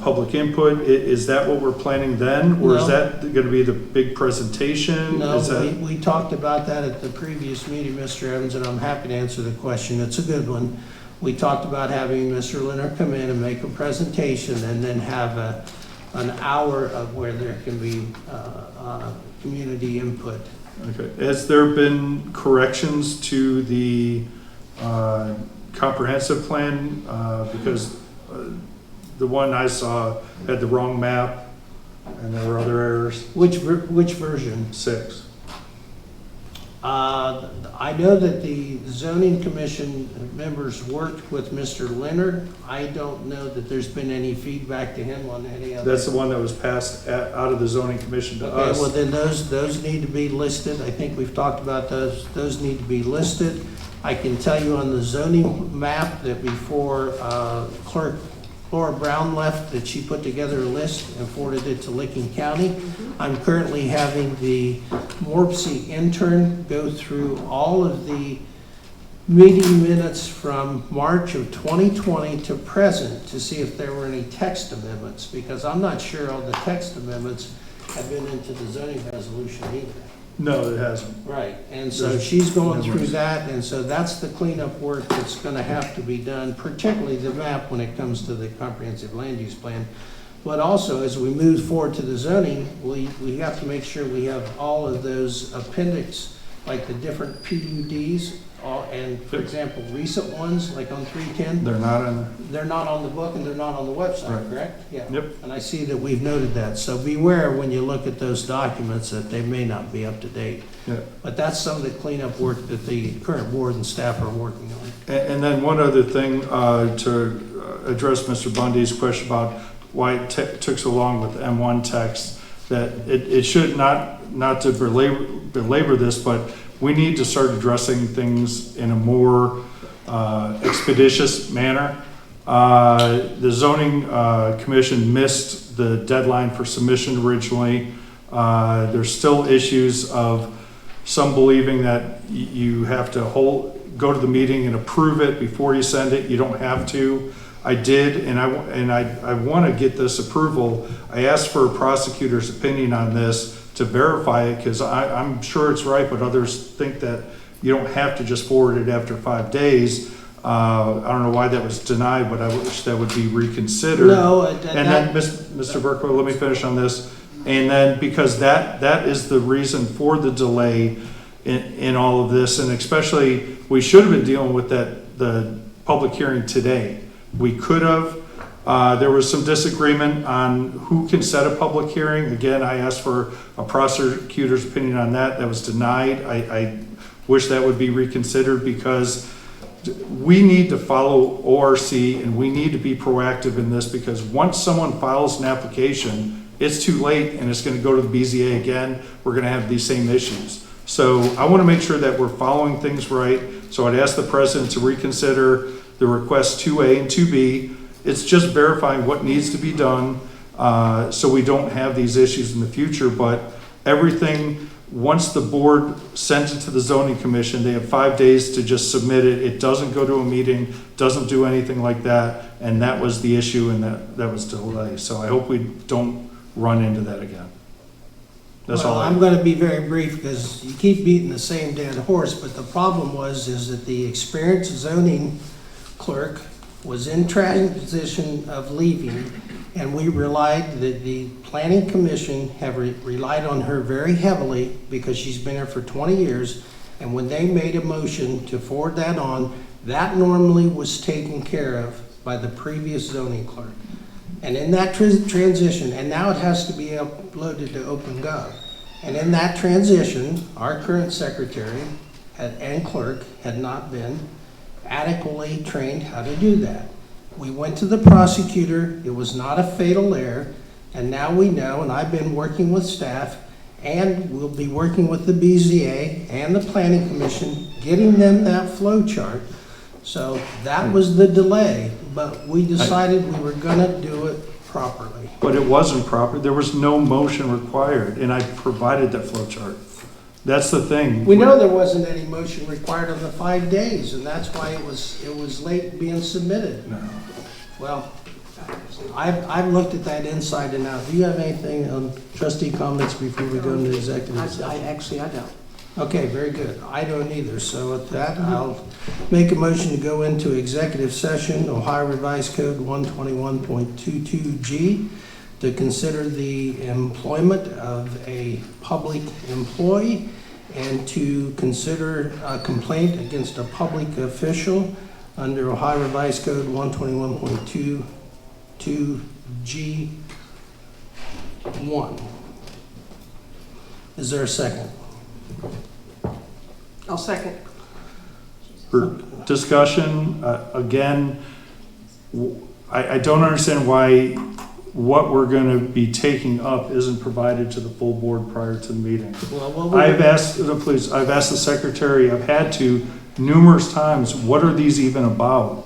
public input. Is that what we're planning then? Or is No. that going to be the big presentation? No, Is that- we talked about that at the previous meeting, Mr. Evans, and I'm happy to answer the question. It's a good one. We talked about having Mr. Leonard come in and make a presentation and then have an hour of where there can be community input. Okay. Has there been corrections to the comprehensive plan? Because the one I saw had the wrong map and there were other errors. Which version? 6. I know that the zoning commission members worked with Mr. Leonard. I don't know that there's been any feedback to him on any other. That's the one that was passed out of the zoning commission to Okay, us. well then those need to be listed. I think we've talked about those. Those need to be listed. I can tell you on the zoning map that before Clerk Laura Brown left, that she put together a list and forwarded it to Licking County. I'm currently having the Morpsey intern go through all of the meeting minutes from March of 2020 to present to see if there were any text amendments, because I'm not sure all the text amendments have been into the zoning resolution either. No, it hasn't. Right, and so she's going through that, and so that's the cleanup work that's gonna have to be done, particularly the map when it comes to the comprehensive land use plan. But also, as we move forward to the zoning, we have to make sure we have all of those appendix like the different PUDs, and for example, recent ones, like on 310, They're not in there. they're not on the book and they're not on the website, Right. correct? Yeah. Yep. And I see that we've noted that. So beware when you look at those documents that they may not be up to date. Yeah. But that's some of the cleanup work that the current board and staff are working on. And then one other thing to address Mr. Bundy's question about why it took so long with the M1 text, that it should not to belabor this, but we need to start addressing things in a more expeditious manner. The zoning commission missed the deadline for submission originally. There's still issues of some believing that you have to go to the meeting and approve it before you send it. You don't have to. I did, and I want to get this approval. I asked for a prosecutor's opinion on this to verify it, because I'm sure it's right, but others think that you don't have to just forward it after 5 days. I don't know why that was denied, but I wish that would be reconsidered. No, and then, Mr. Berkowitz, let me finish on this. And then, because that is the reason for the delay in all of this, and especially, we should have been dealing with the public hearing today. We could have. There was some disagreement on who can set a public hearing. Again, I asked for a prosecutor's opinion on that. That was denied. I wish that would be reconsidered, because we need to follow ORC and we need to be proactive in this, because once someone files an application, it's too late and it's going to go to the BZA again. We're going to have these same issues. So I want to make sure that we're following things right. So I'd ask the president to reconsider the request 2A and 2B. It's just verifying what needs to be done so we don't have these issues in the future. But everything, once the board sends it to the zoning commission, they have 5 days to just submit it. It doesn't go to a meeting, doesn't do anything like that. And that was the issue, and that was delay. So I hope we don't run into that again. That's all. I'm going to be very brief, because you keep beating the same dead horse, but the problem is that the experienced zoning clerk was in transition of leaving, and we relied, the planning commission have relied on her very heavily, because she's been here for 20 years, and when they made a motion to forward that on, that normally was taken care of by the previous zoning clerk. And in that transition, and now it has to be uploaded to OpenGov, and in that transition, our current secretary and clerk had not been adequately trained how to do that. We went to the prosecutor, it was not a fatal error, and now we know, and I've been working with staff, and we'll be working with the BZA and the Planning Commission, getting them that flow chart. So that was the delay, but we decided we were gonna do it properly. But it wasn't proper. There was no motion required, and I provided that flow chart. That's the thing. We know there wasn't any motion required on the 5 days, and that's why it was late being submitted. No. Well, I've looked at that inside and out. Do you have anything on trustee comments before we go into executive session? I don't. Okay, very good. I don't either. So with that, I'll make a motion to go into executive session, Ohio Revised Code 121.22G, to consider the employment of a public employee and to consider a complaint against a public official under Ohio Revised Code 121.22G1. Is there a second? I'll second. For discussion, again, I don't understand why what we're going to be taking up isn't provided to the full board prior to the meeting. I've asked the secretary, I've had to numerous times, what are these even about?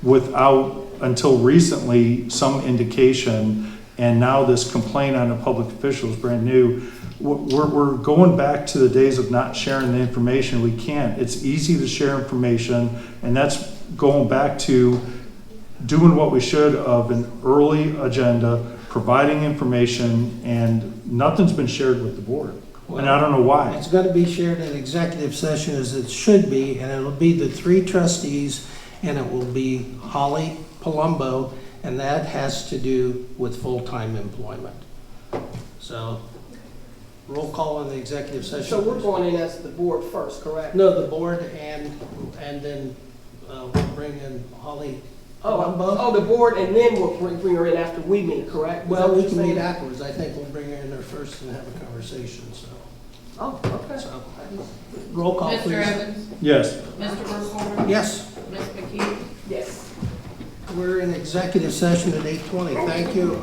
Without, until recently, some indication, and now this complaint on a public official is brand new. We're going back to the days of not sharing the information. We can't. It's easy to share information, and that's going back to doing what we should of an early agenda, providing information, and nothing's been shared with the board. And I don't know why. It's going to be shared in executive session as it should be, and it'll be the 3 trustees, and it will be Holly Palumbo, and that has to do with full-time employment. So Roll call in the executive session. So we're please. going in as the board first, correct? No, the board and then we'll bring in Holly. Oh, the board, and then we'll bring her in after we meet, correct? Is that Well, what we you're can meet saying? afterwards. I think we'll bring her in there first and have a conversation, so. Oh, okay. So, roll call, please. Mr. Evans? Yes. Mr. Burkholder? Yes, Ms. McKee? Yes. we're in executive session at 8:20. Thank you.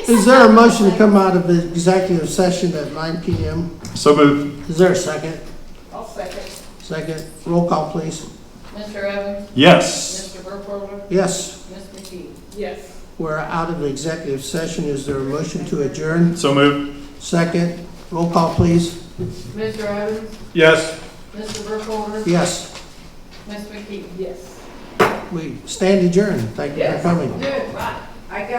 Is there a motion to come out of the executive session at 9 PM? So moved. Is there a second? I'll second. Second. Roll call, please. Mr. Evans? Yes. Mr. Burkholder? Yes, Ms. McKee? Yes. we're out of the executive session. Is there a motion to adjourn? So moved. Second. Roll call, please. Mr. Evans? Yes. Mr. Burkholder? Yes, Ms. McKee? Yes. we stand adjourned. Thank you for coming. Good, right. I got